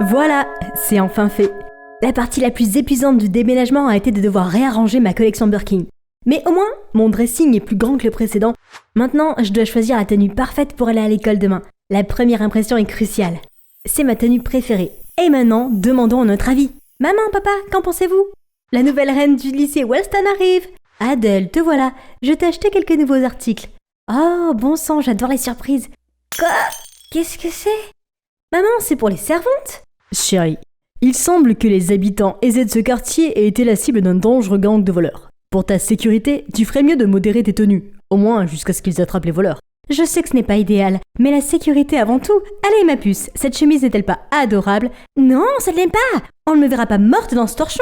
Voilà, c'est enfin fait. La partie la plus épuisante du déménagement a été de devoir réarranger ma collection Birkin. Mais au moins, mon dressing est plus grand que le précédent. Maintenant, je dois choisir la tenue parfaite pour aller à l'école demain. La première impression est cruciale. C'est ma tenue préférée. Et maintenant, demandons notre avis. Maman, papa, qu'en pensez-vous? La nouvelle reine du lycée Wellston arrive. Adèle, te voilà. Je t'ai acheté quelques nouveaux articles. Oh, bon sang, j'adore les surprises. Quoi? Qu'est-ce que c'est? Maman, c'est pour les servantes? Chérie, il semble que les habitants aisés de ce quartier aient été la cible d'un dangereux gang de voleurs. Pour ta sécurité, tu ferais mieux de modérer tes tenues, au moins jusqu'à ce qu'ils attrapent les voleurs. Je sais que ce n'est pas idéal, mais la sécurité avant tout. Allez ma puce, cette chemise n'est-elle pas adorable? Non, ça ne l'est pas. On ne me verra pas morte dans ce torchon.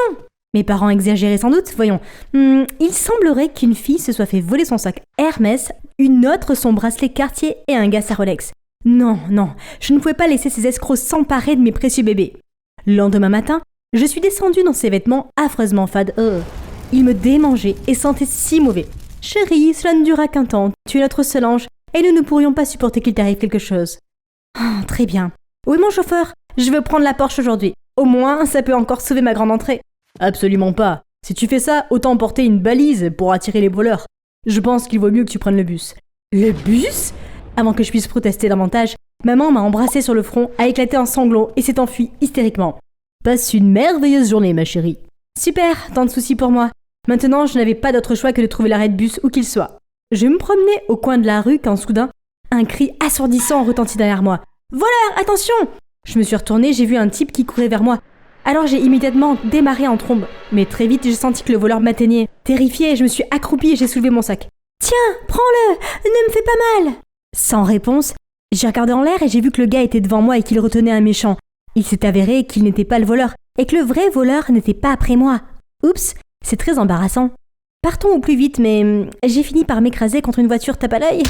Mes parents exagéraient sans doute, voyons. Il semblerait qu'une fille se soit fait voler son sac Hermès, une autre son bracelet Cartier et un gars sa Rolex. Non, je ne pouvais pas laisser ces escrocs s'emparer de mes précieux bébés. Le lendemain matin, je suis descendue dans ces vêtements affreusement fades. Ils me démangeaient et sentaient si mauvais. Chérie, cela ne durera qu'un temps. Tu es notre seul ange et nous ne pourrions pas supporter qu'il t'arrive quelque chose. Oh, très bien. Où est mon chauffeur? Je veux prendre la Porsche aujourd'hui. Au moins, ça peut encore sauver ma grande entrée. Absolument pas. Si tu fais ça, autant porter une balise pour attirer les voleurs. Je pense qu'il vaut mieux que tu prennes le bus. Le bus? Avant que je puisse protester davantage, maman m'a embrassé sur le front, a éclaté en sanglots et s'est enfuie hystériquement. Passe une merveilleuse journée, ma chérie. Super, tant de soucis pour moi. Maintenant, je n'avais pas d'autre choix que de trouver l'arrêt de bus où qu'il soit. Je me promenais au coin de la rue quand soudain, un cri assourdissant retentit derrière moi. « Voleur, attention !» Je me suis retournée, j'ai vu un type qui courait vers moi. Alors j'ai immédiatement démarré en trombe. Mais très vite, j'ai senti que le voleur m'atteignait. Terrifiée, je me suis accroupie et j'ai soulevé mon sac. « Tiens, prends-le, ne me fais pas mal !» Sans réponse, j'ai regardé en l'air et j'ai vu que le gars était devant moi et qu'il retenait un méchant. Il s'est avéré qu'il n'était pas le voleur et que le vrai voleur n'était pas après moi. Oups, c'est très embarrassant. Partons au plus vite, mais j'ai fini par m'écraser contre une voiture tape à l'œil.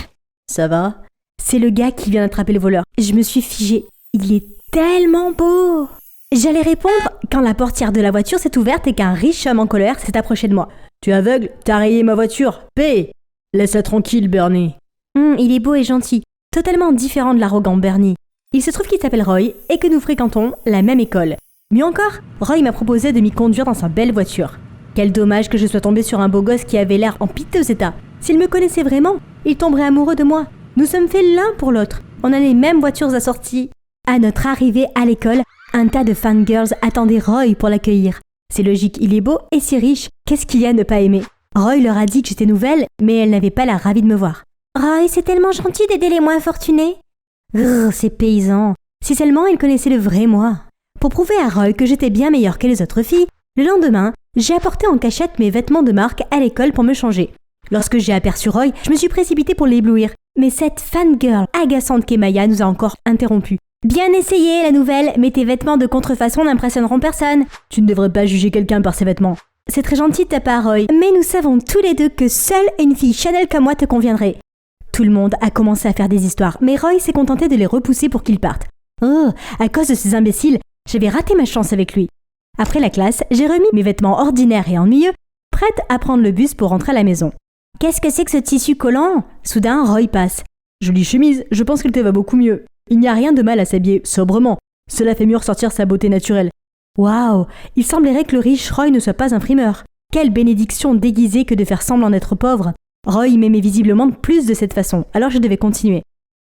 Ça va? C'est le gars qui vient d'attraper le voleur. Je me suis figée. Il est tellement beau. J'allais répondre quand la portière de la voiture s'est ouverte et qu'un riche homme en colère s'est approché de moi. Tu es aveugle? T'as rayé ma voiture? Paix! Laisse-la tranquille, Bernie. Il est beau et gentil, totalement différent de l'arrogant Bernie. Il se trouve qu'il s'appelle Roy et que nous fréquentons la même école. Mieux encore, Roy m'a proposé de m'y conduire dans sa belle voiture. Quel dommage que je sois tombée sur un beau gosse qui avait l'air en piteux état. S'il me connaissait vraiment, il tomberait amoureux de moi. Nous sommes faits l'un pour l'autre. On a les mêmes voitures assorties. À notre arrivée à l'école, un tas de fangirls attendaient Roy pour l'accueillir. C'est logique, il est beau et si riche, qu'est-ce qu'il y a à ne pas aimer? Roy leur a dit que j'étais nouvelle, mais elle n'avait pas l'air ravie de me voir. Roy, c'est tellement gentil d'aider les moins fortunés. Grrr, ces paysans. Si seulement ils connaissaient le vrai moi. Pour prouver à Roy que j'étais bien meilleure que les autres filles, le lendemain, j'ai apporté en cachette mes vêtements de marque à l'école pour me changer. Lorsque j'ai aperçu Roy, je me suis précipitée pour l'éblouir. Mais cette fangirl agaçante qu'est Maya nous a encore interrompus. Bien essayé, la nouvelle, mais tes vêtements de contrefaçon n'impressionneront personne. Tu ne devrais pas juger quelqu'un par ses vêtements. C'est très gentil de ta part, Roy, mais nous savons tous les deux que seule une fille Chanel comme moi te conviendrait. Tout le monde a commencé à faire des histoires, mais Roy s'est contenté de les repousser pour qu'ils partent. Oh, à cause de ces imbéciles, j'avais raté ma chance avec lui. Après la classe, j'ai remis mes vêtements ordinaires et ennuyeux, prête à prendre le bus pour rentrer à la maison. Qu'est-ce que c'est que ce tissu collant? Soudain, Roy passe. Jolie chemise, je pense qu'elle te va beaucoup mieux. Il n'y a rien de mal à s'habiller sobrement. Cela fait mieux ressortir sa beauté naturelle. Waouh, il semblerait que le riche Roy ne soit pas un frimeur. Quelle bénédiction déguisée que de faire semblant d'être pauvre. Roy m'aimait visiblement plus de cette façon, alors je devais continuer.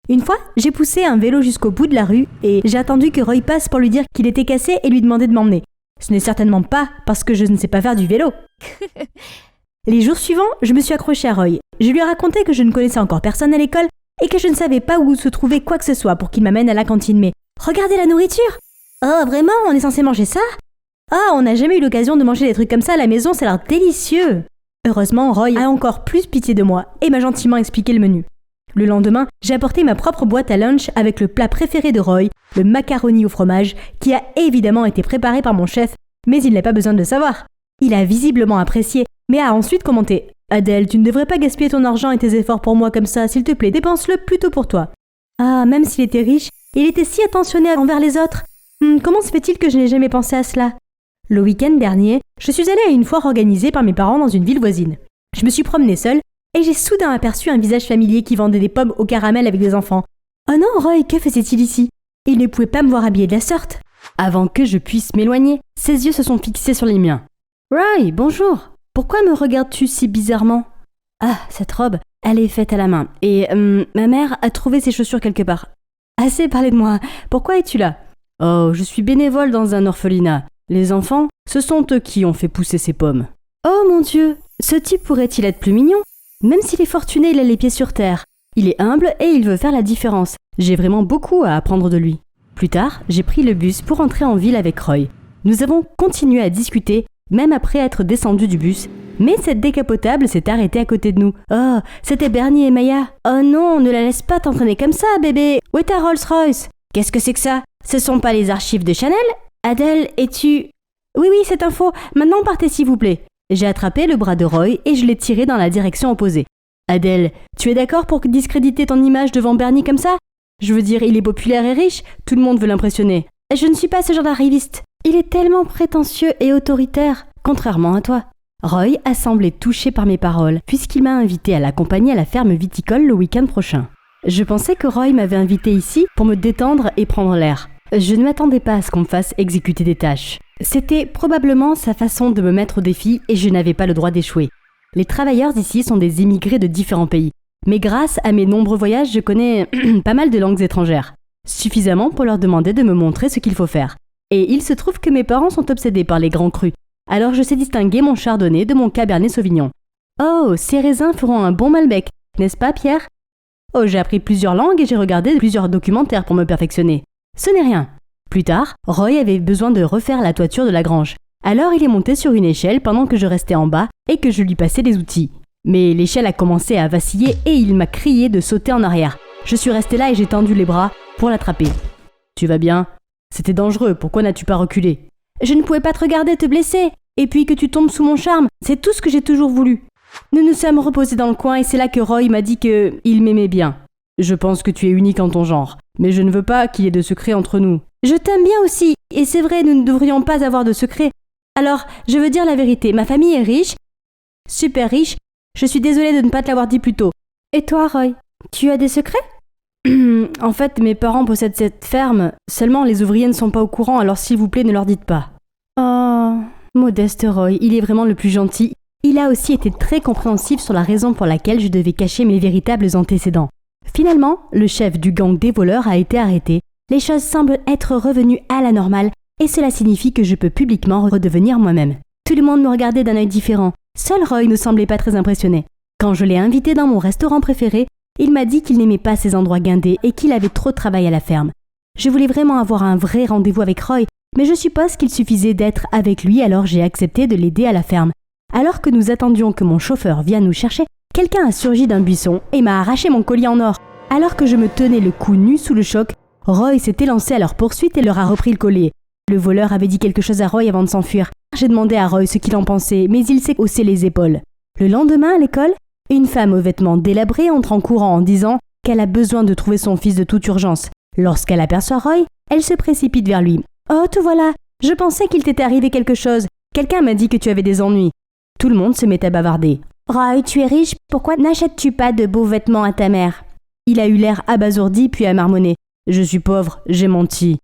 Une fois, j'ai poussé un vélo jusqu'au bout de la rue et j'ai attendu que Roy passe pour lui dire qu'il était cassé et lui demander de m'emmener. Ce n'est certainement pas parce que je ne sais pas faire du vélo. Les jours suivants, je me suis accrochée à Roy. Je lui ai raconté que je ne connaissais encore personne à l'école et que je ne savais pas où se trouvait quoi que ce soit pour qu'il m'amène à la cantine. Mais regardez la nourriture! Oh, vraiment, on est censé manger ça? Oh, on n'a jamais eu l'occasion de manger des trucs comme ça à la maison, ça a l'air délicieux! Heureusement, Roy a encore plus pitié de moi et m'a gentiment expliqué le menu. Le lendemain, j'ai apporté ma propre boîte à lunch avec le plat préféré de Roy, le macaroni au fromage, qui a évidemment été préparé par mon chef, mais il n'a pas besoin de le savoir. Il a visiblement apprécié, mais a ensuite commenté « Adèle, tu ne devrais pas gaspiller ton argent et tes efforts pour moi comme ça, s'il te plaît, dépense-le plutôt pour toi. » Ah, même s'il était riche, il était si attentionné envers les autres. Comment se fait-il que je n'ai jamais pensé à cela? Le week-end dernier, je suis allée à une foire organisée par mes parents dans une ville voisine. Je me suis promenée seule et j'ai soudain aperçu un visage familier qui vendait des pommes au caramel avec des enfants. Oh non, Roy, que faisait-il ici? Il ne pouvait pas me voir habillée de la sorte. Avant que je puisse m'éloigner, ses yeux se sont fixés sur les miens. « Roy, bonjour. Pourquoi me regardes-tu si bizarrement ?»« Ah, cette robe, elle est faite à la main. Et ma mère a trouvé ses chaussures quelque part. »« Assez parlé de moi. Pourquoi es-tu là ?»« Oh, je suis bénévole dans un orphelinat. Les enfants, ce sont eux qui ont fait pousser ces pommes. »« Oh mon Dieu, ce type pourrait-il être plus mignon ? Même s'il est fortuné, il a les pieds sur terre. Il est humble et il veut faire la différence. J'ai vraiment beaucoup à apprendre de lui. » Plus tard, j'ai pris le bus pour entrer en ville avec Roy. Nous avons continué à discuter, même après être descendus du bus, mais cette décapotable s'est arrêtée à côté de nous. Oh, c'était Bernie et Maya. Oh non, ne la laisse pas t'entraîner comme ça, bébé. Où est ta Rolls-Royce ? Qu'est-ce que c'est que ça ? Ce sont pas les archives de Chanel ? Adèle, es-tu... Oui, c'est un faux. Maintenant, partez s'il vous plaît. J'ai attrapé le bras de Roy et je l'ai tiré dans la direction opposée. Adèle, tu es d'accord pour discréditer ton image devant Bernie comme ça ? Je veux dire, il est populaire et riche, tout le monde veut l'impressionner. Je ne suis pas ce genre d'arriviste. Il est tellement prétentieux et autoritaire, contrairement à toi. Roy a semblé touché par mes paroles, puisqu'il m'a invité à l'accompagner à la ferme viticole le week-end prochain. Je pensais que Roy m'avait invité ici pour me détendre et prendre l'air. Je ne m'attendais pas à ce qu'on me fasse exécuter des tâches. C'était probablement sa façon de me mettre au défi et je n'avais pas le droit d'échouer. Les travailleurs ici sont des immigrés de différents pays. Mais grâce à mes nombreux voyages, je connais pas mal de langues étrangères. Suffisamment pour leur demander de me montrer ce qu'il faut faire. Et il se trouve que mes parents sont obsédés par les grands crus. Alors je sais distinguer mon chardonnay de mon cabernet sauvignon. Oh, ces raisins feront un bon Malbec, n'est-ce pas Pierre ? Oh, j'ai appris plusieurs langues et j'ai regardé plusieurs documentaires pour me perfectionner. Ce n'est rien. Plus tard, Roy avait besoin de refaire la toiture de la grange. Alors il est monté sur une échelle pendant que je restais en bas et que je lui passais des outils. Mais l'échelle a commencé à vaciller et il m'a crié de sauter en arrière. Je suis resté là et j'ai tendu les bras pour l'attraper. « Tu vas bien ? C'était dangereux, pourquoi n'as-tu pas reculé ?»« Je ne pouvais pas te regarder te blesser. Et puis que tu tombes sous mon charme, c'est tout ce que j'ai toujours voulu. » Nous nous sommes reposés dans le coin et c'est là que Roy m'a dit qu'il m'aimait bien. « Je pense que tu es unique en ton genre, mais je ne veux pas qu'il y ait de secrets entre nous. »« Je t'aime bien aussi, et c'est vrai, nous ne devrions pas avoir de secrets. Alors, je veux dire la vérité, ma famille est riche, super riche. Je suis désolée de ne pas te l'avoir dit plus tôt. Et toi, Roy, tu as des secrets ? En fait, mes parents possèdent cette ferme. Seulement, les ouvriers ne sont pas au courant, alors s'il vous plaît, ne leur dites pas. Oh, modeste Roy, il est vraiment le plus gentil. Il a aussi été très compréhensif sur la raison pour laquelle je devais cacher mes véritables antécédents. Finalement, le chef du gang des voleurs a été arrêté. Les choses semblent être revenues à la normale, et cela signifie que je peux publiquement redevenir moi-même. Tout le monde me regardait d'un œil différent. Seul Roy ne semblait pas très impressionné. Quand je l'ai invité dans mon restaurant préféré, il m'a dit qu'il n'aimait pas ces endroits guindés et qu'il avait trop de travail à la ferme. Je voulais vraiment avoir un vrai rendez-vous avec Roy, mais je suppose qu'il suffisait d'être avec lui, alors j'ai accepté de l'aider à la ferme. Alors que nous attendions que mon chauffeur vienne nous chercher, quelqu'un a surgi d'un buisson et m'a arraché mon collier en or. Alors que je me tenais le cou nu sous le choc, Roy s'est élancé à leur poursuite et leur a repris le collier. Le voleur avait dit quelque chose à Roy avant de s'enfuir. J'ai demandé à Roy ce qu'il en pensait, mais il s'est haussé les épaules. Le lendemain, à l'école, une femme aux vêtements délabrés entre en courant en disant qu'elle a besoin de trouver son fils de toute urgence. Lorsqu'elle aperçoit Roy, elle se précipite vers lui. « Oh, te voilà. Je pensais qu'il t'était arrivé quelque chose. Quelqu'un m'a dit que tu avais des ennuis. » Tout le monde se met à bavarder. « Roy, tu es riche, pourquoi n'achètes-tu pas de beaux vêtements à ta mère ?» Il a eu l'air abasourdi puis a marmonné. « Je suis pauvre, j'ai menti. »«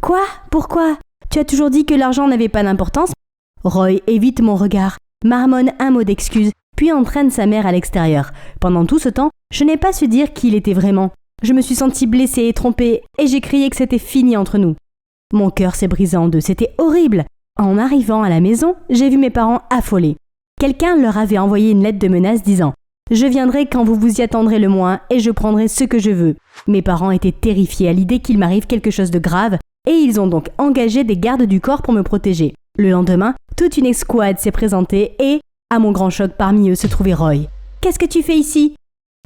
Quoi ? Pourquoi ? Tu as toujours dit que l'argent n'avait pas d'importance ?» Roy évite mon regard, marmonne un mot d'excuse, puis entraîne sa mère à l'extérieur. Pendant tout ce temps, je n'ai pas su dire qui il était vraiment. Je me suis sentie blessée et trompée, et j'ai crié que c'était fini entre nous. Mon cœur s'est brisé en deux, c'était horrible. En arrivant à la maison, j'ai vu mes parents affolés. Quelqu'un leur avait envoyé une lettre de menace disant « Je viendrai quand vous vous y attendrez le moins et je prendrai ce que je veux. » Mes parents étaient terrifiés à l'idée qu'il m'arrive quelque chose de grave et ils ont donc engagé des gardes du corps pour me protéger. Le lendemain, toute une escouade s'est présentée et, à mon grand choc, parmi eux se trouvait Roy. « Qu'est-ce que tu fais ici ?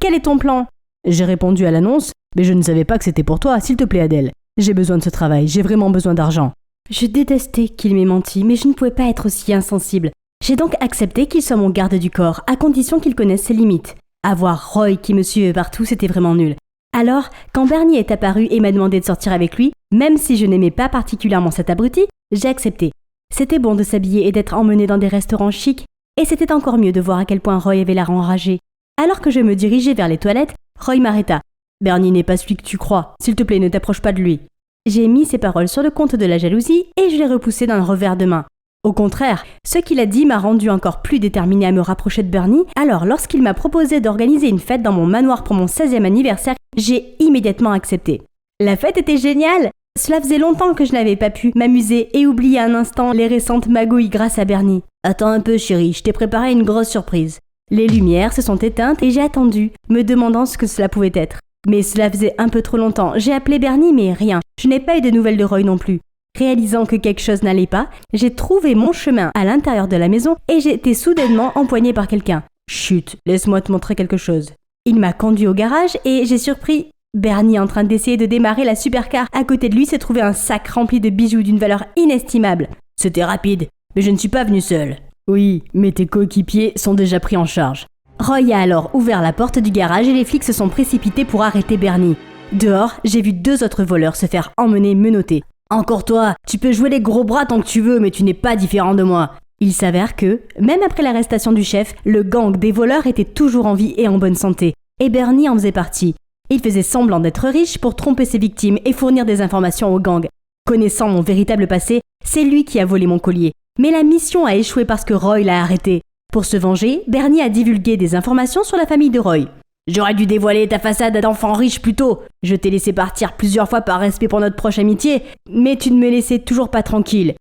Quel est ton plan ?» J'ai répondu à l'annonce « Mais je ne savais pas que c'était pour toi, s'il te plaît Adèle. J'ai besoin de ce travail, j'ai vraiment besoin d'argent. » Je détestais qu'il m'ait menti, mais je ne pouvais pas être aussi insensible. J'ai donc accepté qu'il soit mon garde du corps, à condition qu'il connaisse ses limites. Avoir Roy qui me suivait partout, c'était vraiment nul. Alors, quand Bernie est apparu et m'a demandé de sortir avec lui, même si je n'aimais pas particulièrement cet abruti, j'ai accepté. C'était bon de s'habiller et d'être emmené dans des restaurants chics, et c'était encore mieux de voir à quel point Roy avait l'air enragé. Alors que je me dirigeais vers les toilettes, Roy m'arrêta. « Bernie n'est pas celui que tu crois. S'il te plaît, ne t'approche pas de lui. » J'ai mis ces paroles sur le compte de la jalousie et je l'ai repoussé d'un revers de main. Au contraire, ce qu'il a dit m'a rendu encore plus déterminée à me rapprocher de Bernie, alors lorsqu'il m'a proposé d'organiser une fête dans mon manoir pour mon 16e anniversaire, j'ai immédiatement accepté. La fête était géniale! Cela faisait longtemps que je n'avais pas pu m'amuser et oublier un instant les récentes magouilles grâce à Bernie. Attends un peu chérie, je t'ai préparé une grosse surprise. Les lumières se sont éteintes et j'ai attendu, me demandant ce que cela pouvait être. Mais cela faisait un peu trop longtemps. J'ai appelé Bernie mais rien. Je n'ai pas eu de nouvelles de Roy non plus. Réalisant que quelque chose n'allait pas, j'ai trouvé mon chemin à l'intérieur de la maison et j'ai été soudainement empoignée par quelqu'un. Chut, laisse-moi te montrer quelque chose. Il m'a conduit au garage et j'ai surpris Bernie en train d'essayer de démarrer la supercar. À côté de lui se trouvait un sac rempli de bijoux d'une valeur inestimable. C'était rapide, mais je ne suis pas venu seul. Oui, mais tes coéquipiers sont déjà pris en charge. Roy a alors ouvert la porte du garage et les flics se sont précipités pour arrêter Bernie. Dehors, j'ai vu 2 autres voleurs se faire emmener menottés. Encore toi, tu peux jouer les gros bras tant que tu veux, mais tu n'es pas différent de moi. Il s'avère que, même après l'arrestation du chef, le gang des voleurs était toujours en vie et en bonne santé. Et Bernie en faisait partie. Il faisait semblant d'être riche pour tromper ses victimes et fournir des informations au gang. Connaissant mon véritable passé, c'est lui qui a volé mon collier. Mais la mission a échoué parce que Roy l'a arrêté. Pour se venger, Bernie a divulgué des informations sur la famille de Roy. J'aurais dû dévoiler ta façade d'enfant riche plus tôt. Je t'ai laissé partir plusieurs fois par respect pour notre proche amitié, mais tu ne me laissais toujours pas tranquille.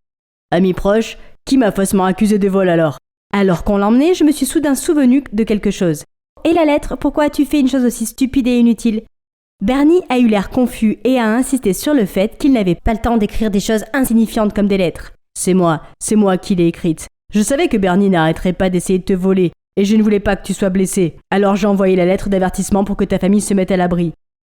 Ami proche, qui m'a faussement accusé de vol alors? Alors qu'on l'emmenait, je me suis soudain souvenu de quelque chose. Et la lettre, pourquoi as-tu fait une chose aussi stupide et inutile? Bernie a eu l'air confus et a insisté sur le fait qu'il n'avait pas le temps d'écrire des choses insignifiantes comme des lettres. C'est moi qui l'ai écrite. Je savais que Bernie n'arrêterait pas d'essayer de te voler. Et je ne voulais pas que tu sois blessé. Alors j'ai envoyé la lettre d'avertissement pour que ta famille se mette à l'abri.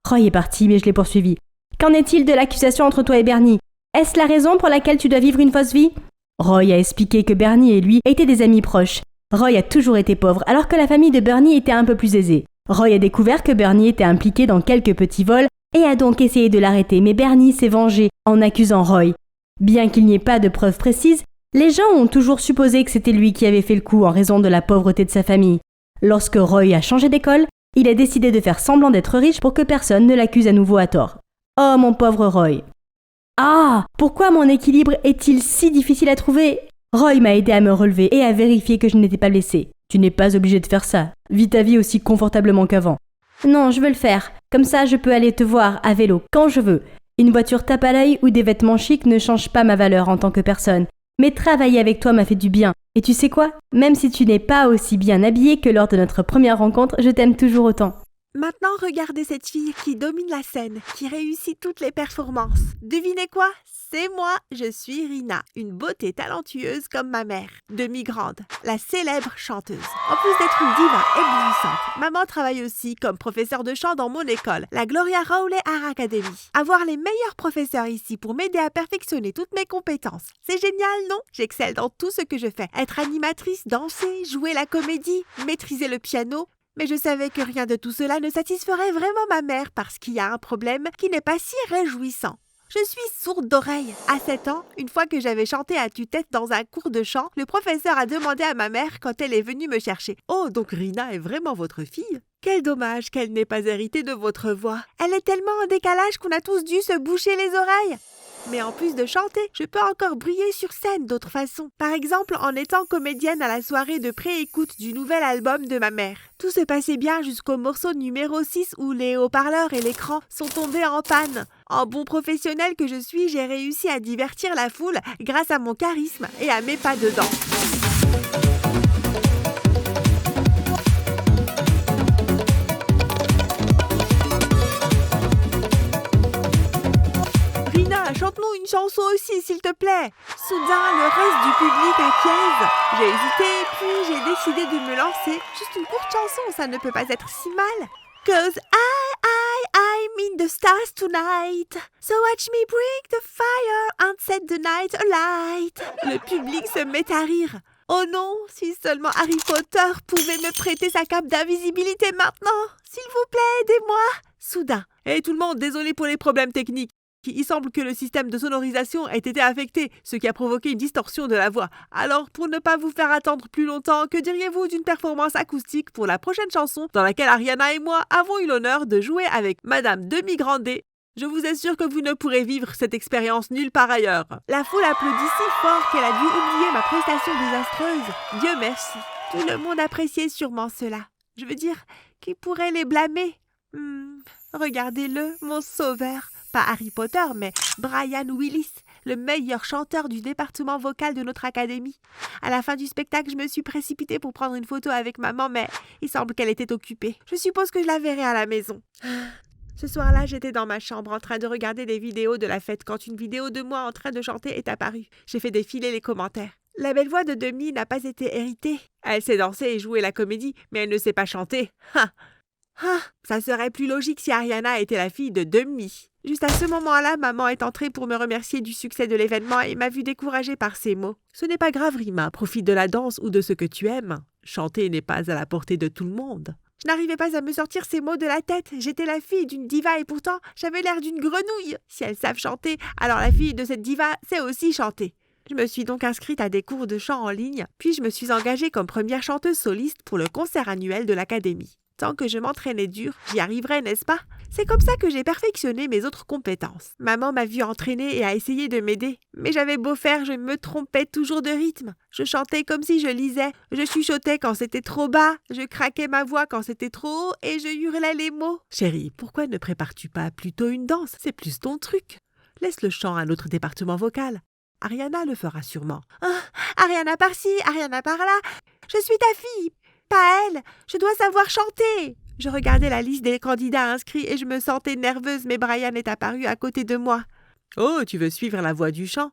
Roy est parti, mais je l'ai poursuivi. Qu'en est-il de l'accusation entre toi et Bernie? Est-ce la raison pour laquelle tu dois vivre une fausse vie? Roy a expliqué que Bernie et lui étaient des amis proches. Roy a toujours été pauvre, alors que la famille de Bernie était un peu plus aisée. Roy a découvert que Bernie était impliqué dans quelques petits vols et a donc essayé de l'arrêter, mais Bernie s'est vengé en accusant Roy. Bien qu'il n'y ait pas de preuves précises, les gens ont toujours supposé que c'était lui qui avait fait le coup en raison de la pauvreté de sa famille. Lorsque Roy a changé d'école, il a décidé de faire semblant d'être riche pour que personne ne l'accuse à nouveau à tort. Oh mon pauvre Roy. Ah, pourquoi mon équilibre est-il si difficile à trouver? Roy m'a aidé à me relever et à vérifier que je n'étais pas blessée. Tu n'es pas obligé de faire ça. Vis ta vie aussi confortablement qu'avant. Non, je veux le faire. Comme ça, je peux aller te voir à vélo quand je veux. Une voiture tape à l'œil ou des vêtements chics ne changent pas ma valeur en tant que personne. Mais travailler avec toi m'a fait du bien. Et tu sais quoi? Même si tu n'es pas aussi bien habillée que lors de notre première rencontre, je t'aime toujours autant. Maintenant, regardez cette fille qui domine la scène, qui réussit toutes les performances. Devinez quoi? C'est moi, je suis Rina, une beauté talentueuse comme ma mère, demi-grande, la célèbre chanteuse. En plus d'être une diva éblouissante, maman travaille aussi comme professeure de chant dans mon école, la Gloria Rowley Art Academy. Avoir les meilleurs professeurs ici pour m'aider à perfectionner toutes mes compétences, c'est génial, non? J'excelle dans tout ce que je fais. Être animatrice, danser, jouer la comédie, maîtriser le piano. Mais je savais que rien de tout cela ne satisferait vraiment ma mère parce qu'il y a un problème qui n'est pas si réjouissant. Je suis sourde d'oreille. À 7 ans, une fois que j'avais chanté à tue-tête dans un cours de chant, le professeur a demandé à ma mère quand elle est venue me chercher. « Oh, donc Rina est vraiment votre fille? Quel dommage qu'elle n'ait pas hérité de votre voix. Elle est tellement en décalage qu'on a tous dû se boucher les oreilles. » Mais en plus de chanter, je peux encore briller sur scène d'autres façons. Par exemple, en étant comédienne à la soirée de pré-écoute du nouvel album de ma mère. Tout se passait bien jusqu'au morceau numéro 6 où les haut-parleurs et l'écran sont tombés en panne. En bon professionnel que je suis, j'ai réussi à divertir la foule grâce à mon charisme et à mes pas de danse. Chante-nous une chanson aussi, s'il te plaît. Soudain, le reste du public acquiesce. J'ai hésité, puis j'ai décidé de me lancer. Juste une courte chanson, ça ne peut pas être si mal. Cause I'm in the stars tonight. So watch me bring the fire and set the night alight. Le public se met à rire. Oh non, si seulement Harry Potter pouvait me prêter sa cape d'invisibilité maintenant. S'il vous plaît, aidez-moi. Soudain. Hey tout le monde, désolé pour les problèmes techniques. Il semble que le système de sonorisation ait été affecté, ce qui a provoqué une distorsion de la voix. Alors, pour ne pas vous faire attendre plus longtemps, que diriez-vous d'une performance acoustique pour la prochaine chanson dans laquelle Ariana et moi avons eu l'honneur de jouer avec Madame Demi-Grandé Je vous assure que vous ne pourrez vivre cette expérience nulle part ailleurs. » La foule applaudit si fort qu'elle a dû oublier ma prestation désastreuse. Dieu merci. Tout le monde appréciait sûrement cela. Je veux dire, qui pourrait les blâmer? Regardez-le, mon sauveur. Pas Harry Potter, mais Brian Willis, le meilleur chanteur du département vocal de notre académie. À la fin du spectacle, je me suis précipitée pour prendre une photo avec maman, mais il semble qu'elle était occupée. Je suppose que je la verrai à la maison. Ce soir-là, j'étais dans ma chambre en train de regarder des vidéos de la fête quand une vidéo de moi en train de chanter est apparue. J'ai fait défiler les commentaires. La belle voix de Demi n'a pas été héritée. Elle sait danser et jouer la comédie, mais elle ne sait pas chanter. Ça serait plus logique si Ariana était la fille de Demi. Juste à ce moment-là, maman est entrée pour me remercier du succès de l'événement et m'a vue découragée par ses mots. Ce n'est pas grave, Rima, profite de la danse ou de ce que tu aimes. Chanter n'est pas à la portée de tout le monde. Je n'arrivais pas à me sortir ces mots de la tête. J'étais la fille d'une diva et pourtant, j'avais l'air d'une grenouille. Si elles savent chanter, alors la fille de cette diva sait aussi chanter. Je me suis donc inscrite à des cours de chant en ligne, puis je me suis engagée comme première chanteuse soliste pour le concert annuel de l'académie. Tant que je m'entraînais dur, j'y arriverais, n'est-ce pas? C'est comme ça que j'ai perfectionné mes autres compétences. Maman m'a vue entraîner et a essayé de m'aider. Mais j'avais beau faire, je me trompais toujours de rythme. Je chantais comme si je lisais. Je chuchotais quand c'était trop bas. Je craquais ma voix quand c'était trop haut et je hurlais les mots. Chérie, pourquoi ne prépares-tu pas plutôt une danse? C'est plus ton truc. Laisse le chant à notre département vocal. Ariana le fera sûrement. Ariana par-ci, Ariana par-là. Je suis ta fille. Pas elle, je dois savoir chanter. Je regardais la liste des candidats inscrits et je me sentais nerveuse, mais Brian est apparu à côté de moi. « Oh, tu veux suivre la voie du chant?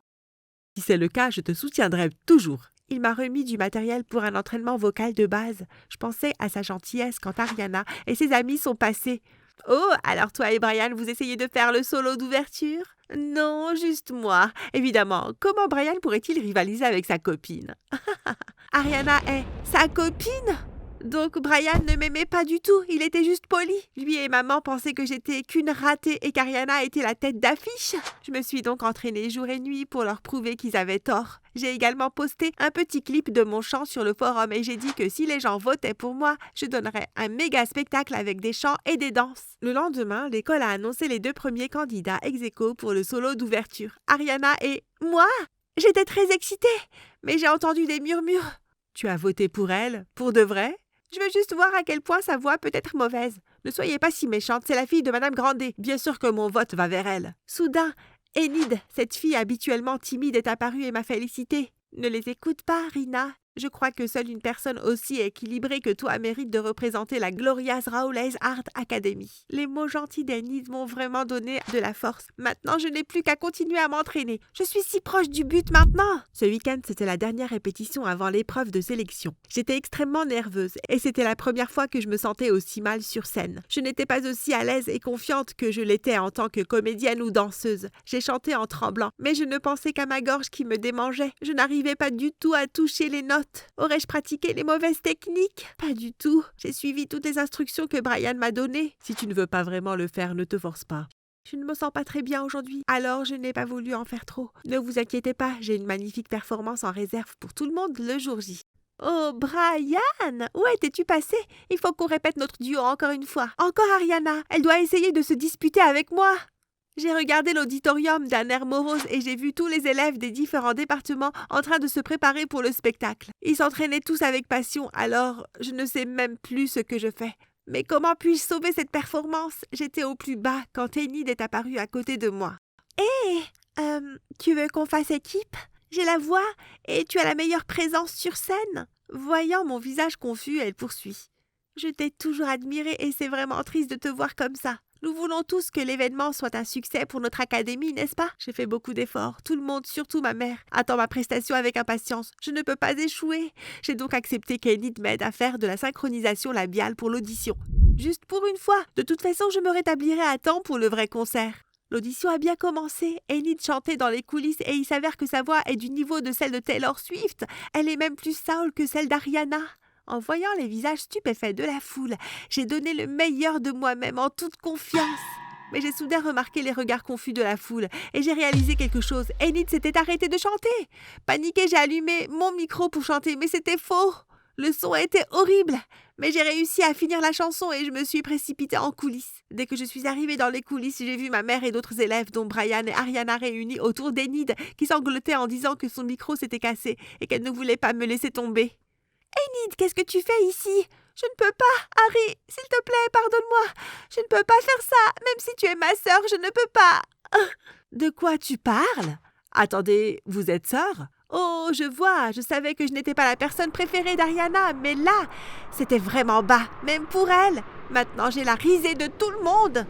Si c'est le cas, je te soutiendrai toujours. » Il m'a remis du matériel pour un entraînement vocal de base. Je pensais à sa gentillesse quand Ariana et ses amis sont passés. « Oh, alors toi et Brian, vous essayez de faire le solo d'ouverture? » Non, juste moi. Évidemment, comment Brian pourrait-il rivaliser avec sa copine? Ariana est sa copine? Donc Brian ne m'aimait pas du tout, il était juste poli. Lui et maman pensaient que j'étais qu'une ratée et qu'Ariana était la tête d'affiche. Je me suis donc entraînée jour et nuit pour leur prouver qu'ils avaient tort. J'ai également posté un petit clip de mon chant sur le forum et j'ai dit que si les gens votaient pour moi, je donnerais un méga spectacle avec des chants et des danses. Le lendemain, l'école a annoncé les 2 premiers candidats ex-aequo pour le solo d'ouverture, Ariana et moi. J'étais très excitée, mais j'ai entendu des murmures. Tu as voté pour elle, pour de vrai? Je veux juste voir à quel point sa voix peut être mauvaise. Ne soyez pas si méchante, c'est la fille de Madame Grandet. Bien sûr que mon vote va vers elle. Soudain, Enid, cette fille habituellement timide, est apparue et m'a félicité. Ne les écoute pas, Rina. Je crois que seule une personne aussi équilibrée que toi mérite de représenter la Glorious Rowley's Art Academy. Les mots gentils d'Enid m'ont vraiment donné de la force. Maintenant, je n'ai plus qu'à continuer à m'entraîner. Je suis si proche du but maintenant. Ce week-end, c'était la dernière répétition avant l'épreuve de sélection. J'étais extrêmement nerveuse et c'était la première fois que je me sentais aussi mal sur scène. Je n'étais pas aussi à l'aise et confiante que je l'étais en tant que comédienne ou danseuse. J'ai chanté en tremblant, mais je ne pensais qu'à ma gorge qui me démangeait. Je n'arrivais pas du tout à toucher les notes. Aurais-je pratiqué les mauvaises techniques? Pas du tout. J'ai suivi toutes les instructions que Brian m'a données. Si tu ne veux pas vraiment le faire, ne te force pas. Je ne me sens pas très bien aujourd'hui, alors je n'ai pas voulu en faire trop. Ne vous inquiétez pas, j'ai une magnifique performance en réserve pour tout le monde le jour J. Oh, Brian! Où étais-tu passé? Il faut qu'on répète notre duo encore une fois. Encore Ariana, elle doit essayer de se disputer avec moi. J'ai regardé l'auditorium d'un air morose et j'ai vu tous les élèves des différents départements en train de se préparer pour le spectacle. Ils s'entraînaient tous avec passion, alors je ne sais même plus ce que je fais. Mais comment puis-je sauver cette performance? J'étais au plus bas quand Enid est apparue à côté de moi. Tu veux qu'on fasse équipe? J'ai la voix et tu as la meilleure présence sur scène. Voyant mon visage confus, elle poursuit. Je t'ai toujours admirée et c'est vraiment triste de te voir comme ça. Nous voulons tous que l'événement soit un succès pour notre académie, n'est-ce pas? J'ai fait beaucoup d'efforts. Tout le monde, surtout ma mère, attend ma prestation avec impatience. Je ne peux pas échouer. J'ai donc accepté qu'Enid m'aide à faire de la synchronisation labiale pour l'audition. Juste pour une fois. De toute façon, je me rétablirai à temps pour le vrai concert. L'audition a bien commencé. Enid chantait dans les coulisses et il s'avère que sa voix est du niveau de celle de Taylor Swift. Elle est même plus soul que celle d'Ariana. En voyant les visages stupéfaits de la foule, j'ai donné le meilleur de moi-même en toute confiance. Mais j'ai soudain remarqué les regards confus de la foule et j'ai réalisé quelque chose. Enid s'était arrêtée de chanter. Paniquée, j'ai allumé mon micro pour chanter, mais c'était faux. Le son était horrible. Mais j'ai réussi à finir la chanson et je me suis précipitée en coulisses. Dès que je suis arrivée dans les coulisses, j'ai vu ma mère et d'autres élèves, dont Brian et Ariana, réunis autour d'Enid, qui sanglotait en disant que son micro s'était cassé et qu'elle ne voulait pas me laisser tomber. Enid, qu'est-ce que tu fais ici? Je ne peux pas. Harry, s'il te plaît, pardonne-moi. Je ne peux pas faire ça. Même si tu es ma sœur, je ne peux pas. De quoi tu parles? Attendez, vous êtes sœur? Oh, je vois, je savais que je n'étais pas la personne préférée d'Ariana, mais là, c'était vraiment bas, même pour elle. Maintenant, j'ai la risée de tout le monde.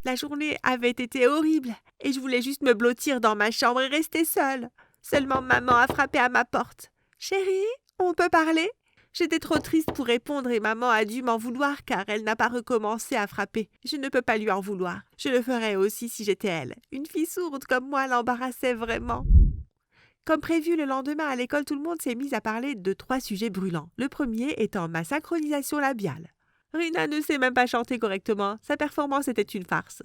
La journée avait été horrible et je voulais juste me blottir dans ma chambre et rester seule. Seulement maman a frappé à ma porte. Chérie, on peut parler? J'étais trop triste pour répondre et maman a dû m'en vouloir car elle n'a pas recommencé à frapper. Je ne peux pas lui en vouloir. Je le ferais aussi si j'étais elle. Une fille sourde comme moi l'embarrassait vraiment. Comme prévu, le lendemain à l'école, tout le monde s'est mis à parler de 3 sujets brûlants. Le premier étant ma synchronisation labiale. Rina ne sait même pas chanter correctement. Sa performance était une farce.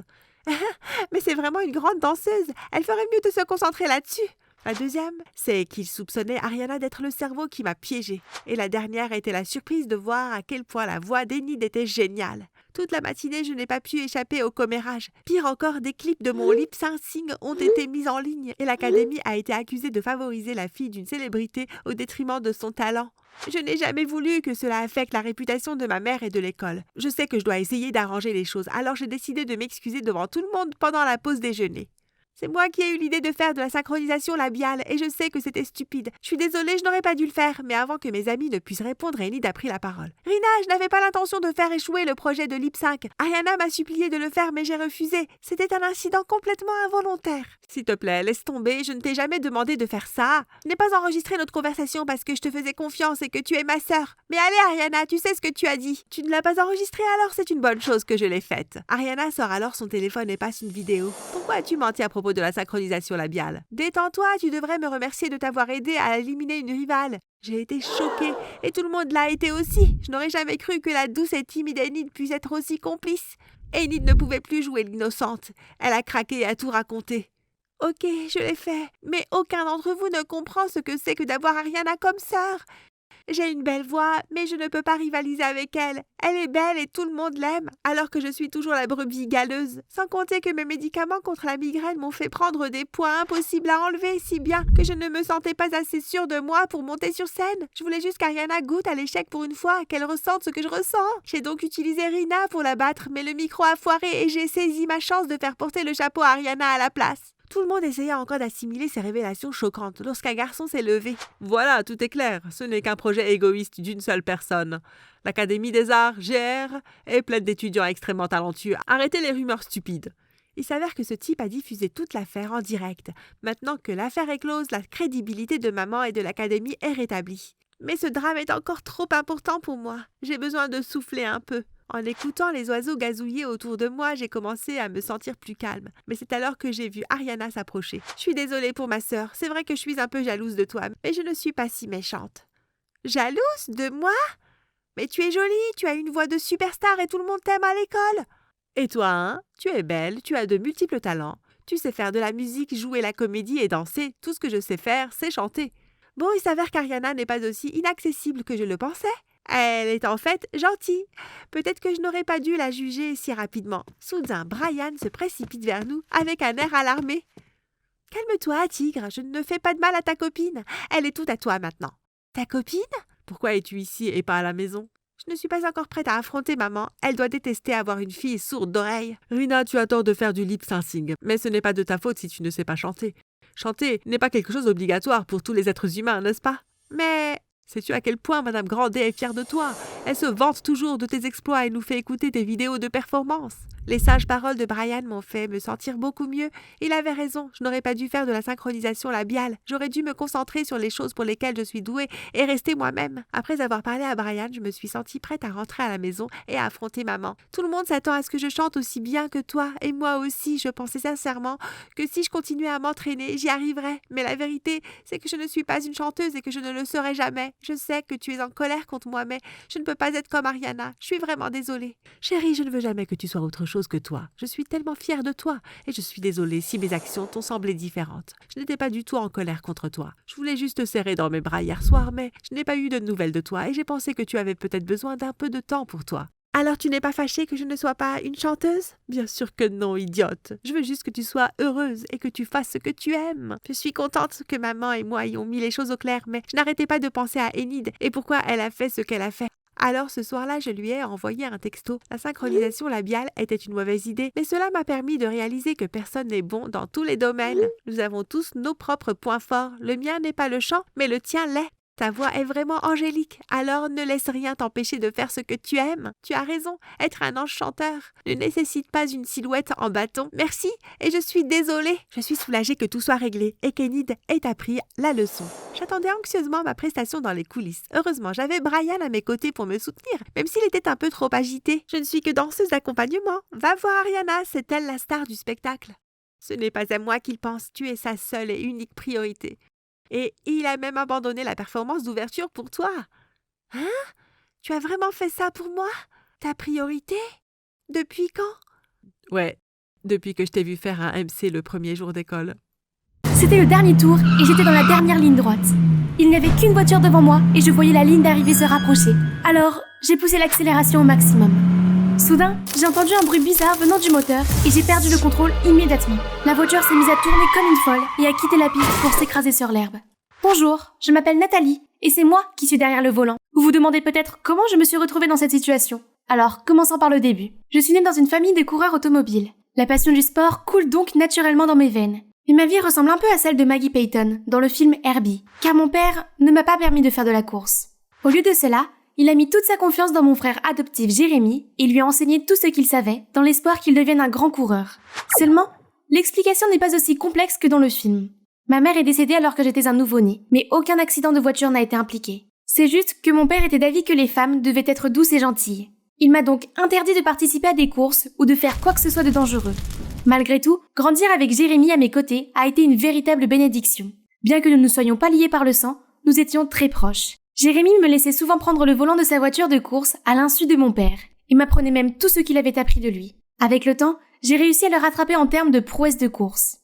Mais c'est vraiment une grande danseuse. Elle ferait mieux de se concentrer là-dessus. La deuxième, c'est qu'il soupçonnait Ariana d'être le cerveau qui m'a piégée. Et la dernière était la surprise de voir à quel point la voix d'Enid était géniale. Toute la matinée, je n'ai pas pu échapper au commérage. Pire encore, des clips de mon lip syncing ont été mis en ligne et l'académie a été accusée de favoriser la fille d'une célébrité au détriment de son talent. Je n'ai jamais voulu que cela affecte la réputation de ma mère et de l'école. Je sais que je dois essayer d'arranger les choses, alors j'ai décidé de m'excuser devant tout le monde pendant la pause déjeuner. C'est moi qui ai eu l'idée de faire de la synchronisation labiale et je sais que c'était stupide. Je suis désolée, je n'aurais pas dû le faire, mais avant que mes amis ne puissent répondre, Enid a pris la parole. Rina, je n'avais pas l'intention de faire échouer le projet de lip sync. Ariana m'a supplié de le faire, mais j'ai refusé. C'était un incident complètement involontaire. S'il te plaît, laisse tomber, je ne t'ai jamais demandé de faire ça. Je n'ai pas enregistré notre conversation parce que je te faisais confiance et que tu es ma sœur. Mais allez, Ariana, tu sais ce que tu as dit. Tu ne l'as pas enregistré, alors c'est une bonne chose que je l'ai faite. Ariana sort alors son téléphone et passe une vidéo. Pourquoi as-tu menti à propos de la synchronisation labiale? Détends-toi, tu devrais me remercier de t'avoir aidé à éliminer une rivale. J'ai été choquée et tout le monde l'a été aussi. Je n'aurais jamais cru que la douce et timide Enid puisse être aussi complice. Enid ne pouvait plus jouer l'innocente. Elle a craqué et a tout raconté. Ok, je l'ai fait, mais aucun d'entre vous ne comprend ce que c'est que d'avoir Ariana comme sœur. J'ai une belle voix, mais je ne peux pas rivaliser avec elle. Elle est belle et tout le monde l'aime, alors que je suis toujours la brebis galeuse. Sans compter que mes médicaments contre la migraine m'ont fait prendre des poids impossibles à enlever, si bien que je ne me sentais pas assez sûre de moi pour monter sur scène. Je voulais juste qu'Ariana goûte à l'échec pour une fois, qu'elle ressente ce que je ressens. J'ai donc utilisé Rina pour la battre, mais le micro a foiré et j'ai saisi ma chance de faire porter le chapeau à Ariana à la place. Tout le monde essaya encore d'assimiler ces révélations choquantes lorsqu'un garçon s'est levé. Voilà, tout est clair. Ce n'est qu'un projet égoïste d'une seule personne. L'Académie des Arts, GR, est pleine d'étudiants extrêmement talentueux. Arrêtez les rumeurs stupides. Il s'avère que ce type a diffusé toute l'affaire en direct. Maintenant que l'affaire est close, la crédibilité de maman et de l'Académie est rétablie. Mais ce drame est encore trop important pour moi. J'ai besoin de souffler un peu. En écoutant les oiseaux gazouiller autour de moi, j'ai commencé à me sentir plus calme. Mais c'est alors que j'ai vu Ariana s'approcher. Je suis désolée pour ma sœur. C'est vrai que je suis un peu jalouse de toi, mais je ne suis pas si méchante. Jalouse de moi? Mais tu es jolie, tu as une voix de superstar et tout le monde t'aime à l'école. Et toi, hein? Tu es belle, tu as de multiples talents. Tu sais faire de la musique, jouer la comédie et danser. Tout ce que je sais faire, c'est chanter. Bon, il s'avère qu'Ariana n'est pas aussi inaccessible que je le pensais. Elle est en fait gentille. Peut-être que je n'aurais pas dû la juger si rapidement. Soudain, Brian se précipite vers nous avec un air alarmé. « Calme-toi, tigre, je ne fais pas de mal à ta copine. Elle est toute à toi maintenant. »« Ta copine? Pourquoi es-tu ici et pas à la maison ?»« Je ne suis pas encore prête à affronter maman. Elle doit détester avoir une fille sourde d'oreille. »« Rina, tu as tort de faire du lip syncing, mais ce n'est pas de ta faute si tu ne sais pas chanter. Chanter n'est pas quelque chose d'obligatoire pour tous les êtres humains, n'est-ce pas? » « Mais... » Sais-tu à quel point Madame Grandet est fière de toi? Elle se vante toujours de tes exploits et nous fait écouter tes vidéos de performance. Les sages paroles de Brian m'ont fait me sentir beaucoup mieux. Il avait raison, je n'aurais pas dû faire de la synchronisation labiale. J'aurais dû me concentrer sur les choses pour lesquelles je suis douée et rester moi-même. Après avoir parlé à Brian, je me suis sentie prête à rentrer à la maison et à affronter maman. Tout le monde s'attend à ce que je chante aussi bien que toi, et moi aussi, je pensais sincèrement que si je continuais à m'entraîner, j'y arriverais. Mais la vérité, c'est que je ne suis pas une chanteuse et que je ne le serai jamais. Je sais que tu es en colère contre moi, mais je ne peux pas être comme Ariana. Je suis vraiment désolée. Chérie, je ne veux jamais que tu sois autre chose choses que toi. Je suis tellement fière de toi et je suis désolée si mes actions t'ont semblé différentes. Je n'étais pas du tout en colère contre toi. Je voulais juste te serrer dans mes bras hier soir, mais je n'ai pas eu de nouvelles de toi et j'ai pensé que tu avais peut-être besoin d'un peu de temps pour toi. Alors tu n'es pas fâchée que je ne sois pas une chanteuse? Bien sûr que non, idiote. Je veux juste que tu sois heureuse et que tu fasses ce que tu aimes. Je suis contente que maman et moi ayons mis les choses au clair, mais je n'arrêtais pas de penser à Enid et pourquoi elle a fait ce qu'elle a fait. Alors ce soir-là, je lui ai envoyé un texto. La synchronisation labiale était une mauvaise idée, mais cela m'a permis de réaliser que personne n'est bon dans tous les domaines. Nous avons tous nos propres points forts. Le mien n'est pas le chant, mais le tien l'est. Ta voix est vraiment angélique, alors ne laisse rien t'empêcher de faire ce que tu aimes. Tu as raison, être un ange chanteur ne nécessite pas une silhouette en bâton. Merci, et je suis désolée. Je suis soulagée que tout soit réglé et qu'Enid ait appris la leçon. J'attendais anxieusement ma prestation dans les coulisses. Heureusement, j'avais Brian à mes côtés pour me soutenir, même s'il était un peu trop agité. Je ne suis que danseuse d'accompagnement. Va voir Ariana, c'est elle la star du spectacle. Ce n'est pas à moi qu'il pense, tu es sa seule et unique priorité. Et il a même abandonné la performance d'ouverture pour toi. Hein? Tu as vraiment fait ça pour moi? Ta priorité? Depuis quand? Ouais, depuis que je t'ai vu faire un MC le premier jour d'école. C'était le dernier tour et j'étais dans la dernière ligne droite. Il n'y avait qu'une voiture devant moi et je voyais la ligne d'arrivée se rapprocher. Alors, j'ai poussé l'accélération au maximum. Soudain, j'ai entendu un bruit bizarre venant du moteur et j'ai perdu le contrôle immédiatement. La voiture s'est mise à tourner comme une folle et a quitté la piste pour s'écraser sur l'herbe. Bonjour, je m'appelle Nathalie et c'est moi qui suis derrière le volant. Vous vous demandez peut-être comment je me suis retrouvée dans cette situation. Alors, commençons par le début. Je suis née dans une famille de coureurs automobiles. La passion du sport coule donc naturellement dans mes veines. Et ma vie ressemble un peu à celle de Maggie Payton dans le film Herbie, car mon père ne m'a pas permis de faire de la course. Au lieu de cela, il a mis toute sa confiance dans mon frère adoptif Jérémy et lui a enseigné tout ce qu'il savait dans l'espoir qu'il devienne un grand coureur. Seulement, l'explication n'est pas aussi complexe que dans le film. Ma mère est décédée alors que j'étais un nouveau-né, mais aucun accident de voiture n'a été impliqué. C'est juste que mon père était d'avis que les femmes devaient être douces et gentilles. Il m'a donc interdit de participer à des courses ou de faire quoi que ce soit de dangereux. Malgré tout, grandir avec Jérémy à mes côtés a été une véritable bénédiction. Bien que nous ne soyons pas liés par le sang, nous étions très proches. Jérémy me laissait souvent prendre le volant de sa voiture de course à l'insu de mon père. Il m'apprenait même tout ce qu'il avait appris de lui. Avec le temps, j'ai réussi à le rattraper en termes de prouesse de course.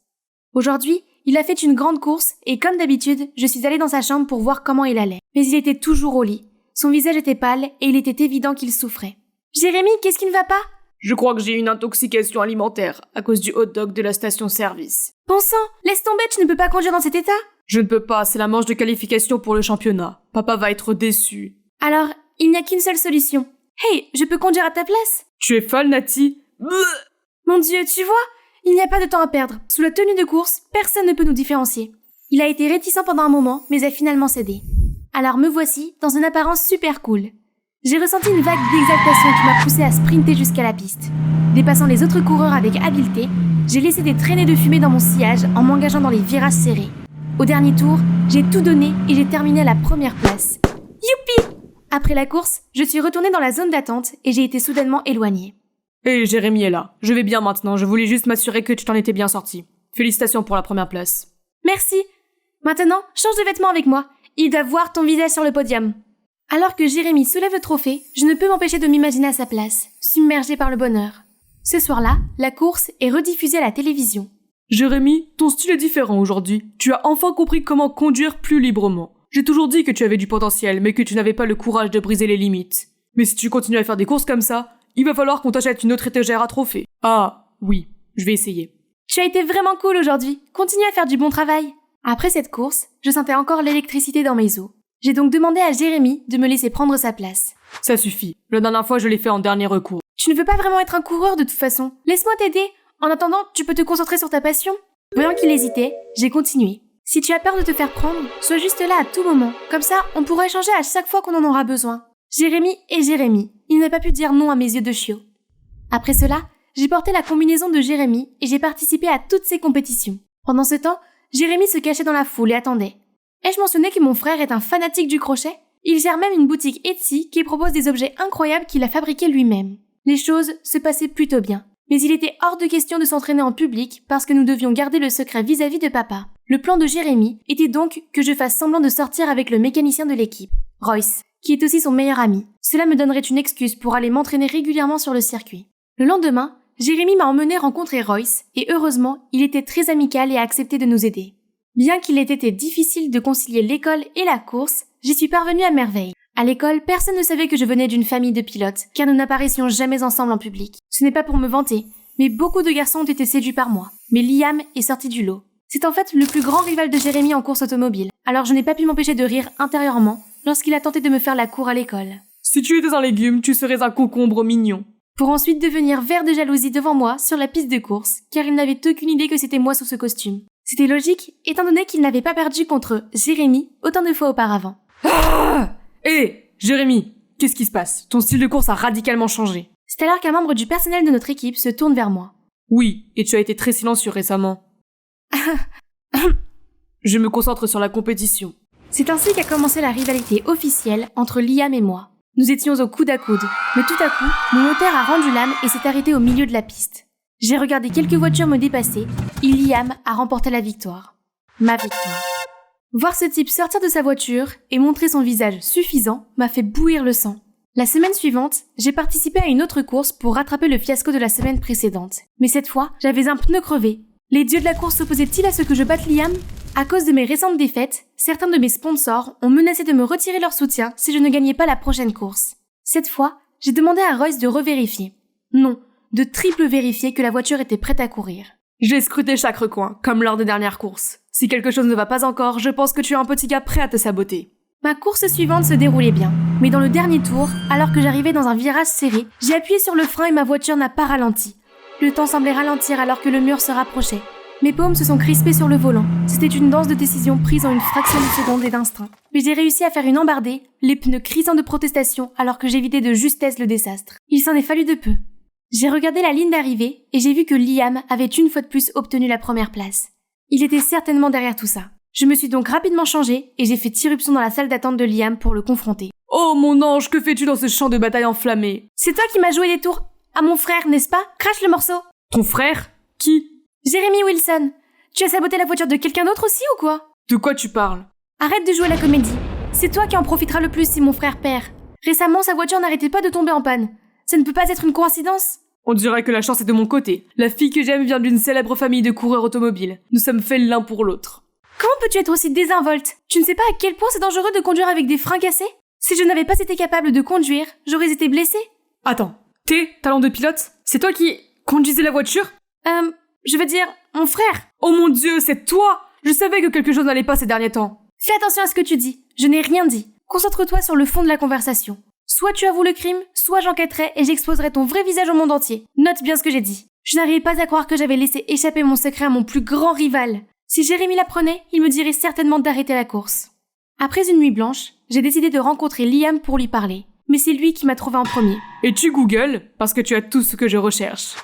Aujourd'hui, il a fait une grande course et comme d'habitude, je suis allée dans sa chambre pour voir comment il allait. Mais il était toujours au lit. Son visage était pâle et il était évident qu'il souffrait. « Jérémy, qu'est-ce qui ne va pas ?» Je crois que j'ai une intoxication alimentaire à cause du hot dog de la station-service. Bon sang, laisse tomber, tu ne peux pas conduire dans cet état. Je ne peux pas, c'est la manche de qualification pour le championnat. Papa va être déçu. Alors, il n'y a qu'une seule solution. Hey, je peux conduire à ta place? Tu es folle, Nati? Mon Dieu, tu vois? Il n'y a pas de temps à perdre. Sous la tenue de course, personne ne peut nous différencier. Il a été réticent pendant un moment, mais a finalement cédé. Alors me voici, dans une apparence super cool. J'ai ressenti une vague d'exaltation qui m'a poussé à sprinter jusqu'à la piste. Dépassant les autres coureurs avec habileté, j'ai laissé des traînées de fumée dans mon sillage en m'engageant dans les virages serrés. Au dernier tour, j'ai tout donné et j'ai terminé à la première place. Youpi! Après la course, je suis retournée dans la zone d'attente et j'ai été soudainement éloignée. Hé, Jérémy est là. Je vais bien maintenant, je voulais juste m'assurer que tu t'en étais bien sorti. Félicitations pour la première place. Merci. Maintenant, change de vêtements avec moi. Il doit voir ton visage sur le podium. Alors que Jérémy soulève le trophée, je ne peux m'empêcher de m'imaginer à sa place, submergée par le bonheur. Ce soir-là, la course est rediffusée à la télévision. Jérémy, ton style est différent aujourd'hui. Tu as enfin compris comment conduire plus librement. J'ai toujours dit que tu avais du potentiel, mais que tu n'avais pas le courage de briser les limites. Mais si tu continues à faire des courses comme ça, il va falloir qu'on t'achète une autre étagère à trophées. Ah, oui, je vais essayer. Tu as été vraiment cool aujourd'hui. Continue à faire du bon travail. Après cette course, je sentais encore l'électricité dans mes os. J'ai donc demandé à Jérémy de me laisser prendre sa place. Ça suffit. La dernière fois, je l'ai fait en dernier recours. Tu ne veux pas vraiment être un coureur de toute façon. Laisse-moi t'aider. En attendant, tu peux te concentrer sur ta passion. Voyant qu'il hésitait, j'ai continué. Si tu as peur de te faire prendre, sois juste là à tout moment. Comme ça, on pourra échanger à chaque fois qu'on en aura besoin. Jérémy est Jérémy. Il n'a pas pu dire non à mes yeux de chiot. Après cela, j'ai porté la combinaison de Jérémy et j'ai participé à toutes ses compétitions. Pendant ce temps, Jérémy se cachait dans la foule et attendait. Ai-je mentionné que mon frère est un fanatique du crochet? Il gère même une boutique Etsy qui propose des objets incroyables qu'il a fabriqués lui-même. Les choses se passaient plutôt bien. Mais il était hors de question de s'entraîner en public parce que nous devions garder le secret vis-à-vis de papa. Le plan de Jérémy était donc que je fasse semblant de sortir avec le mécanicien de l'équipe, Royce, qui est aussi son meilleur ami. Cela me donnerait une excuse pour aller m'entraîner régulièrement sur le circuit. Le lendemain, Jérémy m'a emmené rencontrer Royce et heureusement, il était très amical et a accepté de nous aider. Bien qu'il ait été difficile de concilier l'école et la course, j'y suis parvenue à merveille. À l'école, personne ne savait que je venais d'une famille de pilotes, car nous n'apparaissions jamais ensemble en public. Ce n'est pas pour me vanter, mais beaucoup de garçons ont été séduits par moi. Mais Liam est sorti du lot. C'est en fait le plus grand rival de Jérémy en course automobile. Alors je n'ai pas pu m'empêcher de rire intérieurement lorsqu'il a tenté de me faire la cour à l'école. Si tu étais un légume, tu serais un concombre mignon. Pour ensuite devenir vert de jalousie devant moi sur la piste de course, car il n'avait aucune idée que c'était moi sous ce costume. C'était logique, étant donné qu'il n'avait pas perdu contre Jérémy autant de fois auparavant. Hé, Jérémy, qu'est-ce qui se passe? Ton style de course a radicalement changé. C'est alors qu'un membre du personnel de notre équipe se tourne vers moi. Oui, et tu as été très silencieux récemment. Je me concentre sur la compétition. C'est ainsi qu'a commencé la rivalité officielle entre Liam et moi. Nous étions au coude à coude, mais tout à coup, mon moteur a rendu l'âme et s'est arrêté au milieu de la piste. J'ai regardé quelques voitures me dépasser et Liam a remporté la victoire. Ma victoire. Voir ce type sortir de sa voiture et montrer son visage suffisant m'a fait bouillir le sang. La semaine suivante, j'ai participé à une autre course pour rattraper le fiasco de la semaine précédente. Mais cette fois, j'avais un pneu crevé. Les dieux de la course s'opposaient-ils à ce que je batte Liam? À cause de mes récentes défaites, certains de mes sponsors ont menacé de me retirer leur soutien si je ne gagnais pas la prochaine course. Cette fois, j'ai demandé à Royce de revérifier. Non, de triple vérifier que la voiture était prête à courir. J'ai scruté chaque recoin, comme lors des dernières courses. Si quelque chose ne va pas encore, je pense que tu es un petit gars prêt à te saboter. Ma course suivante se déroulait bien. Mais dans le dernier tour, alors que j'arrivais dans un virage serré, j'ai appuyé sur le frein et ma voiture n'a pas ralenti. Le temps semblait ralentir alors que le mur se rapprochait. Mes paumes se sont crispées sur le volant. C'était une danse de décision prise en une fraction de seconde et d'instinct. Mais j'ai réussi à faire une embardée, les pneus crissant de protestation alors que j'évitais de justesse le désastre. Il s'en est fallu de peu. J'ai regardé la ligne d'arrivée et j'ai vu que Liam avait une fois de plus obtenu la première place. Il était certainement derrière tout ça. Je me suis donc rapidement changée et j'ai fait irruption dans la salle d'attente de Liam pour le confronter. Oh mon ange, que fais-tu dans ce champ de bataille enflammé? C'est toi qui m'as joué des tours à mon frère, n'est-ce pas? Crache le morceau. Ton frère? Qui? Jérémy Wilson. Tu as saboté la voiture de quelqu'un d'autre aussi ou quoi? De quoi tu parles? Arrête de jouer la comédie. C'est toi qui en profiteras le plus si mon frère perd. Récemment, sa voiture n'arrêtait pas de tomber en panne. Ça ne peut pas être une coïncidence. On dirait que la chance est de mon côté. La fille que j'aime vient d'une célèbre famille de coureurs automobiles. Nous sommes faits l'un pour l'autre. Comment peux-tu être aussi désinvolte? Tu ne sais pas à quel point c'est dangereux de conduire avec des freins cassés? Si je n'avais pas été capable de conduire, j'aurais été blessée. Attends, tes talents de pilote? C'est toi qui conduisais la voiture? Je veux dire, mon frère. Oh mon Dieu, c'est toi! Je savais que quelque chose n'allait pas ces derniers temps. Fais attention à ce que tu dis. Je n'ai rien dit. Concentre-toi sur le fond de la conversation. Soit tu avoues le crime, soit j'enquêterai et j'exposerai ton vrai visage au monde entier. Note bien ce que j'ai dit. Je n'arrivais pas à croire que j'avais laissé échapper mon secret à mon plus grand rival. Si Jérémy l'apprenait, il me dirait certainement d'arrêter la course. Après une nuit blanche, j'ai décidé de rencontrer Liam pour lui parler. Mais c'est lui qui m'a trouvé en premier. Et tu googles parce que tu as tout ce que je recherche.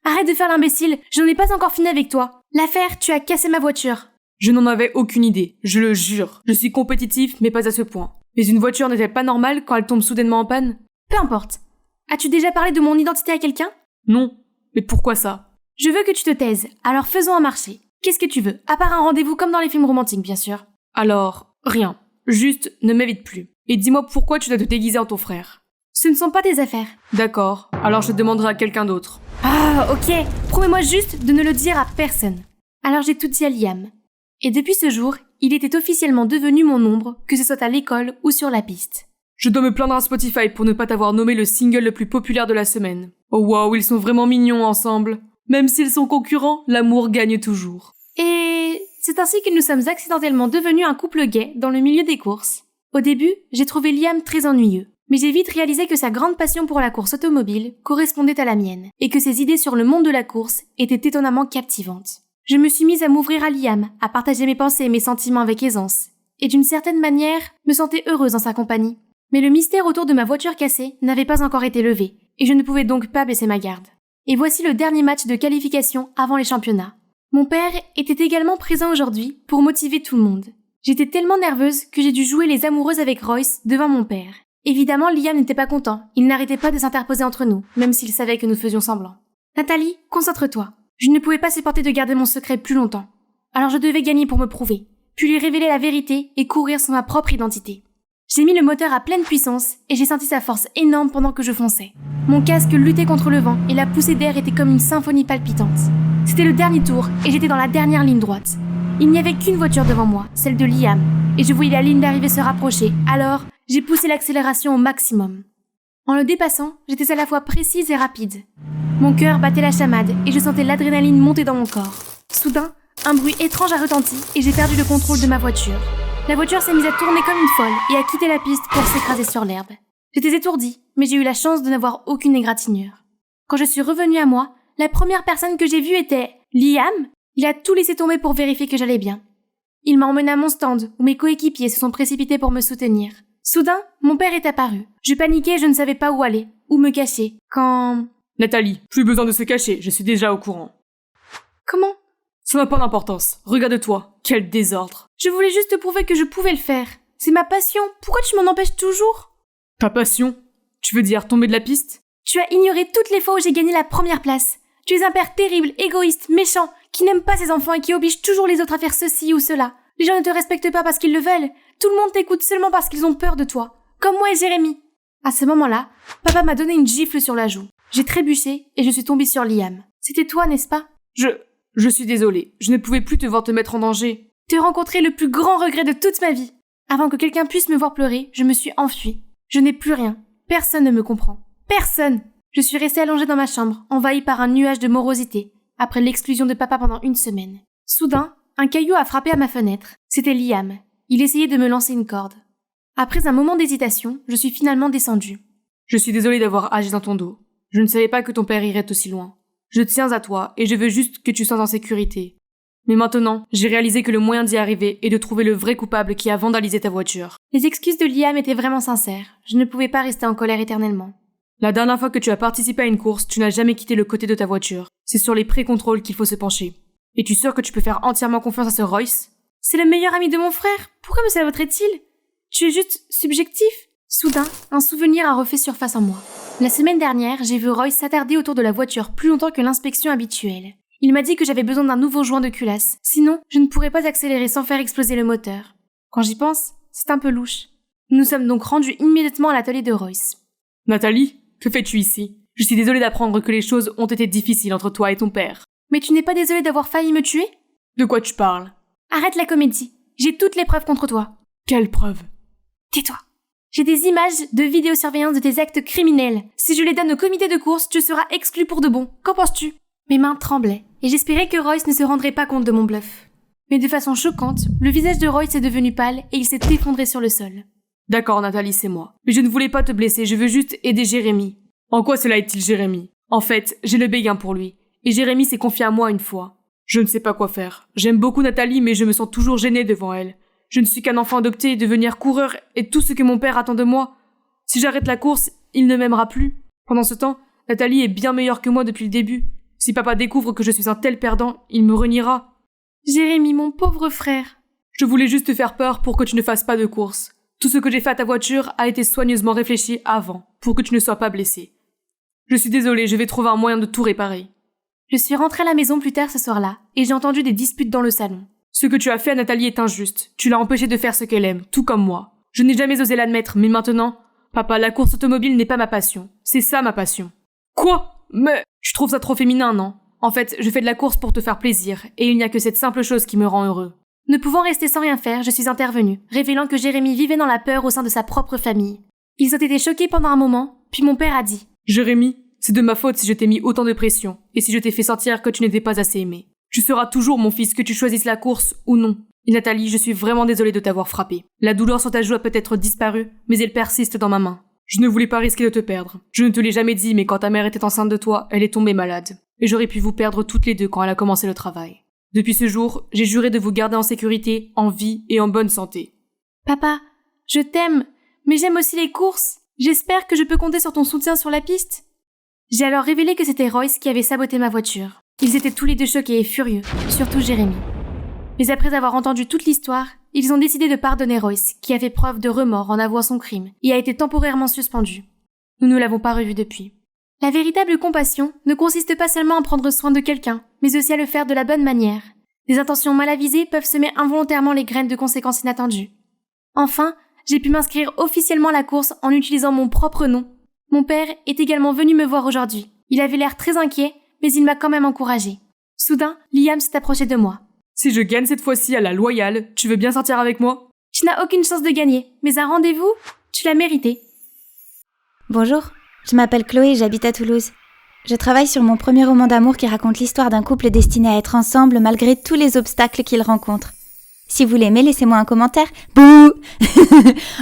Arrête de faire l'imbécile, je n'en ai pas encore fini avec toi. L'affaire, tu as cassé ma voiture. Je n'en avais aucune idée, je le jure. Je suis compétitif, mais pas à ce point. Mais une voiture n'est-elle pas normale quand elle tombe soudainement en panne? Peu importe. As-tu déjà parlé de mon identité à quelqu'un? Non. Mais pourquoi ça? Je veux que tu te taises, alors faisons un marché. Qu'est-ce que tu veux? À part un rendez-vous comme dans les films romantiques, bien sûr. Alors, rien. Juste, ne m'évite plus. Et dis-moi pourquoi tu dois te déguiser en ton frère. Ce ne sont pas tes affaires. D'accord, alors je demanderai à quelqu'un d'autre. Ah, ok. Promets-moi juste de ne le dire à personne. Alors j'ai tout dit à Liam. Et depuis ce jour, il était officiellement devenu mon ombre, que ce soit à l'école ou sur la piste. Je dois me plaindre à Spotify pour ne pas t'avoir nommé le single le plus populaire de la semaine. Oh wow, ils sont vraiment mignons ensemble. Même s'ils sont concurrents, l'amour gagne toujours. Et c'est ainsi que nous sommes accidentellement devenus un couple gay dans le milieu des courses. Au début, j'ai trouvé Liam très ennuyeux. Mais j'ai vite réalisé que sa grande passion pour la course automobile correspondait à la mienne, et que ses idées sur le monde de la course étaient étonnamment captivantes. Je me suis mise à m'ouvrir à Liam, à partager mes pensées et mes sentiments avec aisance, et d'une certaine manière, me sentais heureuse en sa compagnie. Mais le mystère autour de ma voiture cassée n'avait pas encore été levé, et je ne pouvais donc pas baisser ma garde. Et voici le dernier match de qualification avant les championnats. Mon père était également présent aujourd'hui pour motiver tout le monde. J'étais tellement nerveuse que j'ai dû jouer les amoureuses avec Royce devant mon père. Évidemment, Liam n'était pas content. Il n'arrêtait pas de s'interposer entre nous, même s'il savait que nous faisions semblant. Nathalie, concentre-toi. Je ne pouvais pas supporter de garder mon secret plus longtemps. Alors je devais gagner pour me prouver, puis lui révéler la vérité et courir sur ma propre identité. J'ai mis le moteur à pleine puissance et j'ai senti sa force énorme pendant que je fonçais. Mon casque luttait contre le vent et la poussée d'air était comme une symphonie palpitante. C'était le dernier tour et j'étais dans la dernière ligne droite. Il n'y avait qu'une voiture devant moi, celle de Liam, et je voyais la ligne d'arrivée se rapprocher, alors j'ai poussé l'accélération au maximum. En le dépassant, j'étais à la fois précise et rapide. Mon cœur battait la chamade et je sentais l'adrénaline monter dans mon corps. Soudain, un bruit étrange a retenti et j'ai perdu le contrôle de ma voiture. La voiture s'est mise à tourner comme une folle et a quitté la piste pour s'écraser sur l'herbe. J'étais étourdie, mais j'ai eu la chance de n'avoir aucune égratignure. Quand je suis revenue à moi, la première personne que j'ai vue était Liam. Il a tout laissé tomber pour vérifier que j'allais bien. Il m'a emmenée à mon stand où mes coéquipiers se sont précipités pour me soutenir. Soudain, mon père est apparu. Je paniquais et je ne savais pas où aller, où me cacher, quand... Nathalie, plus besoin de se cacher, je suis déjà au courant. Comment ? Ça n'a pas d'importance. Regarde-toi. Quel désordre. Je voulais juste te prouver que je pouvais le faire. C'est ma passion. Pourquoi tu m'en empêches toujours ? Ta passion ? Tu veux dire tomber de la piste ? Tu as ignoré toutes les fois où j'ai gagné la première place. Tu es un père terrible, égoïste, méchant, qui n'aime pas ses enfants et qui oblige toujours les autres à faire ceci ou cela. Les gens ne te respectent pas parce qu'ils le veulent. Tout le monde t'écoute seulement parce qu'ils ont peur de toi. Comme moi et Jérémy. À ce moment-là, papa m'a donné une gifle sur la joue. J'ai trébuché et je suis tombée sur Liam. C'était toi, n'est-ce pas ? Je suis désolée. Je ne pouvais plus te voir te mettre en danger. Te rencontrer le plus grand regret de toute ma vie. Avant que quelqu'un puisse me voir pleurer, je me suis enfuie. Je n'ai plus rien. Personne ne me comprend. Personne! Je suis restée allongée dans ma chambre, envahie par un nuage de morosité, après l'exclusion de papa pendant une semaine. Soudain, un caillou a frappé à ma fenêtre. C'était Liam. Il essayait de me lancer une corde. Après un moment d'hésitation, je suis finalement descendue. Je suis désolée d'avoir agi dans ton dos. Je ne savais pas que ton père irait aussi loin. Je tiens à toi et je veux juste que tu sois en sécurité. Mais maintenant, j'ai réalisé que le moyen d'y arriver est de trouver le vrai coupable qui a vandalisé ta voiture. Les excuses de Liam étaient vraiment sincères. Je ne pouvais pas rester en colère éternellement. La dernière fois que tu as participé à une course, tu n'as jamais quitté le côté de ta voiture. C'est sur les pré-contrôles qu'il faut se pencher. Es-tu sûr que tu peux faire entièrement confiance à ce Royce ? C'est le meilleur ami de mon frère. Pourquoi me saboterait-il ? Tu es juste subjectif ? Soudain, un souvenir a refait surface en moi. La semaine dernière, j'ai vu Royce s'attarder autour de la voiture plus longtemps que l'inspection habituelle. Il m'a dit que j'avais besoin d'un nouveau joint de culasse. Sinon, je ne pourrais pas accélérer sans faire exploser le moteur. Quand j'y pense, c'est un peu louche. Nous nous sommes donc rendus immédiatement à l'atelier de Royce. Nathalie, que fais-tu ici ? Je suis désolée d'apprendre que les choses ont été difficiles entre toi et ton père. Mais tu n'es pas désolée d'avoir failli me tuer ? De quoi tu parles ? Arrête la comédie. J'ai toutes les preuves contre toi. Quelles preuves ? Tais-toi. J'ai des images de vidéosurveillance de tes actes criminels. Si je les donne au comité de course, tu seras exclu pour de bon. Qu'en penses-tu ? Mes mains tremblaient, et j'espérais que Royce ne se rendrait pas compte de mon bluff. Mais de façon choquante, le visage de Royce est devenu pâle et il s'est effondré sur le sol. D'accord, Nathalie, c'est moi. Mais je ne voulais pas te blesser, je veux juste aider Jérémy. En quoi cela est-il Jérémy ? En fait, j'ai le béguin pour lui. Et Jérémy s'est confié à moi une fois. Je ne sais pas quoi faire. J'aime beaucoup Nathalie, mais je me sens toujours gênée devant elle. Je ne suis qu'un enfant adopté, devenir coureur est tout ce que mon père attend de moi. Si j'arrête la course, il ne m'aimera plus. Pendant ce temps, Nathalie est bien meilleure que moi depuis le début. Si papa découvre que je suis un tel perdant, il me reniera. Jérémy, mon pauvre frère. Je voulais juste te faire peur pour que tu ne fasses pas de course. Tout ce que j'ai fait à ta voiture a été soigneusement réfléchi avant, pour que tu ne sois pas blessé. Je suis désolée, je vais trouver un moyen de tout réparer. Je suis rentrée à la maison plus tard ce soir-là, et j'ai entendu des disputes dans le salon. Ce que tu as fait à Nathalie est injuste. Tu l'as empêchée de faire ce qu'elle aime, tout comme moi. Je n'ai jamais osé l'admettre, mais maintenant, papa, la course automobile n'est pas ma passion. C'est ça ma passion. Quoi ? Mais... Tu trouves ça trop féminin, non ? En fait, je fais de la course pour te faire plaisir, et il n'y a que cette simple chose qui me rend heureux. Ne pouvant rester sans rien faire, je suis intervenue, révélant que Jérémy vivait dans la peur au sein de sa propre famille. Ils ont été choqués pendant un moment, puis mon père a dit « Jérémy, c'est de ma faute si je t'ai mis autant de pression, et si je t'ai fait sentir que tu n'étais pas assez aimé. Tu seras toujours mon fils, que tu choisisses la course ou non. Et Nathalie, je suis vraiment désolée de t'avoir frappé. La douleur sur ta joue a peut-être disparu, mais elle persiste dans ma main. Je ne voulais pas risquer de te perdre. Je ne te l'ai jamais dit, mais quand ta mère était enceinte de toi, elle est tombée malade. Et j'aurais pu vous perdre toutes les deux quand elle a commencé le travail. Depuis ce jour, j'ai juré de vous garder en sécurité, en vie et en bonne santé. Papa, je t'aime, mais j'aime aussi les courses. J'espère que je peux compter sur ton soutien sur la piste. J'ai alors révélé que c'était Royce qui avait saboté ma voiture. Ils étaient tous les deux choqués et furieux, surtout Jérémy. Mais après avoir entendu toute l'histoire, ils ont décidé de pardonner Royce, qui a fait preuve de remords en avouant son crime, et a été temporairement suspendu. Nous ne l'avons pas revu depuis. La véritable compassion ne consiste pas seulement à prendre soin de quelqu'un, mais aussi à le faire de la bonne manière. Des intentions mal avisées peuvent semer involontairement les graines de conséquences inattendues. Enfin, j'ai pu m'inscrire officiellement à la course en utilisant mon propre nom. Mon père est également venu me voir aujourd'hui. Il avait l'air très inquiet, mais il m'a quand même encouragée. Soudain, Liam s'est approché de moi. Si je gagne cette fois-ci à la loyale, tu veux bien sortir avec moi? Tu n'as aucune chance de gagner, mais un rendez-vous, tu l'as mérité. Bonjour, je m'appelle Chloé et j'habite à Toulouse. Je travaille sur mon premier roman d'amour qui raconte l'histoire d'un couple destiné à être ensemble malgré tous les obstacles qu'ils rencontrent. Si vous l'aimez, laissez-moi un commentaire. Bouh.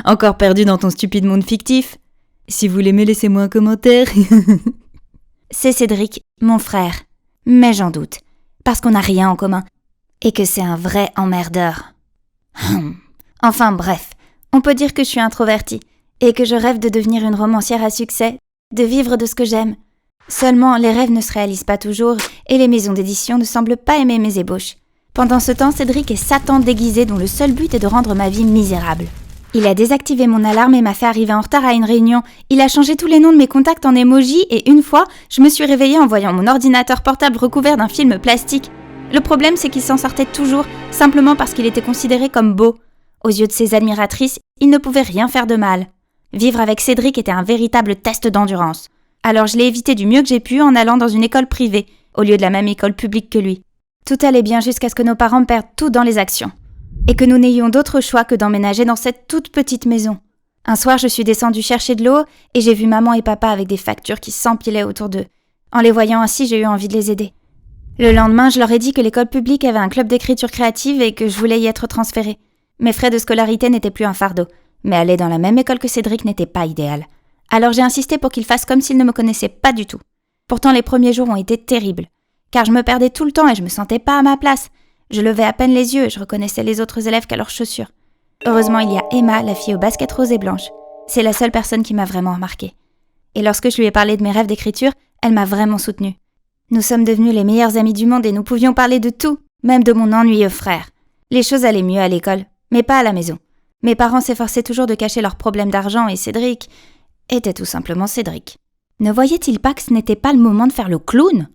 Encore perdu dans ton stupide monde fictif. Si vous l'aimez, laissez-moi un commentaire. C'est Cédric, mon frère. Mais j'en doute, parce qu'on n'a rien en commun. Et que c'est un vrai emmerdeur. Enfin bref, on peut dire que je suis introvertie, et que je rêve de devenir une romancière à succès, de vivre de ce que j'aime. Seulement, les rêves ne se réalisent pas toujours, et les maisons d'édition ne semblent pas aimer mes ébauches. Pendant ce temps, Cédric est Satan déguisé dont le seul but est de rendre ma vie misérable. Il a désactivé mon alarme et m'a fait arriver en retard à une réunion. Il a changé tous les noms de mes contacts en emoji et une fois, je me suis réveillée en voyant mon ordinateur portable recouvert d'un film plastique. Le problème, c'est qu'il s'en sortait toujours, simplement parce qu'il était considéré comme beau. Aux yeux de ses admiratrices, il ne pouvait rien faire de mal. Vivre avec Cédric était un véritable test d'endurance. Alors je l'ai évité du mieux que j'ai pu en allant dans une école privée, au lieu de la même école publique que lui. Tout allait bien jusqu'à ce que nos parents perdent tout dans les actions. Et que nous n'ayons d'autre choix que d'emménager dans cette toute petite maison. Un soir, je suis descendue chercher de l'eau et j'ai vu maman et papa avec des factures qui s'empilaient autour d'eux. En les voyant ainsi, j'ai eu envie de les aider. Le lendemain, je leur ai dit que l'école publique avait un club d'écriture créative et que je voulais y être transférée. Mes frais de scolarité n'étaient plus un fardeau, mais aller dans la même école que Cédric n'était pas idéal. Alors j'ai insisté pour qu'il fasse comme s'il ne me connaissait pas du tout. Pourtant, les premiers jours ont été terribles, car je me perdais tout le temps et je me sentais pas à ma place. Je levais à peine les yeux et je reconnaissais les autres élèves qu'à leurs chaussures. Heureusement, il y a Emma, la fille aux baskets roses et blanches. C'est la seule personne qui m'a vraiment remarquée. Et lorsque je lui ai parlé de mes rêves d'écriture, elle m'a vraiment soutenue. Nous sommes devenus les meilleurs amis du monde et nous pouvions parler de tout, même de mon ennuyeux frère. Les choses allaient mieux à l'école, mais pas à la maison. Mes parents s'efforçaient toujours de cacher leurs problèmes d'argent et Cédric était tout simplement Cédric. Ne voyait-il pas que ce n'était pas le moment de faire le clown ?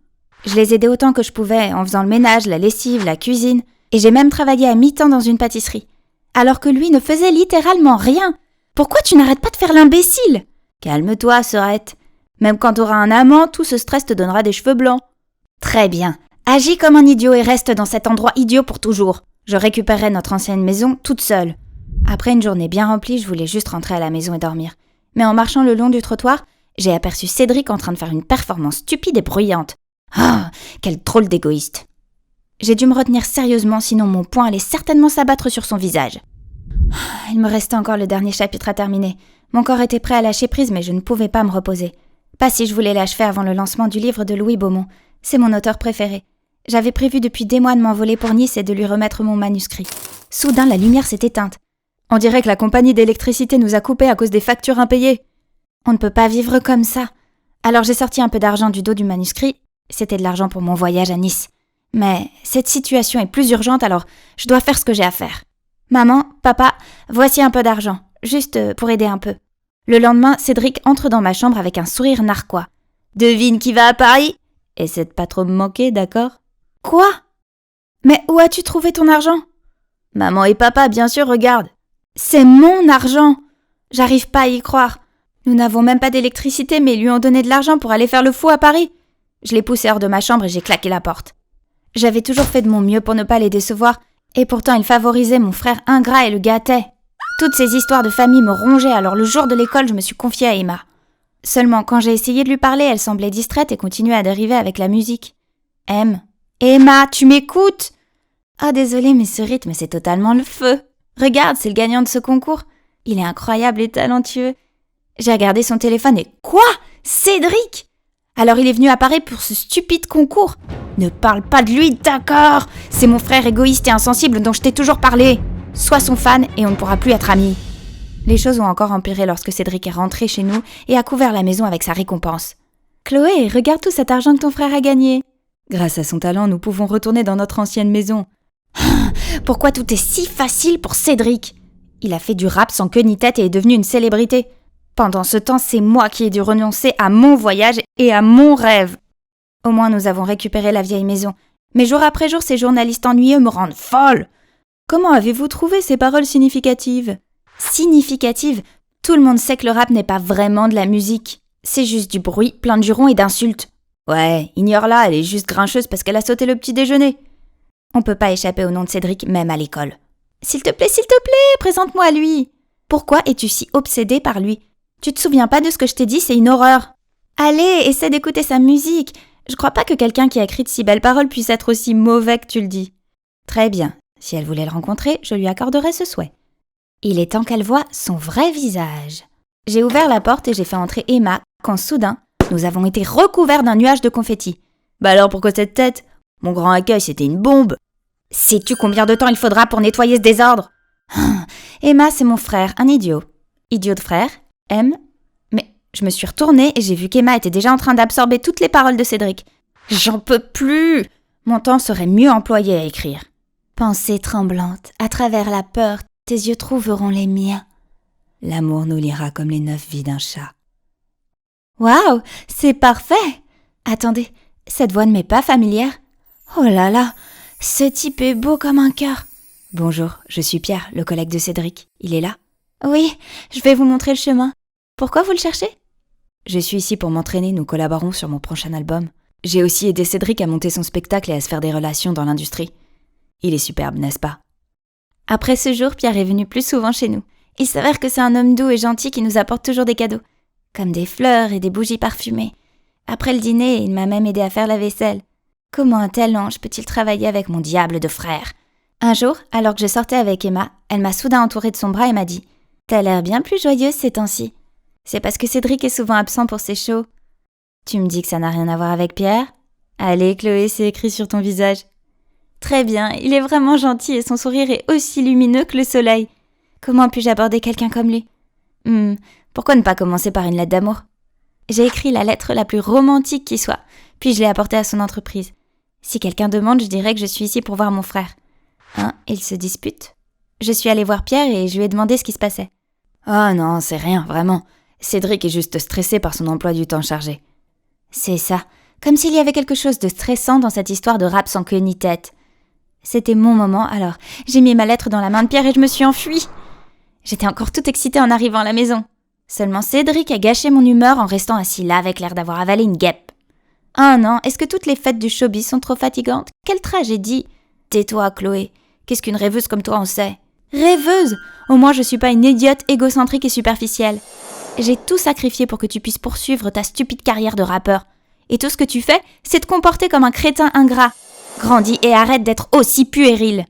Je les aidais autant que je pouvais, en faisant le ménage, la lessive, la cuisine, et j'ai même travaillé à mi-temps dans une pâtisserie. Alors que lui ne faisait littéralement rien. Pourquoi tu n'arrêtes pas de faire l'imbécile ? Calme-toi, Sorette. Même quand t'auras un amant, tout ce stress te donnera des cheveux blancs. Très bien. Agis comme un idiot et reste dans cet endroit idiot pour toujours. Je récupérerai notre ancienne maison toute seule. Après une journée bien remplie, je voulais juste rentrer à la maison et dormir. Mais en marchant le long du trottoir, j'ai aperçu Cédric en train de faire une performance stupide et bruyante. Ah, quel drôle d'égoïste. J'ai dû me retenir sérieusement, sinon mon poing allait certainement s'abattre sur son visage. Il me restait encore le dernier chapitre à terminer. Mon corps était prêt à lâcher prise, mais je ne pouvais pas me reposer. Pas si je voulais l'achever avant le lancement du livre de Louis Beaumont. C'est mon auteur préféré. J'avais prévu depuis des mois de m'envoler pour Nice et de lui remettre mon manuscrit. Soudain, la lumière s'est éteinte. On dirait que la compagnie d'électricité nous a coupés à cause des factures impayées. On ne peut pas vivre comme ça. Alors j'ai sorti un peu d'argent du dos du manuscrit. C'était de l'argent pour mon voyage à Nice. Mais cette situation est plus urgente, alors je dois faire ce que j'ai à faire. Maman, papa, voici un peu d'argent, juste pour aider un peu. Le lendemain, Cédric entre dans ma chambre avec un sourire narquois. Devine qui va à Paris ? Essaie de pas trop me manquer, d'accord ? Quoi ? Mais où as-tu trouvé ton argent ? Maman et papa, bien sûr, regarde. C'est mon argent ! J'arrive pas à y croire. Nous n'avons même pas d'électricité, mais ils lui ont donné de l'argent pour aller faire le fou à Paris. Je l'ai poussé hors de ma chambre et j'ai claqué la porte. J'avais toujours fait de mon mieux pour ne pas les décevoir, et pourtant ils favorisaient mon frère ingrat et le gâtaient. Toutes ces histoires de famille me rongeaient, alors le jour de l'école, je me suis confiée à Emma. Seulement, quand j'ai essayé de lui parler, elle semblait distraite et continuait à dériver avec la musique. Emma, tu m'écoutes ? Ah, désolée, mais ce rythme, c'est totalement le feu. Regarde, c'est le gagnant de ce concours. Il est incroyable et talentueux. J'ai regardé son téléphone et... Quoi ? Cédric ? Alors il est venu à Paris pour ce stupide concours. Ne parle pas de lui, d'accord ? C'est mon frère égoïste et insensible dont je t'ai toujours parlé. Sois son fan et on ne pourra plus être amis. Les choses ont encore empiré lorsque Cédric est rentré chez nous et a couvert la maison avec sa récompense. Chloé, regarde tout cet argent que ton frère a gagné. Grâce à son talent, nous pouvons retourner dans notre ancienne maison. Pourquoi tout est si facile pour Cédric ? Il a fait du rap sans queue ni tête et est devenu une célébrité. Pendant ce temps, c'est moi qui ai dû renoncer à mon voyage et à mon rêve. Au moins, nous avons récupéré la vieille maison. Mais jour après jour, ces journalistes ennuyeux me rendent folle. Comment avez-vous trouvé ces paroles significatives ? significative. Tout le monde sait que le rap n'est pas vraiment de la musique. C'est juste du bruit, plein de jurons et d'insultes. Ouais, ignore-la, elle est juste grincheuse parce qu'elle a sauté le petit déjeuner. On peut pas échapper au nom de Cédric, même à l'école. S'il te plaît, présente-moi lui. Pourquoi es-tu si obsédée par lui? Tu te souviens pas de ce que je t'ai dit, c'est une horreur. Allez, essaie d'écouter sa musique. Je crois pas que quelqu'un qui a écrit de si belles paroles puisse être aussi mauvais que tu le dis. Très bien, si elle voulait le rencontrer, je lui accorderais ce souhait. Il est temps qu'elle voie son vrai visage. J'ai ouvert la porte et j'ai fait entrer Emma, quand soudain, nous avons été recouverts d'un nuage de confettis. Bah alors pourquoi cette tête? Mon grand accueil, c'était une bombe. Sais-tu combien de temps il faudra pour nettoyer ce désordre? Emma, c'est mon frère, un idiot. Idiot de frère, M. Mais je me suis retournée et j'ai vu qu'Emma était déjà en train d'absorber toutes les paroles de Cédric. J'en peux plus! Mon temps serait mieux employé à écrire. Pensée tremblante, à travers la peur, tes yeux trouveront les miens. L'amour nous liera comme les 9 vies d'un chat. Waouh, c'est parfait! Attendez, cette voix ne m'est pas familière. Oh là là, ce type est beau comme un cœur. Bonjour, je suis Pierre, le collègue de Cédric. Il est là? Oui, je vais vous montrer le chemin. Pourquoi vous le cherchez? Je suis ici pour m'entraîner, nous collaborons sur mon prochain album. J'ai aussi aidé Cédric à monter son spectacle et à se faire des relations dans l'industrie. Il est superbe, n'est-ce pas? Après ce jour, Pierre est venu plus souvent chez nous. Il s'avère que c'est un homme doux et gentil qui nous apporte toujours des cadeaux, comme des fleurs et des bougies parfumées. Après le dîner, il m'a même aidé à faire la vaisselle. Comment un tel ange peut-il travailler avec mon diable de frère? Un jour, alors que je sortais avec Emma, elle m'a soudain entourée de son bras et m'a dit « T'as l'air bien plus joyeuse ces temps-ci. C'est parce que Cédric est souvent absent pour ses shows. » Tu me dis que ça n'a rien à voir avec Pierre? Allez, Chloé, c'est écrit sur ton visage. Très bien, il est vraiment gentil et son sourire est aussi lumineux que le soleil. Comment puis-je aborder quelqu'un comme lui? Pourquoi ne pas commencer par une lettre d'amour? J'ai écrit la lettre la plus romantique qui soit, puis je l'ai apportée à son entreprise. Si quelqu'un demande, je dirais que je suis ici pour voir mon frère. Ils se disputent. Je suis allée voir Pierre et je lui ai demandé ce qui se passait. Oh non, c'est rien, vraiment. Cédric est juste stressé par son emploi du temps chargé. C'est ça, comme s'il y avait quelque chose de stressant dans cette histoire de rap sans queue ni tête. C'était mon moment, alors j'ai mis ma lettre dans la main de Pierre et je me suis enfuie. J'étais encore toute excitée en arrivant à la maison. Seulement Cédric a gâché mon humeur en restant assis là avec l'air d'avoir avalé une guêpe. Oh non, est-ce que toutes les fêtes du showbiz sont trop fatigantes? Quelle tragédie! Tais-toi, Chloé. Qu'est-ce qu'une rêveuse comme toi en sait? Rêveuse! Au moins je suis pas une idiote égocentrique et superficielle. J'ai tout sacrifié pour que tu puisses poursuivre ta stupide carrière de rappeur. Et tout ce que tu fais, c'est te comporter comme un crétin ingrat. Grandis et arrête d'être aussi puéril.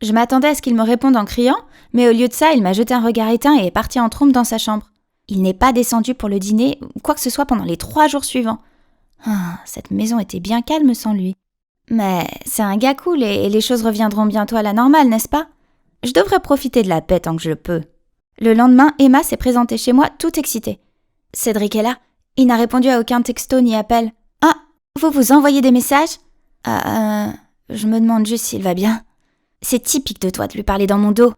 Je m'attendais à ce qu'il me réponde en criant, mais au lieu de ça, il m'a jeté un regard éteint et est parti en trompe dans sa chambre. Il n'est pas descendu pour le dîner ou quoi que ce soit pendant les 3 jours suivants. Cette maison était bien calme sans lui. Mais c'est un gars cool et les choses reviendront bientôt à la normale, n'est-ce pas? Je devrais profiter de la paix tant que je le peux. Le lendemain, Emma s'est présentée chez moi toute excitée. Cédric est là. Il n'a répondu à aucun texto ni appel. Vous vous envoyez des messages? Je me demande juste s'il va bien. C'est typique de toi de lui parler dans mon dos.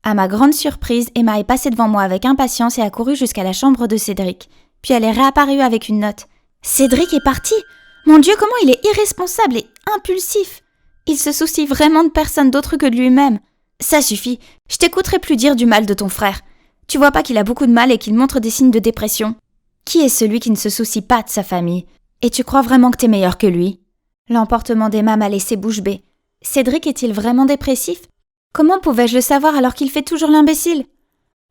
À ma grande surprise, Emma est passée devant moi avec impatience et a couru jusqu'à la chambre de Cédric. Puis elle est réapparue avec une note. Cédric est parti! Mon Dieu, comment il est irresponsable et impulsif! Il se soucie vraiment de personne d'autre que de lui-même. Ça suffit, je t'écouterai plus dire du mal de ton frère. Tu vois pas qu'il a beaucoup de mal et qu'il montre des signes de dépression? Qui est celui qui ne se soucie pas de sa famille? Et tu crois vraiment que t'es meilleur que lui? L'emportement d'Emma m'a laissé bouche bée. Cédric est-il vraiment dépressif? Comment pouvais-je le savoir alors qu'il fait toujours l'imbécile?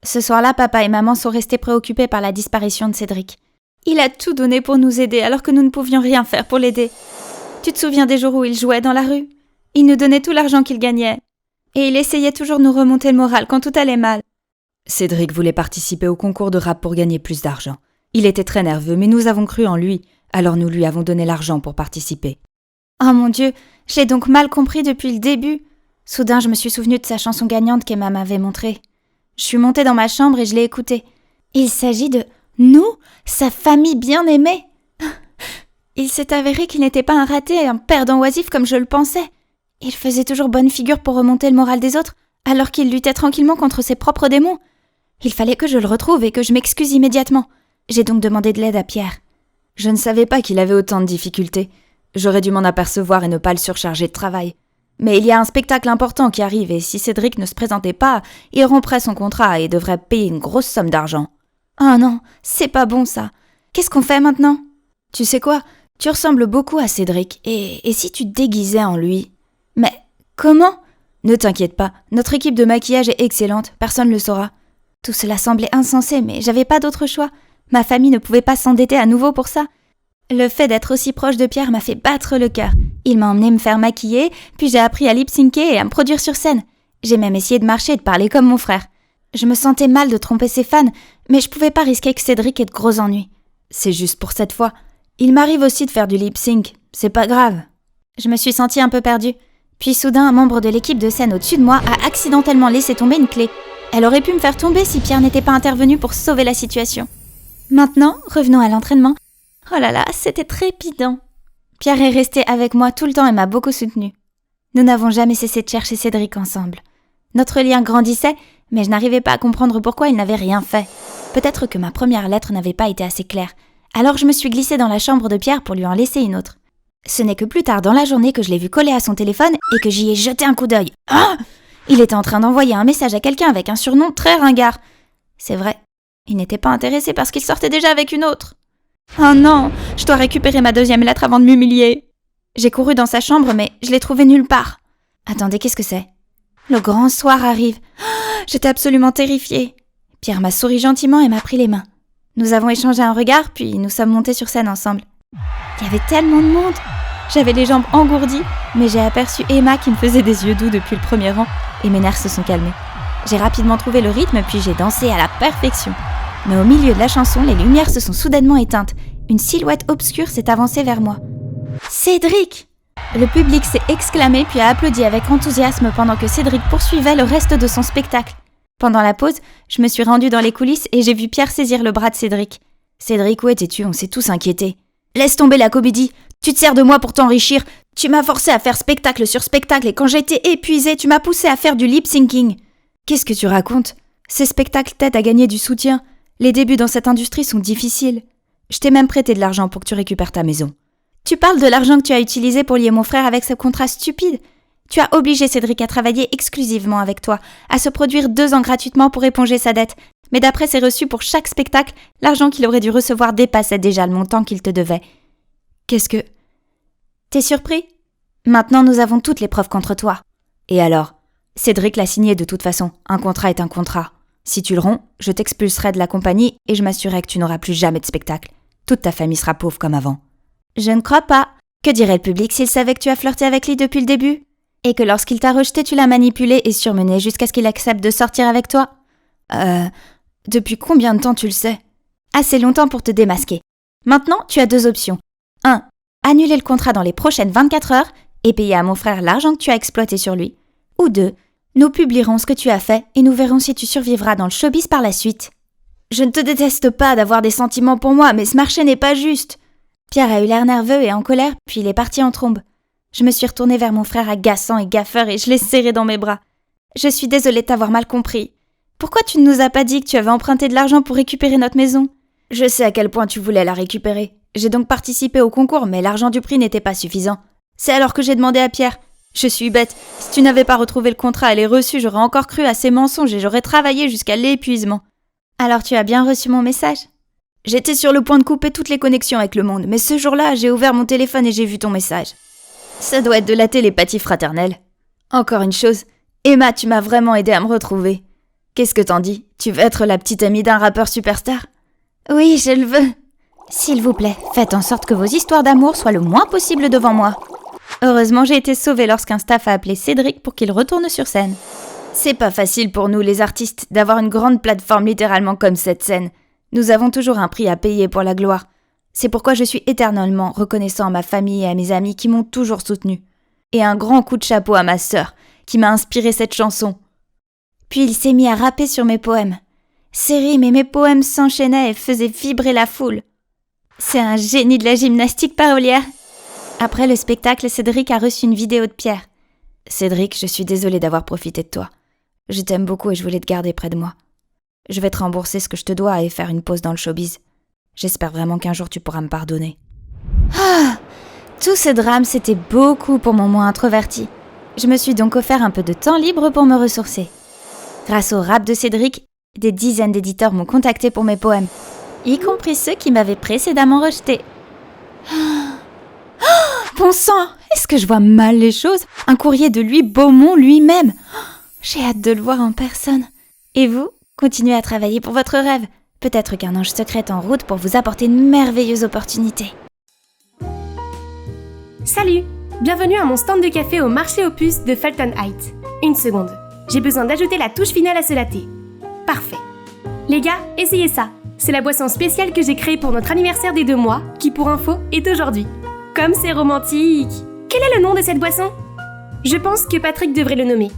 Ce soir-là, papa et maman sont restés préoccupés par la disparition de Cédric. Il a tout donné pour nous aider alors que nous ne pouvions rien faire pour l'aider. Tu te souviens des jours où il jouait dans la rue? Il nous donnait tout l'argent qu'il gagnait. Et il essayait toujours de nous remonter le moral quand tout allait mal. Cédric voulait participer au concours de rap pour gagner plus d'argent. Il était très nerveux, mais nous avons cru en lui, alors nous lui avons donné l'argent pour participer. Oh mon Dieu, je l'ai donc mal compris depuis le début. Soudain, je me suis souvenue de sa chanson gagnante qu'Emma m'avait montrée. Je suis montée dans ma chambre et je l'ai écoutée. Il s'agit de nous, sa famille bien-aimée. Il s'est avéré qu'il n'était pas un raté et un perdant oisif comme je le pensais. Il faisait toujours bonne figure pour remonter le moral des autres, alors qu'il luttait tranquillement contre ses propres démons. Il fallait que je le retrouve et que je m'excuse immédiatement. J'ai donc demandé de l'aide à Pierre. Je ne savais pas qu'il avait autant de difficultés. J'aurais dû m'en apercevoir et ne pas le surcharger de travail. Mais il y a un spectacle important qui arrive et si Cédric ne se présentait pas, il romprait son contrat et devrait payer une grosse somme d'argent. Oh non, c'est pas bon ça. Qu'est-ce qu'on fait maintenant? Tu sais quoi? Tu ressembles beaucoup à Cédric et si tu te déguisais en lui? Mais comment? Ne t'inquiète pas, notre équipe de maquillage est excellente, personne ne le saura. Tout cela semblait insensé, mais j'avais pas d'autre choix. Ma famille ne pouvait pas s'endetter à nouveau pour ça. Le fait d'être aussi proche de Pierre m'a fait battre le cœur. Il m'a emmené me faire maquiller, puis j'ai appris à lip-syncer et à me produire sur scène. J'ai même essayé de marcher et de parler comme mon frère. Je me sentais mal de tromper ses fans, mais je pouvais pas risquer que Cédric ait de gros ennuis. C'est juste pour cette fois. Il m'arrive aussi de faire du lip-sync, c'est pas grave. Je me suis sentie un peu perdue. Puis soudain, un membre de l'équipe de scène au-dessus de moi a accidentellement laissé tomber une clé. Elle aurait pu me faire tomber si Pierre n'était pas intervenu pour sauver la situation. Maintenant, revenons à l'entraînement. Oh là là, c'était trépidant. Pierre est resté avec moi tout le temps et m'a beaucoup soutenue. Nous n'avons jamais cessé de chercher Cédric ensemble. Notre lien grandissait, mais je n'arrivais pas à comprendre pourquoi il n'avait rien fait. Peut-être que ma première lettre n'avait pas été assez claire. Alors je me suis glissée dans la chambre de Pierre pour lui en laisser une autre. Ce n'est que plus tard dans la journée que je l'ai vu coller à son téléphone et que j'y ai jeté un coup d'œil. Ah! Il était en train d'envoyer un message à quelqu'un avec un surnom très ringard. C'est vrai, il n'était pas intéressé parce qu'il sortait déjà avec une autre. Oh non, je dois récupérer ma deuxième lettre avant de m'humilier. J'ai couru dans sa chambre, mais je l'ai trouvée nulle part. Attendez, qu'est-ce que c'est? Le grand soir arrive. Oh, j'étais absolument terrifiée. Pierre m'a souri gentiment et m'a pris les mains. Nous avons échangé un regard, puis nous sommes montés sur scène ensemble. Il y avait tellement de monde. J'avais les jambes engourdies, mais j'ai aperçu Emma qui me faisait des yeux doux depuis le premier rang, et mes nerfs se sont calmés. J'ai rapidement trouvé le rythme, puis j'ai dansé à la perfection. Mais au milieu de la chanson, les lumières se sont soudainement éteintes. Une silhouette obscure s'est avancée vers moi. Cédric! Le public s'est exclamé puis a applaudi avec enthousiasme pendant que Cédric poursuivait le reste de son spectacle. Pendant la pause, je me suis rendue dans les coulisses et j'ai vu Pierre saisir le bras de Cédric. « Cédric, où étais-tu? On s'est tous inquiétés. »« Laisse tomber la comédie. Tu te sers de moi pour t'enrichir. Tu m'as forcé à faire spectacle sur spectacle et quand j'étais épuisée, tu m'as poussé à faire du lip-syncing. »« Qu'est-ce que tu racontes? Ces spectacles t'aident à gagner du soutien. Les débuts dans cette industrie sont difficiles. Je t'ai même prêté de l'argent pour que tu récupères ta maison. » Tu parles de l'argent que tu as utilisé pour lier mon frère avec ce contrat stupide. Tu as obligé Cédric à travailler exclusivement avec toi, à se produire 2 ans gratuitement pour éponger sa dette. Mais d'après ses reçus pour chaque spectacle, l'argent qu'il aurait dû recevoir dépassait déjà le montant qu'il te devait. Qu'est-ce que... T'es surpris? Maintenant nous avons toutes les preuves contre toi. Et alors? Cédric l'a signé de toute façon. Un contrat est un contrat. Si tu le romps, je t'expulserai de la compagnie et je m'assurerai que tu n'auras plus jamais de spectacle. Toute ta famille sera pauvre comme avant. Je ne crois pas. Que dirait le public s'il savait que tu as flirté avec lui depuis le début? Et que lorsqu'il t'a rejeté, tu l'as manipulé et surmené jusqu'à ce qu'il accepte de sortir avec toi? Depuis combien de temps tu le sais? Assez longtemps pour te démasquer. Maintenant, tu as 2 options. 1. Annuler le contrat dans les prochaines 24 heures et payer à mon frère l'argent que tu as exploité sur lui. Ou 2. Nous publierons ce que tu as fait et nous verrons si tu survivras dans le showbiz par la suite. Je ne te déteste pas d'avoir des sentiments pour moi, mais ce marché n'est pas juste. Pierre a eu l'air nerveux et en colère, puis il est parti en trombe. Je me suis retournée vers mon frère agaçant et gaffeur et je l'ai serré dans mes bras. Je suis désolée de t'avoir mal compris. Pourquoi tu ne nous as pas dit que tu avais emprunté de l'argent pour récupérer notre maison? Je sais à quel point tu voulais la récupérer. J'ai donc participé au concours, mais l'argent du prix n'était pas suffisant. C'est alors que j'ai demandé à Pierre. Je suis bête. Si tu n'avais pas retrouvé le contrat et les reçus, j'aurais encore cru à ces mensonges et j'aurais travaillé jusqu'à l'épuisement. Alors tu as bien reçu mon message? J'étais sur le point de couper toutes les connexions avec le monde, mais ce jour-là, j'ai ouvert mon téléphone et j'ai vu ton message. Ça doit être de la télépathie fraternelle. Encore une chose, Emma, tu m'as vraiment aidé à me retrouver. Qu'est-ce que t'en dis? Tu veux être la petite amie d'un rappeur superstar? Oui, je le veux. S'il vous plaît, faites en sorte que vos histoires d'amour soient le moins possible devant moi. Heureusement, j'ai été sauvée lorsqu'un staff a appelé Cédric pour qu'il retourne sur scène. C'est pas facile pour nous, les artistes, d'avoir une grande plateforme littéralement comme cette scène. Nous avons toujours un prix à payer pour la gloire. C'est pourquoi je suis éternellement reconnaissant à ma famille et à mes amis qui m'ont toujours soutenu. Et un grand coup de chapeau à ma sœur, qui m'a inspiré cette chanson. Puis il s'est mis à rapper sur mes poèmes. Ses rimes et mes poèmes s'enchaînaient et faisaient vibrer la foule. C'est un génie de la gymnastique parolière. Après le spectacle, Cédric a reçu une vidéo de Pierre. Cédric, je suis désolée d'avoir profité de toi. Je t'aime beaucoup et je voulais te garder près de moi. Je vais te rembourser ce que je te dois et faire une pause dans le showbiz. J'espère vraiment qu'un jour tu pourras me pardonner. Ah! Tout ce drame, c'était beaucoup pour mon moi introverti. Je me suis donc offert un peu de temps libre pour me ressourcer. Grâce au rap de Cédric, des dizaines d'éditeurs m'ont contacté pour mes poèmes, y compris ceux qui m'avaient précédemment rejetés. Bon sang, est-ce que je vois mal les choses? Un courrier de Louis Beaumont lui-même. J'ai hâte de le voir en personne. Et vous, continuez à travailler pour votre rêve. Peut-être qu'un ange secret est en route pour vous apporter une merveilleuse opportunité. Salut! Bienvenue à mon stand de café au marché aux puces de Fulton Heights. Une seconde, j'ai besoin d'ajouter la touche finale à ce latte. Parfait. Les gars, essayez ça. C'est la boisson spéciale que j'ai créée pour notre anniversaire des 2 mois, qui pour info est aujourd'hui. Comme c'est romantique! Quel est le nom de cette boisson? Je pense que Patrick devrait le nommer.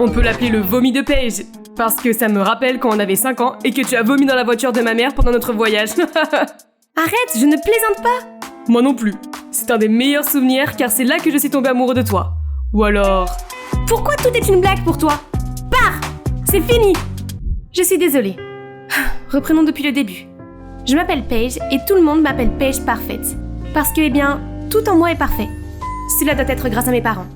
On peut l'appeler le vomi de Paige, parce que ça me rappelle quand on avait 5 ans et que tu as vomi dans la voiture de ma mère pendant notre voyage. Arrête, je ne plaisante pas! Moi non plus. C'est un des meilleurs souvenirs car c'est là que je suis tombée amoureux de toi. Ou alors... Pourquoi tout est une blague pour toi? Pars! C'est fini! Je suis désolée. Reprenons depuis le début. Je m'appelle Paige et tout le monde m'appelle Paige parfaite. Parce que, tout en moi est parfait. Cela doit être grâce à mes parents.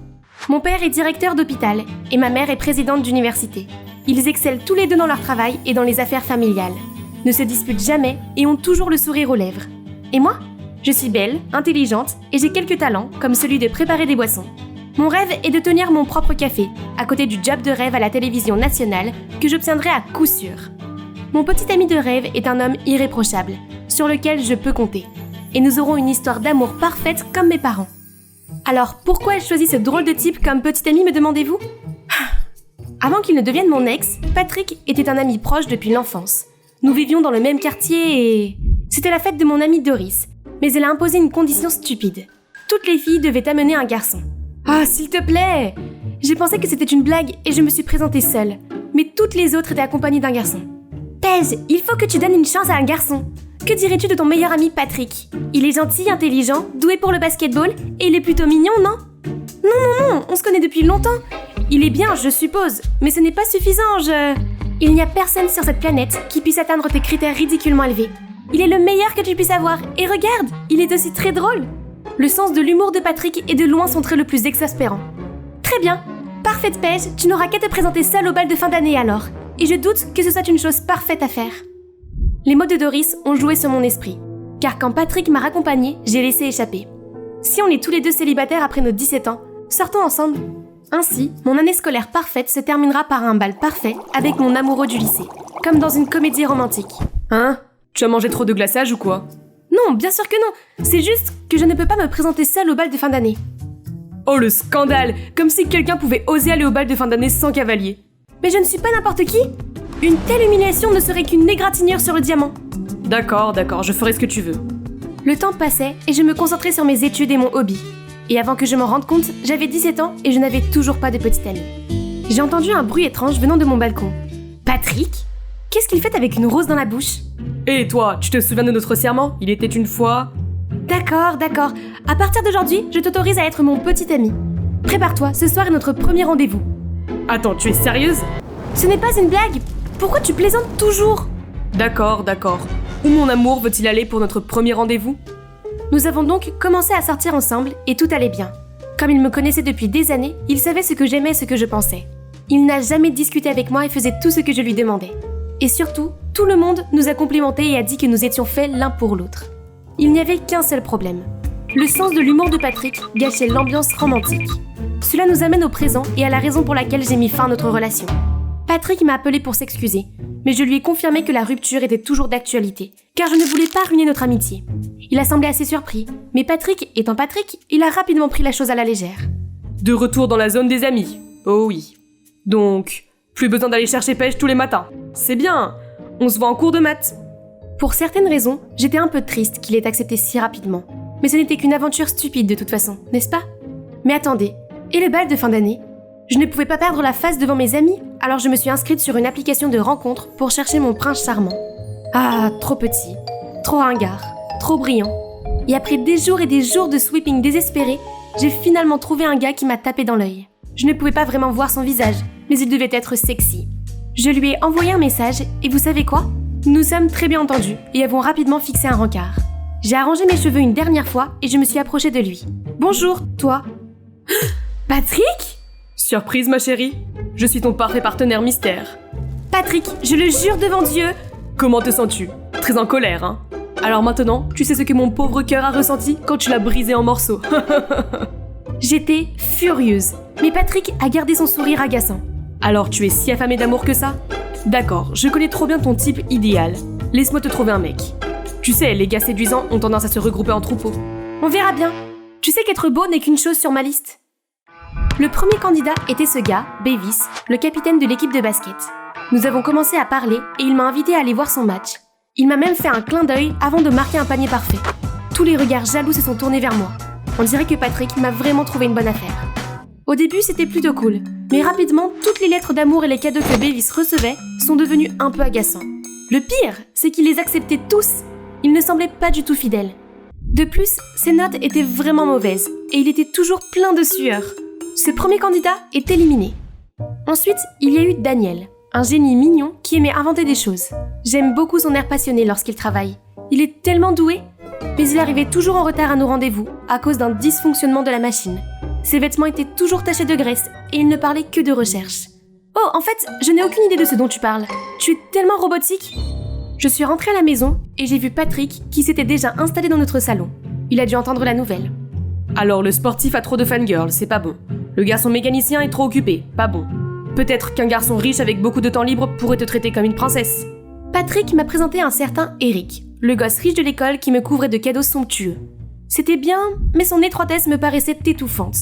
Mon père est directeur d'hôpital et ma mère est présidente d'université. Ils excellent tous les deux dans leur travail et dans les affaires familiales, ne se disputent jamais et ont toujours le sourire aux lèvres. Et moi? Je suis belle, intelligente et j'ai quelques talents, comme celui de préparer des boissons. Mon rêve est de tenir mon propre café, à côté du job de rêve à la télévision nationale, que j'obtiendrai à coup sûr. Mon petit ami de rêve est un homme irréprochable, sur lequel je peux compter. Et nous aurons une histoire d'amour parfaite comme mes parents. Alors, pourquoi ai-je choisi ce drôle de type comme petit ami, me demandez-vous? Avant qu'il ne devienne mon ex, Patrick était un ami proche depuis l'enfance. Nous vivions dans le même quartier et... C'était la fête de mon ami Doris, mais elle a imposé une condition stupide. Toutes les filles devaient amener un garçon. Ah, s'il te plaît! J'ai pensé que c'était une blague et je me suis présentée seule, mais toutes les autres étaient accompagnées d'un garçon. Paige, il faut que tu donnes une chance à un garçon. Que dirais-tu de ton meilleur ami Patrick? Il est gentil, intelligent, doué pour le basketball et il est plutôt mignon, non? Non, on se connaît depuis longtemps. Il est bien, je suppose, mais ce n'est pas suffisant, Il n'y a personne sur cette planète qui puisse atteindre tes critères ridiculement élevés. Il est le meilleur que tu puisses avoir, et regarde, il est aussi très drôle. Le sens de l'humour de Patrick est de loin son trait le plus exaspérant. Très bien, parfaite Paige, tu n'auras qu'à te présenter seule au bal de fin d'année alors, et je doute que ce soit une chose parfaite à faire. Les mots de Doris ont joué sur mon esprit, car quand Patrick m'a raccompagnée, j'ai laissé échapper. Si on est tous les deux célibataires après nos 17 ans, sortons ensemble. Ainsi, mon année scolaire parfaite se terminera par un bal parfait avec mon amoureux du lycée, comme dans une comédie romantique. Hein? Tu as mangé trop de glaçage ou quoi? Non, bien sûr que non. C'est juste que je ne peux pas me présenter seule au bal de fin d'année. Oh le scandale! Comme si quelqu'un pouvait oser aller au bal de fin d'année sans cavalier. Mais je ne suis pas n'importe qui. Une telle humiliation ne serait qu'une égratignure sur le diamant. D'accord, je ferai ce que tu veux. Le temps passait et je me concentrais sur mes études et mon hobby. Et avant que je m'en rende compte, j'avais 17 ans et je n'avais toujours pas de petite amie. J'ai entendu un bruit étrange venant de mon balcon. Patrick? Qu'est-ce qu'il fait avec une rose dans la bouche? Et toi, tu te souviens de notre serment? Il était une fois... D'accord. À partir d'aujourd'hui, je t'autorise à être mon petit ami. Prépare-toi, ce soir est notre premier rendez-vous. Attends, tu es sérieuse? Ce n'est pas une blague. Pourquoi tu plaisantes toujours? D'accord. Où mon amour veut-il aller pour notre premier rendez-vous? Nous avons donc commencé à sortir ensemble et tout allait bien. Comme il me connaissait depuis des années, il savait ce que j'aimais et ce que je pensais. Il n'a jamais discuté avec moi et faisait tout ce que je lui demandais. Et surtout, tout le monde nous a complimentés et a dit que nous étions faits l'un pour l'autre. Il n'y avait qu'un seul problème. Le sens de l'humour de Patrick gâchait l'ambiance romantique. Cela nous amène au présent et à la raison pour laquelle j'ai mis fin à notre relation. Patrick m'a appelé pour s'excuser, mais je lui ai confirmé que la rupture était toujours d'actualité, car je ne voulais pas ruiner notre amitié. Il a semblé assez surpris, mais Patrick étant Patrick, il a rapidement pris la chose à la légère. De retour dans la zone des amis. Oh oui. Donc, plus besoin d'aller chercher Paige tous les matins. C'est bien, on se voit en cours de maths. Pour certaines raisons, j'étais un peu triste qu'il ait accepté si rapidement. Mais ce n'était qu'une aventure stupide de toute façon, n'est-ce pas? Mais attendez, et le bal de fin d'année? Je ne pouvais pas perdre la face devant mes amis, alors je me suis inscrite sur une application de rencontre pour chercher mon prince charmant. Ah, trop petit, trop ringard, trop brillant. Et après des jours et des jours de sweeping désespéré, j'ai finalement trouvé un gars qui m'a tapé dans l'œil. Je ne pouvais pas vraiment voir son visage, mais il devait être sexy. Je lui ai envoyé un message et vous savez quoi? Nous sommes très bien entendus et avons rapidement fixé un rencard. J'ai arrangé mes cheveux une dernière fois et je me suis approchée de lui. Bonjour, toi. Patrick? Surprise, ma chérie. Je suis ton parfait partenaire mystère. Patrick, je le jure devant Dieu. Comment te sens-tu? Très en colère, hein? Alors maintenant, tu sais ce que mon pauvre cœur a ressenti quand tu l'as brisé en morceaux. J'étais furieuse, mais Patrick a gardé son sourire agaçant. Alors tu es si affamé d'amour que ça? D'accord, je connais trop bien ton type idéal. Laisse-moi te trouver un mec. Tu sais, les gars séduisants ont tendance à se regrouper en troupeau. On verra bien. Tu sais qu'être beau n'est qu'une chose sur ma liste. Le premier candidat était ce gars, Bevis, le capitaine de l'équipe de basket. Nous avons commencé à parler et il m'a invité à aller voir son match. Il m'a même fait un clin d'œil avant de marquer un panier parfait. Tous les regards jaloux se sont tournés vers moi. On dirait que Patrick m'a vraiment trouvé une bonne affaire. Au début, c'était plutôt cool, mais rapidement, toutes les lettres d'amour et les cadeaux que Bevis recevait sont devenus un peu agaçants. Le pire, c'est qu'il les acceptait tous. Il ne semblait pas du tout fidèle. De plus, ses notes étaient vraiment mauvaises et il était toujours plein de sueur. Ce premier candidat est éliminé. Ensuite, il y a eu Daniel, un génie mignon qui aimait inventer des choses. J'aime beaucoup son air passionné lorsqu'il travaille. Il est tellement doué, mais il arrivait toujours en retard à nos rendez-vous à cause d'un dysfonctionnement de la machine. Ses vêtements étaient toujours tachés de graisse et il ne parlait que de recherche. Oh, en fait, je n'ai aucune idée de ce dont tu parles. Tu es tellement robotique. Je suis rentrée à la maison et j'ai vu Patrick qui s'était déjà installé dans notre salon. Il a dû entendre la nouvelle. Alors le sportif a trop de fangirls, c'est pas bon. Le garçon mécanicien est trop occupé, pas bon. Peut-être qu'un garçon riche avec beaucoup de temps libre pourrait te traiter comme une princesse. Patrick m'a présenté un certain Eric, le gosse riche de l'école qui me couvrait de cadeaux somptueux. C'était bien, mais son étroitesse me paraissait étouffante.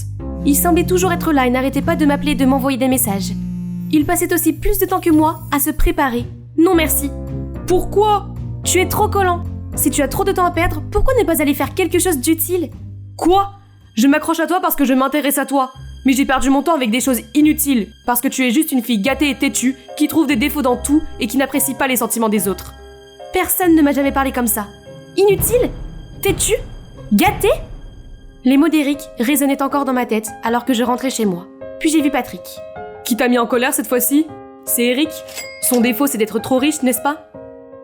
Il semblait toujours être là et n'arrêtait pas de m'appeler et de m'envoyer des messages. Il passait aussi plus de temps que moi à se préparer. Non merci. Pourquoi? Tu es trop collant. Si tu as trop de temps à perdre, pourquoi ne pas aller faire quelque chose d'utile? Quoi? Je m'accroche à toi parce que je m'intéresse à toi. Mais j'ai perdu mon temps avec des choses inutiles, parce que tu es juste une fille gâtée et têtue, qui trouve des défauts dans tout et qui n'apprécie pas les sentiments des autres. Personne ne m'a jamais parlé comme ça. Inutile? Têtue? Gâtée? Les mots d'Eric résonnaient encore dans ma tête alors que je rentrais chez moi. Puis j'ai vu Patrick. Qui t'a mis en colère cette fois-ci? C'est Eric? Son défaut c'est d'être trop riche, n'est-ce pas?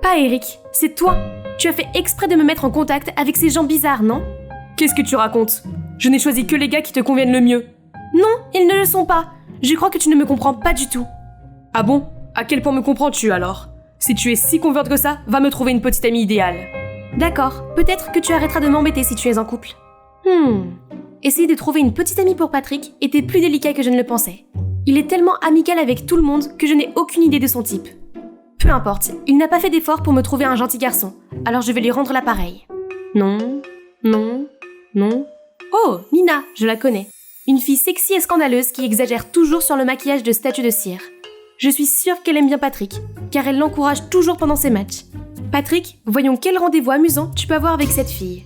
Pas Eric, c'est toi. Tu as fait exprès de me mettre en contact avec ces gens bizarres, non? Qu'est-ce que tu racontes? Je n'ai choisi que les gars qui te conviennent le mieux. Non, ils ne le sont pas. Je crois que tu ne me comprends pas du tout. Ah bon? À quel point me comprends-tu alors? Si tu es si convaincante que ça, va me trouver une petite amie idéale. D'accord, peut-être que tu arrêteras de m'embêter si tu es en couple. Essayer de trouver une petite amie pour Patrick était plus délicat que je ne le pensais. Il est tellement amical avec tout le monde que je n'ai aucune idée de son type. Peu importe, il n'a pas fait d'effort pour me trouver un gentil garçon, alors je vais lui rendre l'appareil. Non, non, non. Oh, Nina, je la connais. Une fille sexy et scandaleuse qui exagère toujours sur le maquillage de statue de cire. Je suis sûre qu'elle aime bien Patrick, car elle l'encourage toujours pendant ses matchs. Patrick, voyons quel rendez-vous amusant tu peux avoir avec cette fille.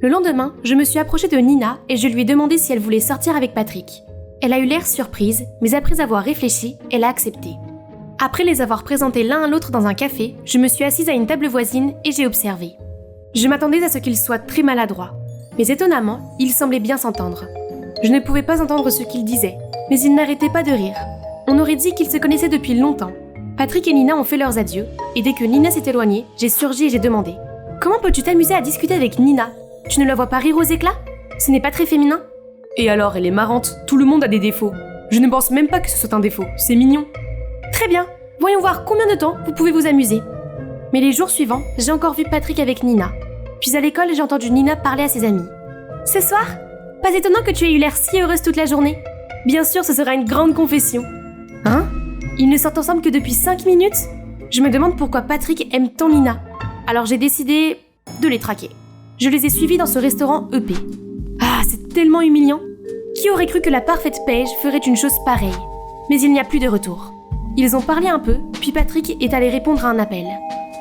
Le lendemain, je me suis approchée de Nina et je lui ai demandé si elle voulait sortir avec Patrick. Elle a eu l'air surprise, mais après avoir réfléchi, elle a accepté. Après les avoir présentés l'un à l'autre dans un café, je me suis assise à une table voisine et j'ai observé. Je m'attendais à ce qu'ils soient très maladroits, mais étonnamment, ils semblaient bien s'entendre. Je ne pouvais pas entendre ce qu'ils disaient, mais ils n'arrêtaient pas de rire. On aurait dit qu'ils se connaissaient depuis longtemps. Patrick et Nina ont fait leurs adieux, et dès que Nina s'est éloignée, j'ai surgi et j'ai demandé « Comment peux-tu t'amuser à discuter avec Nina? Tu ne la vois pas rire aux éclats? Ce n'est pas très féminin ?» Et alors, elle est marrante, tout le monde a des défauts. Je ne pense même pas que ce soit un défaut, c'est mignon. Très bien, voyons voir combien de temps vous pouvez vous amuser. Mais les jours suivants, j'ai encore vu Patrick avec Nina. Puis à l'école, j'ai entendu Nina parler à ses amis. « Ce soir? Pas étonnant que tu aies eu l'air si heureuse toute la journée. Bien sûr, ce sera une grande confession. » Hein? Ils ne sortent ensemble que depuis 5 minutes? Je me demande pourquoi Patrick aime tant Nina. Alors j'ai décidé de les traquer. Je les ai suivis dans ce restaurant EP. Ah, c'est tellement humiliant. Qui aurait cru que la parfaite Paige ferait une chose pareille? Mais il n'y a plus de retour. Ils ont parlé un peu, puis Patrick est allé répondre à un appel.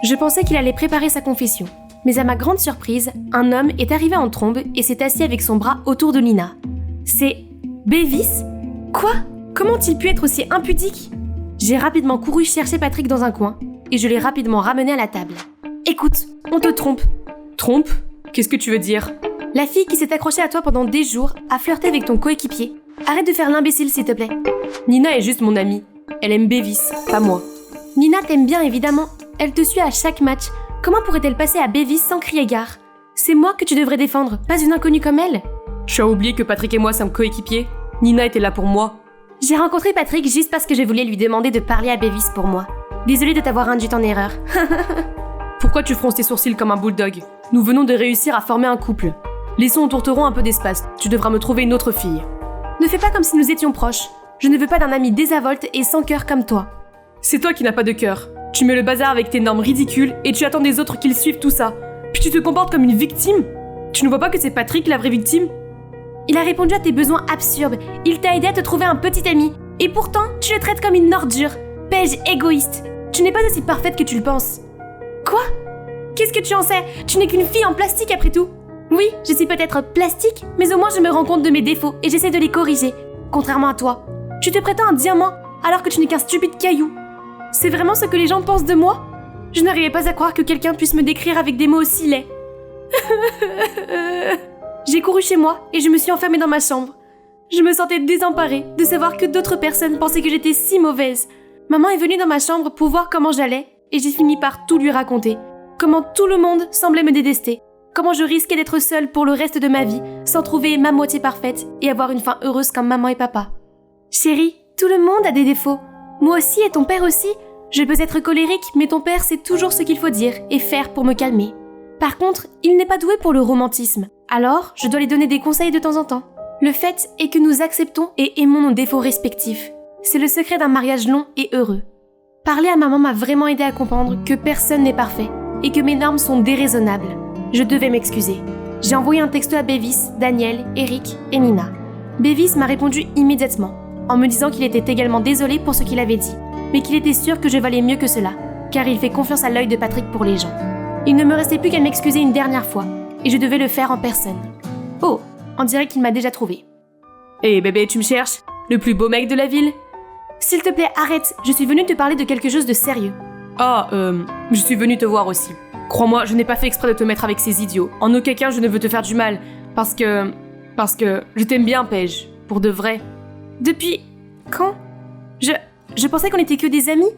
Je pensais qu'il allait préparer sa confession. Mais à ma grande surprise, un homme est arrivé en trombe et s'est assis avec son bras autour de Nina. C'est Bevis? Quoi? Comment ont-ils pu être aussi impudiques? J'ai rapidement couru chercher Patrick dans un coin et je l'ai rapidement ramené à la table. Écoute, on te trompe. Trompe? Qu'est-ce que tu veux dire? La fille qui s'est accrochée à toi pendant des jours a flirté avec ton coéquipier. Arrête de faire l'imbécile s'il te plaît. Nina est juste mon amie. Elle aime Bevis, pas moi. Nina t'aime bien évidemment. Elle te suit à chaque match. Comment pourrait-elle passer à Bevis sans crier gare? C'est moi que tu devrais défendre, pas une inconnue comme elle. Tu as oublié que Patrick et moi sommes coéquipiers? Nina était là pour moi. J'ai rencontré Patrick juste parce que je voulais lui demander de parler à Bevis pour moi. Désolée de t'avoir induite en erreur. Pourquoi tu fronces tes sourcils comme un bulldog? Nous venons de réussir à former un couple. Laissons aux tourterons un peu d'espace. Tu devras me trouver une autre fille. Ne fais pas comme si nous étions proches. Je ne veux pas d'un ami désinvolte et sans cœur comme toi. C'est toi qui n'as pas de cœur. Tu mets le bazar avec tes normes ridicules et tu attends des autres qu'ils suivent tout ça. Puis tu te comportes comme une victime. Tu ne vois pas que c'est Patrick la vraie victime? Il a répondu à tes besoins absurdes. Il t'a aidé à te trouver un petit ami. Et pourtant, tu le traites comme une ordure. Paige égoïste. Tu n'es pas aussi parfaite que tu le penses. Quoi? Qu'est-ce que tu en sais? Tu n'es qu'une fille en plastique après tout. Oui, je suis peut-être plastique, mais au moins je me rends compte de mes défauts et j'essaie de les corriger. Contrairement à toi. Tu te prétends un diamant alors que tu n'es qu'un stupide caillou. C'est vraiment ce que les gens pensent de moi? Je n'arrivais pas à croire que quelqu'un puisse me décrire avec des mots aussi laids. J'ai couru chez moi et je me suis enfermée dans ma chambre. Je me sentais désemparée de savoir que d'autres personnes pensaient que j'étais si mauvaise. Maman est venue dans ma chambre pour voir comment j'allais et j'ai fini par tout lui raconter. Comment tout le monde semblait me détester. Comment je risquais d'être seule pour le reste de ma vie sans trouver ma moitié parfaite et avoir une fin heureuse comme maman et papa. Chérie, tout le monde a des défauts. Moi aussi et ton père aussi. Je peux être colérique, mais ton père sait toujours ce qu'il faut dire et faire pour me calmer. Par contre, il n'est pas doué pour le romantisme. Alors, je dois lui donner des conseils de temps en temps. Le fait est que nous acceptons et aimons nos défauts respectifs. C'est le secret d'un mariage long et heureux. Parler à maman m'a vraiment aidé à comprendre que personne n'est parfait et que mes normes sont déraisonnables. Je devais m'excuser. J'ai envoyé un texto à Bevis, Daniel, Eric et Nina. Bevis m'a répondu immédiatement, en me disant qu'il était également désolé pour ce qu'il avait dit, mais qu'il était sûr que je valais mieux que cela, car il fait confiance à l'œil de Patrick pour les gens. Il ne me restait plus qu'à m'excuser une dernière fois, et je devais le faire en personne. Oh, on dirait qu'il m'a déjà trouvé. Hé bébé, tu me cherches? Le plus beau mec de la ville? S'il te plaît, arrête, je suis venue te parler de quelque chose de sérieux. Ah, je suis venue te voir aussi. Crois-moi, je n'ai pas fait exprès de te mettre avec ces idiots. En aucun cas, je ne veux te faire du mal. Parce que je t'aime bien, Paige. Pour de vrai. Depuis quand? Je pensais qu'on était que des amis.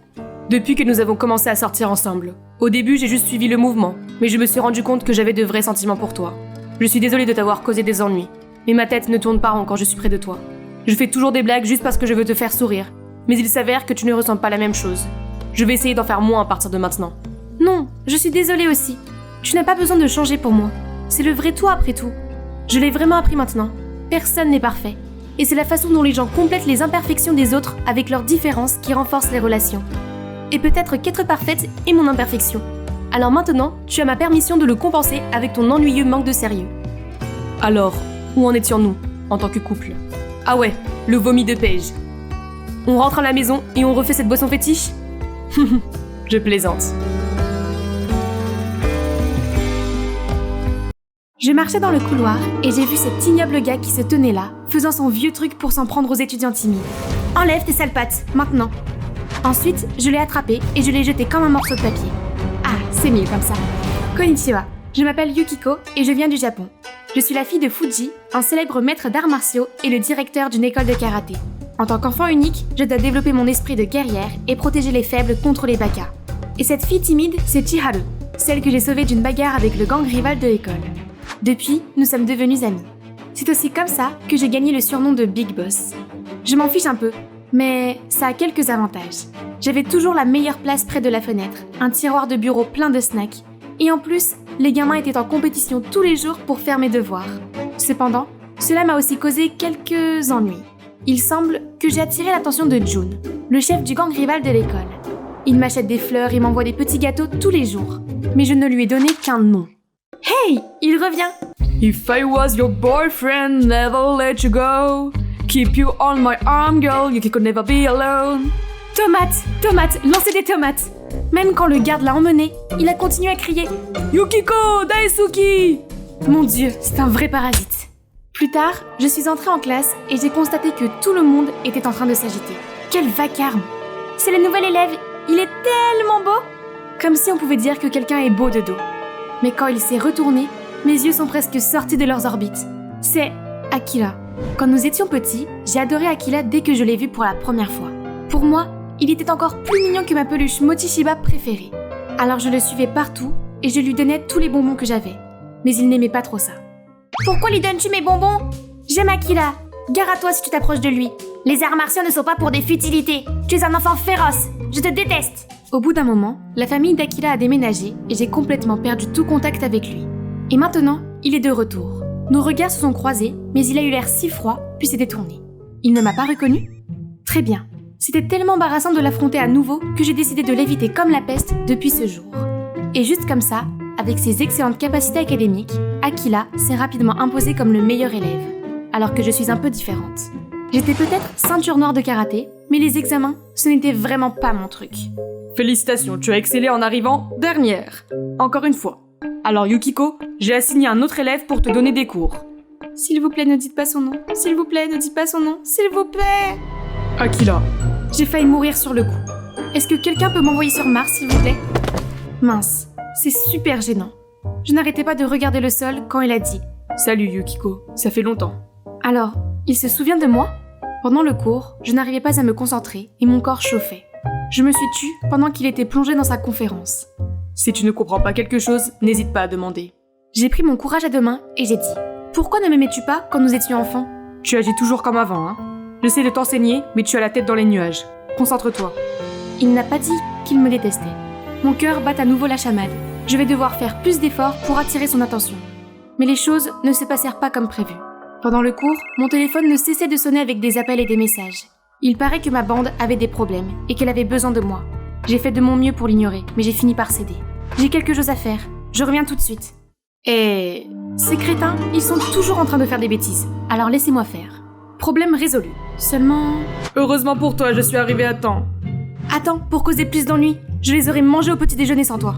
Depuis que nous avons commencé à sortir ensemble. Au début, j'ai juste suivi le mouvement, mais je me suis rendu compte que j'avais de vrais sentiments pour toi. Je suis désolée de t'avoir causé des ennuis, mais ma tête ne tourne pas rond quand je suis près de toi. Je fais toujours des blagues juste parce que je veux te faire sourire, mais il s'avère que tu ne ressens pas la même chose. Je vais essayer d'en faire moins à partir de maintenant. Non, je suis désolée aussi. Tu n'as pas besoin de changer pour moi. C'est le vrai toi après tout. Je l'ai vraiment appris maintenant. Personne n'est parfait. Et c'est la façon dont les gens complètent les imperfections des autres avec leurs différences qui renforcent les relations. Et peut-être qu'être parfaite est mon imperfection. Alors maintenant, tu as ma permission de le compenser avec ton ennuyeux manque de sérieux. Alors, où en étions-nous, en tant que couple? Ah ouais, le vomi de Paige. On rentre à la maison et on refait cette boisson fétiche? Je plaisante. Je marchais dans le couloir et j'ai vu cet ignoble gars qui se tenait là, faisant son vieux truc pour s'en prendre aux étudiants timides. Enlève tes sales pattes, maintenant. Ensuite, je l'ai attrapé et je l'ai jeté comme un morceau de papier. Ah, c'est mieux comme ça. Konnichiwa, je m'appelle Yukiko et je viens du Japon. Je suis la fille de Fuji, un célèbre maître d'arts martiaux et le directeur d'une école de karaté. En tant qu'enfant unique, je dois développer mon esprit de guerrière et protéger les faibles contre les bakas. Et cette fille timide, c'est Chiharu, celle que j'ai sauvée d'une bagarre avec le gang rival de l'école. Depuis, nous sommes devenus amis. C'est aussi comme ça que j'ai gagné le surnom de Big Boss. Je m'en fiche un peu, mais ça a quelques avantages. J'avais toujours la meilleure place près de la fenêtre, un tiroir de bureau plein de snacks, et en plus, les gamins étaient en compétition tous les jours pour faire mes devoirs. Cependant, cela m'a aussi causé quelques ennuis. Il semble que j'ai attiré l'attention de Jun, le chef du gang rival de l'école. Il m'achète des fleurs et m'envoie des petits gâteaux tous les jours, mais je ne lui ai donné qu'un nom. Hey, il revient! If I was your boyfriend, never let you go. Keep you on my arm, girl, you could never be alone. Tomate, lancez des tomates! Même quand le garde l'a emmené, il a continué à crier Yukiko, Daisuki! Mon Dieu, c'est un vrai parasite. Plus tard, je suis entrée en classe et j'ai constaté que tout le monde était en train de s'agiter. Quel vacarme! C'est le nouvel élève, il est tellement beau! Comme si on pouvait dire que quelqu'un est beau de dos. Mais quand il s'est retourné, mes yeux sont presque sortis de leurs orbites. C'est Akira. Quand nous étions petits, j'ai adoré Akira dès que je l'ai vu pour la première fois. Pour moi, il était encore plus mignon que ma peluche Mochichiba préférée. Alors je le suivais partout et je lui donnais tous les bonbons que j'avais. Mais il n'aimait pas trop ça. Pourquoi lui donnes-tu mes bonbons? J'aime Akira. Gare à toi si tu t'approches de lui. Les arts martiaux ne sont pas pour des futilités. Tu es un enfant féroce. Je te déteste. Au bout d'un moment, la famille d'Akila a déménagé et j'ai complètement perdu tout contact avec lui. Et maintenant, il est de retour. Nos regards se sont croisés, mais il a eu l'air si froid, puis s'est détourné. Il ne m'a pas reconnu ? Très bien. C'était tellement embarrassant de l'affronter à nouveau que j'ai décidé de l'éviter comme la peste depuis ce jour. Et juste comme ça, avec ses excellentes capacités académiques, Akila s'est rapidement imposé comme le meilleur élève, alors que je suis un peu différente. J'étais peut-être ceinture noire de karaté, mais les examens, ce n'était vraiment pas mon truc. Félicitations, tu as excellé en arrivant dernière. Encore une fois. Alors Yukiko, j'ai assigné un autre élève pour te donner des cours. S'il vous plaît, ne dites pas son nom. S'il vous plaît, ne dites pas son nom. S'il vous plaît. Akila. J'ai failli mourir sur le coup. Est-ce que quelqu'un peut m'envoyer sur Mars, s'il vous plaît ? Mince, c'est super gênant. Je n'arrêtais pas de regarder le sol quand il a dit « Salut Yukiko, ça fait longtemps. » Alors, il se souvient de moi ? Pendant le cours, je n'arrivais pas à me concentrer et mon corps chauffait. Je me suis tue pendant qu'il était plongé dans sa conférence. Si tu ne comprends pas quelque chose, n'hésite pas à demander. J'ai pris mon courage à deux mains et j'ai dit « Pourquoi ne m'aimais-tu pas quand nous étions enfants ?» Tu agis toujours comme avant, hein. J'essaie de t'enseigner, mais tu as la tête dans les nuages. Concentre-toi. Il n'a pas dit qu'il me détestait. Mon cœur bat à nouveau la chamade. Je vais devoir faire plus d'efforts pour attirer son attention. Mais les choses ne se passèrent pas comme prévu. Pendant le cours, mon téléphone ne cessait de sonner avec des appels et des messages. Il paraît que ma bande avait des problèmes et qu'elle avait besoin de moi. J'ai fait de mon mieux pour l'ignorer, mais j'ai fini par céder. J'ai quelque chose à faire. Je reviens tout de suite. Et... ces crétins, ils sont toujours en train de faire des bêtises. Alors laissez-moi faire. Problème résolu. Seulement... Heureusement pour toi, je suis arrivée à temps. Attends, pour causer plus d'ennuis, je les aurais mangés au petit déjeuner sans toi.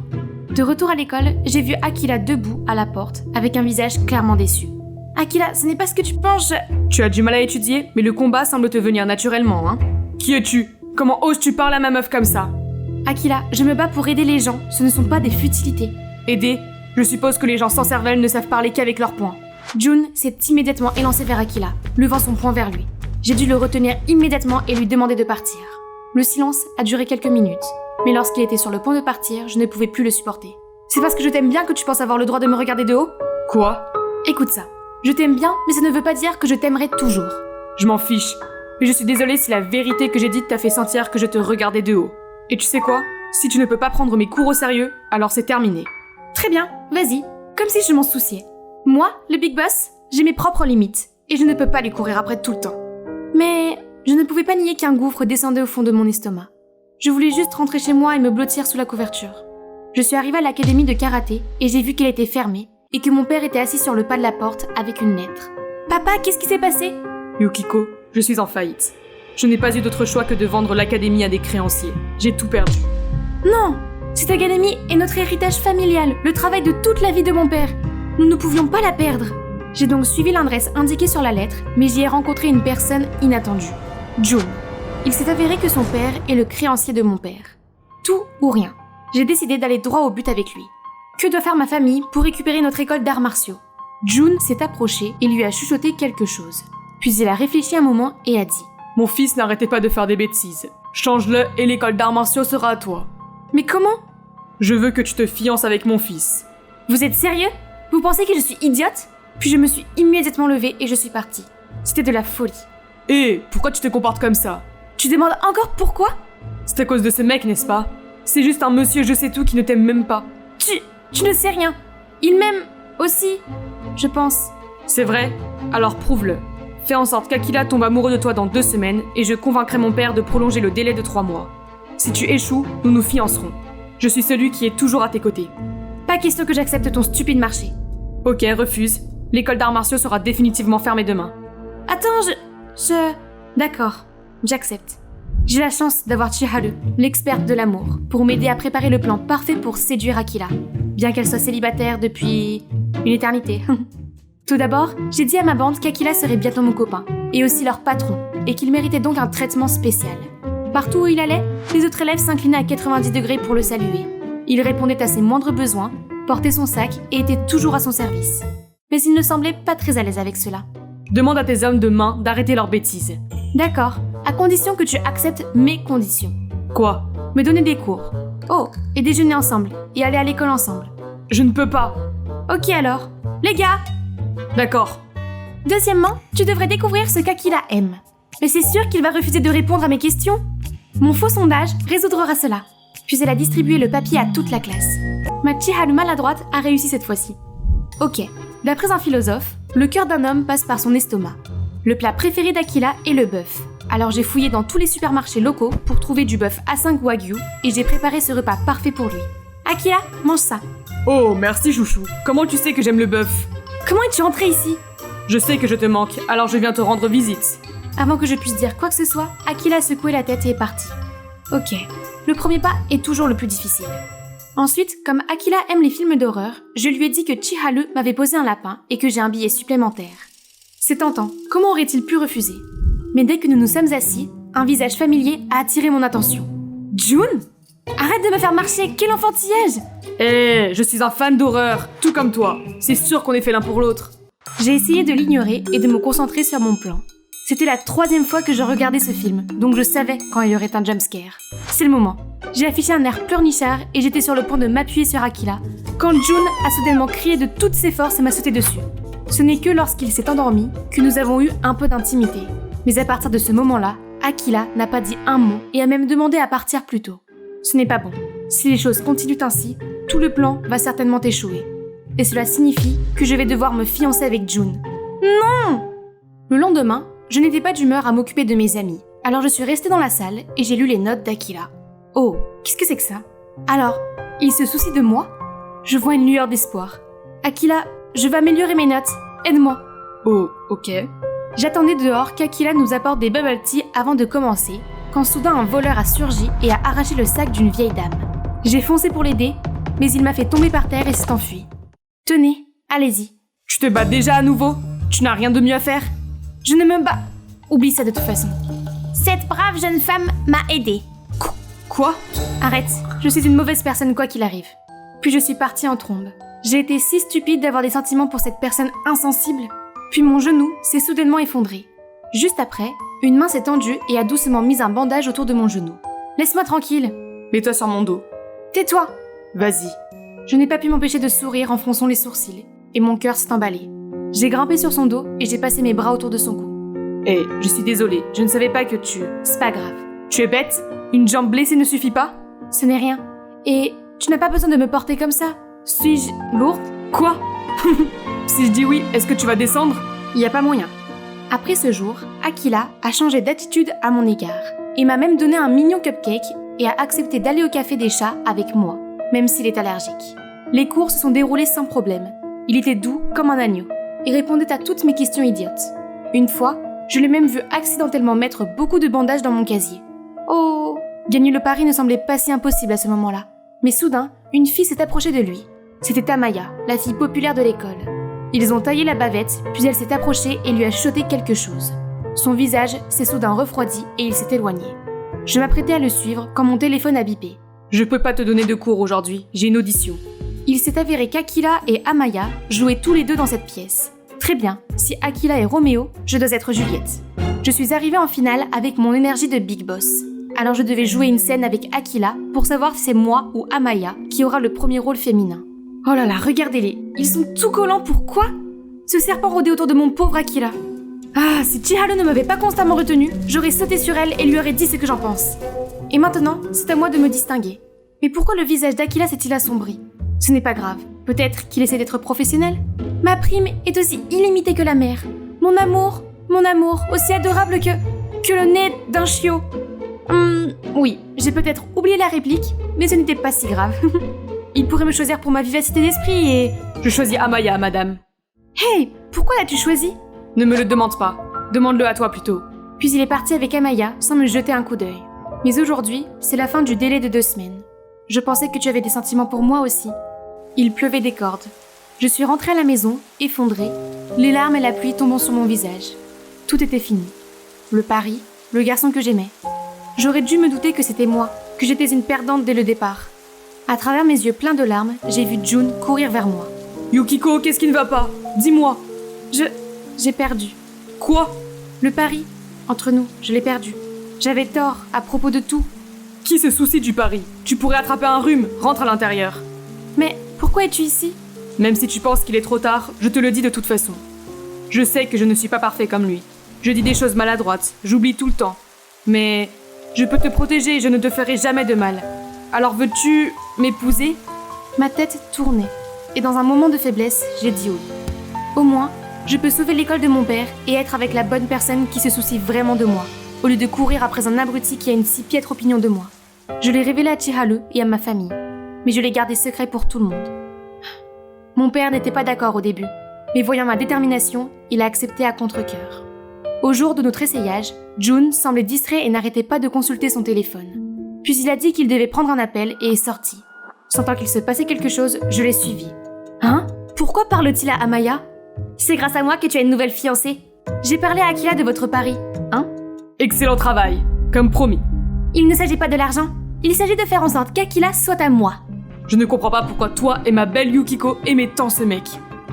De retour à l'école, j'ai vu Akila debout à la porte, avec un visage clairement déçu. Akila, ce n'est pas ce que tu penses, Tu as du mal à étudier, mais le combat semble te venir naturellement, hein. Qui es-tu ? Comment oses-tu parler à ma meuf comme ça ? Akila, je me bats pour aider les gens, ce ne sont pas des futilités. Aider ? Je suppose que les gens sans cervelle ne savent parler qu'avec leurs poings. Jun s'est immédiatement élancé vers Akila, levant son poing vers lui. J'ai dû le retenir immédiatement et lui demander de partir. Le silence a duré quelques minutes, mais lorsqu'il était sur le point de partir, je ne pouvais plus le supporter. C'est parce que je t'aime bien que tu penses avoir le droit de me regarder de haut ? Quoi ? Écoute ça. Je t'aime bien, mais ça ne veut pas dire que je t'aimerai toujours. Je m'en fiche. Mais je suis désolée si la vérité que j'ai dite t'a fait sentir que je te regardais de haut. Et tu sais quoi ? Si tu ne peux pas prendre mes cours au sérieux, alors c'est terminé. Très bien, vas-y. Comme si je m'en souciais. Moi, le Big Boss, j'ai mes propres limites. Et je ne peux pas lui courir après tout le temps. Mais je ne pouvais pas nier qu'un gouffre descendait au fond de mon estomac. Je voulais juste rentrer chez moi et me blottir sous la couverture. Je suis arrivée à l'académie de karaté et j'ai vu qu'elle était fermée et que mon père était assis sur le pas de la porte avec une lettre. « Papa, qu'est-ce qui s'est passé ?» Yukiko, je suis en faillite. Je n'ai pas eu d'autre choix que de vendre l'académie à des créanciers. J'ai tout perdu. Non ! Cette académie est notre héritage familial, le travail de toute la vie de mon père. Nous ne pouvions pas la perdre. J'ai donc suivi l'adresse indiquée sur la lettre, mais j'y ai rencontré une personne inattendue. Jun. Il s'est avéré que son père est le créancier de mon père. Tout ou rien. J'ai décidé d'aller droit au but avec lui. Que doit faire ma famille pour récupérer notre école d'arts martiaux ? Jun s'est approché et lui a chuchoté quelque chose. Puis il a réfléchi un moment et a dit « Mon fils n'arrêtait pas de faire des bêtises. Change-le et l'école d'arts martiaux sera à toi. » Mais comment ? Je veux que tu te fiances avec mon fils. Vous êtes sérieux ? Vous pensez que je suis idiote ? Puis je me suis immédiatement levée et je suis partie. C'était de la folie. Hé, pourquoi tu te comportes comme ça ? Tu demandes encore pourquoi ? C'est à cause de ce mec, n'est-ce pas ? C'est juste un monsieur je sais tout qui ne t'aime même pas. Tu ne sais rien. Il m'aime aussi, je pense. C'est vrai ? Alors prouve-le. Fais en sorte qu'Akila tombe amoureux de toi dans 2 semaines et je convaincrai mon père de prolonger le délai de 3 mois. Si tu échoues, nous nous fiancerons. Je suis celui qui est toujours à tes côtés. Pas question que j'accepte ton stupide marché. Ok, refuse. L'école d'arts martiaux sera définitivement fermée demain. Attends, D'accord, j'accepte. J'ai la chance d'avoir Chiharu, l'experte de l'amour, pour m'aider à préparer le plan parfait pour séduire Akila, bien qu'elle soit célibataire depuis une éternité. Tout d'abord, j'ai dit à ma bande qu'Akila serait bientôt mon copain, et aussi leur patron, et qu'il méritait donc un traitement spécial. Partout où il allait, les autres élèves s'inclinaient à 90 degrés pour le saluer. Il répondait à ses moindres besoins, portait son sac et était toujours à son service. Mais il ne semblait pas très à l'aise avec cela. Demande à tes hommes de main d'arrêter leurs bêtises. D'accord, à condition que tu acceptes mes conditions. Quoi ? Me donner des cours. Oh, et déjeuner ensemble, et aller à l'école ensemble. Je ne peux pas. Ok alors. Les gars ! D'accord. Deuxièmement, tu devrais découvrir ce qu'Akila aime. Mais c'est sûr qu'il va refuser de répondre à mes questions. Mon faux sondage résoudra cela. Puis elle a distribué le papier à toute la classe. Ma Chiharu maladroite a réussi cette fois-ci. Ok, d'après un philosophe, le cœur d'un homme passe par son estomac. Le plat préféré d'Akila est le bœuf. Alors j'ai fouillé dans tous les supermarchés locaux pour trouver du bœuf A5 Wagyu et j'ai préparé ce repas parfait pour lui. Akila, mange ça. Oh, merci chouchou. Comment tu sais que j'aime le bœuf? Comment es-tu entré ici? Je sais que je te manque, alors je viens te rendre visite. Avant que je puisse dire quoi que ce soit, Akila a secoué la tête et est parti. Ok, le premier pas est toujours le plus difficile. Ensuite, comme Akila aime les films d'horreur, je lui ai dit que Chiharu m'avait posé un lapin et que j'ai un billet supplémentaire. C'est tentant, comment aurait-il pu refuser? Mais dès que nous nous sommes assis, un visage familier a attiré mon attention. June? Arrête de me faire marcher, quel enfantillage! Je suis un fan d'horreur, tout comme toi. C'est sûr qu'on est fait l'un pour l'autre. J'ai essayé de l'ignorer et de me concentrer sur mon plan. C'était la 3e fois que je regardais ce film, donc je savais quand il y aurait un jumpscare. C'est le moment. J'ai affiché un air pleurnichard et j'étais sur le point de m'appuyer sur Akila, quand June a soudainement crié de toutes ses forces et m'a sauté dessus. Ce n'est que lorsqu'il s'est endormi que nous avons eu un peu d'intimité. Mais à partir de ce moment-là, Akila n'a pas dit un mot et a même demandé à partir plus tôt. Ce n'est pas bon. Si les choses continuent ainsi, tout le plan va certainement échouer. Et cela signifie que je vais devoir me fiancer avec June. Non! Le lendemain, je n'étais pas d'humeur à m'occuper de mes amis, alors je suis restée dans la salle et j'ai lu les notes d'Akila. Oh, qu'est-ce que c'est que ça? Alors, il se soucie de moi? Je vois une lueur d'espoir. Akila, je vais améliorer mes notes. Aide-moi. Oh, ok. J'attendais dehors qu'Akila nous apporte des bubble tea avant de commencer, quand soudain un voleur a surgi et a arraché le sac d'une vieille dame. J'ai foncé pour l'aider, mais il m'a fait tomber par terre et s'est enfui. Tenez, allez-y. Tu te bats déjà à nouveau? Tu n'as rien de mieux à faire? Je ne me bats. Oublie ça de toute façon. Cette brave jeune femme m'a aidée. Quoi? Arrête, je suis une mauvaise personne quoi qu'il arrive. Puis je suis partie en trombe. J'ai été si stupide d'avoir des sentiments pour cette personne insensible. Puis mon genou s'est soudainement effondré. Juste après, une main s'est tendue et a doucement mis un bandage autour de mon genou. Laisse-moi tranquille. Mets-toi sur mon dos. Tais-toi. Vas-y. Je n'ai pas pu m'empêcher de sourire en fronçant les sourcils. Et mon cœur s'est emballé. J'ai grimpé sur son dos et j'ai passé mes bras autour de son cou. Je suis désolée, je ne savais pas que tu... C'est pas grave. Tu es bête? Une jambe blessée ne suffit pas? Ce n'est rien. Et tu n'as pas besoin de me porter comme ça. Suis-je lourde? Quoi? Si je dis oui, est-ce que tu vas descendre? Il n'y a pas moyen. Après ce jour, Akila a changé d'attitude à mon égard. Et m'a même donné un mignon cupcake et a accepté d'aller au café des chats avec moi, même s'il est allergique. Les cours se sont déroulés sans problème. Il était doux comme un agneau et répondait à toutes mes questions idiotes. Une fois, je l'ai même vu accidentellement mettre beaucoup de bandages dans mon casier. Oh! Gagner le pari ne semblait pas si impossible à ce moment-là. Mais soudain, une fille s'est approchée de lui. C'était Amaya, la fille populaire de l'école. Ils ont taillé la bavette, puis elle s'est approchée et lui a chuchoté quelque chose. Son visage s'est soudain refroidi et il s'est éloigné. Je m'apprêtais à le suivre quand mon téléphone a bipé. Je peux pas te donner de cours aujourd'hui, j'ai une audition. Il s'est avéré qu'Akila et Amaya jouaient tous les deux dans cette pièce. Très bien, si Akila est Roméo, je dois être Juliette. Je suis arrivée en finale avec mon énergie de Big Boss. Alors je devais jouer une scène avec Akila pour savoir si c'est moi ou Amaya qui aura le premier rôle féminin. Oh là là, regardez-les, ils sont tout collants, pourquoi? Ce serpent rôdait autour de mon pauvre Akila. Ah, si Chiharu ne m'avait pas constamment retenue, j'aurais sauté sur elle et lui aurais dit ce que j'en pense. Et maintenant, c'est à moi de me distinguer. Mais pourquoi le visage d'Akila s'est-il assombri? Ce n'est pas grave, peut-être qu'il essaie d'être professionnel. Ma prime est aussi illimitée que la mer. Mon amour, aussi adorable que le nez d'un chiot. Oui, j'ai peut-être oublié la réplique, mais ce n'était pas si grave. Il pourrait me choisir pour ma vivacité d'esprit et... Je choisis Amaya, madame. Hey, pourquoi l'as-tu choisi? Ne me le demande pas, demande-le à toi plutôt. Puis il est parti avec Amaya sans me jeter un coup d'œil. Mais aujourd'hui, c'est la fin du délai de 2 semaines. Je pensais que tu avais des sentiments pour moi aussi. Il pleuvait des cordes. Je suis rentrée à la maison, effondrée, les larmes et la pluie tombant sur mon visage. Tout était fini. Le pari, le garçon que j'aimais. J'aurais dû me douter que c'était moi, que j'étais une perdante dès le départ. À travers mes yeux pleins de larmes, j'ai vu June courir vers moi. Yukiko, qu'est-ce qui ne va pas? Dis-moi. J'ai perdu. Quoi? Le pari. Entre nous, je l'ai perdu. J'avais tort à propos de tout. Qui se soucie du pari? Tu pourrais attraper un rhume, rentre à l'intérieur. Mais pourquoi es-tu ici? Même si tu penses qu'il est trop tard, je te le dis de toute façon. Je sais que je ne suis pas parfait comme lui. Je dis des choses maladroites, j'oublie tout le temps. Mais je peux te protéger et je ne te ferai jamais de mal. Alors veux-tu m'épouser ? Ma tête tournait, et dans un moment de faiblesse, j'ai dit oui. Au moins, je peux sauver l'école de mon père et être avec la bonne personne qui se soucie vraiment de moi, au lieu de courir après un abruti qui a une si piètre opinion de moi. Je l'ai révélé à Chihalu et à ma famille, mais je l'ai gardé secret pour tout le monde. Mon père n'était pas d'accord au début, mais voyant ma détermination, il a accepté à contre-cœur. Au jour de notre essayage, Jun semblait distrait et n'arrêtait pas de consulter son téléphone. Puis il a dit qu'il devait prendre un appel et est sorti. Sentant qu'il se passait quelque chose, je l'ai suivi. Hein ? Pourquoi parle-t-il à Amaya ? C'est grâce à moi que tu as une nouvelle fiancée. J'ai parlé à Akila de votre pari, hein ? Excellent travail, comme promis. Il ne s'agit pas de l'argent. Il s'agit de faire en sorte qu'Akila soit à moi. Je ne comprends pas pourquoi toi et ma belle Yukiko aimez tant ce mec.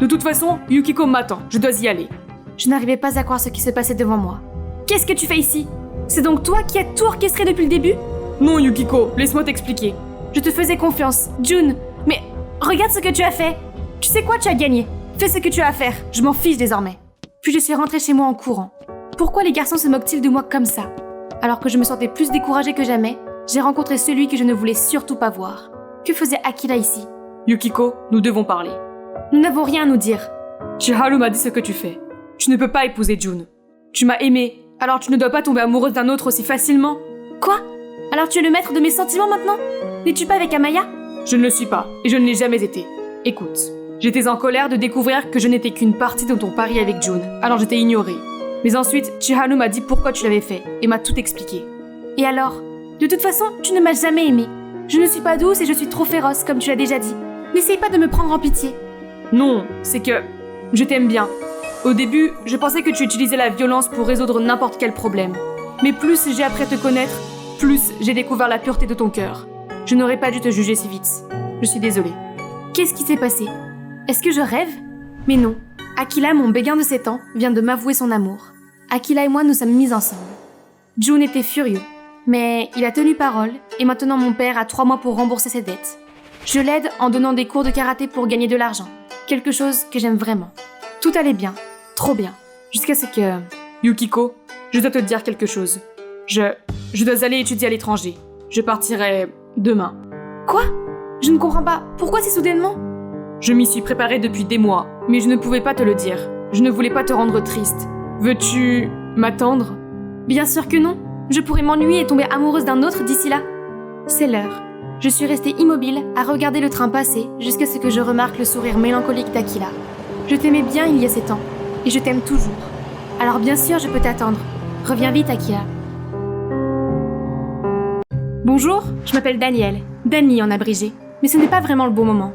De toute façon, Yukiko m'attend, je dois y aller. Je n'arrivais pas à croire ce qui se passait devant moi. Qu'est-ce que tu fais ici ? C'est donc toi qui as tout orchestré depuis le début ? Non Yukiko, laisse-moi t'expliquer. Je te faisais confiance, Jun. Mais regarde ce que tu as fait. Tu sais quoi, tu as gagné. Fais ce que tu as à faire. Je m'en fiche désormais. Puis je suis rentrée chez moi en courant. Pourquoi les garçons se moquent-ils de moi comme ça ? Alors que je me sentais plus découragée que jamais, j'ai rencontré celui que je ne voulais surtout pas voir. Que faisait Akila ici ? Yukiko, nous devons parler. Nous n'avons rien à nous dire. Chiharu m'a dit ce que tu fais. Tu ne peux pas épouser Jun. Tu m'as aimée, alors tu ne dois pas tomber amoureuse d'un autre aussi facilement. Quoi ? Alors tu es le maître de mes sentiments maintenant ? N'es-tu pas avec Amaya ? Je ne le suis pas, et je ne l'ai jamais été. Écoute, j'étais en colère de découvrir que je n'étais qu'une partie de ton pari avec Jun, alors j'étais ignorée. Mais ensuite, Chiharu m'a dit pourquoi tu l'avais fait, et m'a tout expliqué. Et alors ? De toute façon, tu ne m'as jamais aimée. Je ne suis pas douce et je suis trop féroce, comme tu l'as déjà dit. N'essaye pas de me prendre en pitié. Non, c'est que je t'aime bien. Au début, je pensais que tu utilisais la violence pour résoudre n'importe quel problème. Mais plus j'ai appris à te connaître, plus j'ai découvert la pureté de ton cœur. Je n'aurais pas dû te juger si vite. Je suis désolée. Qu'est-ce qui s'est passé ? Est-ce que je rêve ? Mais non. Akila, mon béguin de 7 ans, vient de m'avouer son amour. Akila et moi nous sommes mis ensemble. Jun était furieux. Mais il a tenu parole, et maintenant mon père a 3 mois pour rembourser ses dettes. Je l'aide en donnant des cours de karaté pour gagner de l'argent. Quelque chose que j'aime vraiment. Tout allait bien. Trop bien. Jusqu'à ce que... Yukiko, je dois te dire quelque chose. Je dois aller étudier à l'étranger. Je partirai demain. Quoi ? Je ne comprends pas. Pourquoi si soudainement ? Je m'y suis préparée depuis des mois, mais je ne pouvais pas te le dire. Je ne voulais pas te rendre triste. Veux-tu m'attendre ? Bien sûr que non. Je pourrais m'ennuyer et tomber amoureuse d'un autre d'ici là. C'est l'heure. Je suis restée immobile à regarder le train passer jusqu'à ce que je remarque le sourire mélancolique d'Akila. Je t'aimais bien il y a 7 ans, et je t'aime toujours. Alors bien sûr, je peux t'attendre. Reviens vite, Akila. Bonjour, je m'appelle Daniel. Dani en abrégé. Mais ce n'est pas vraiment le bon moment.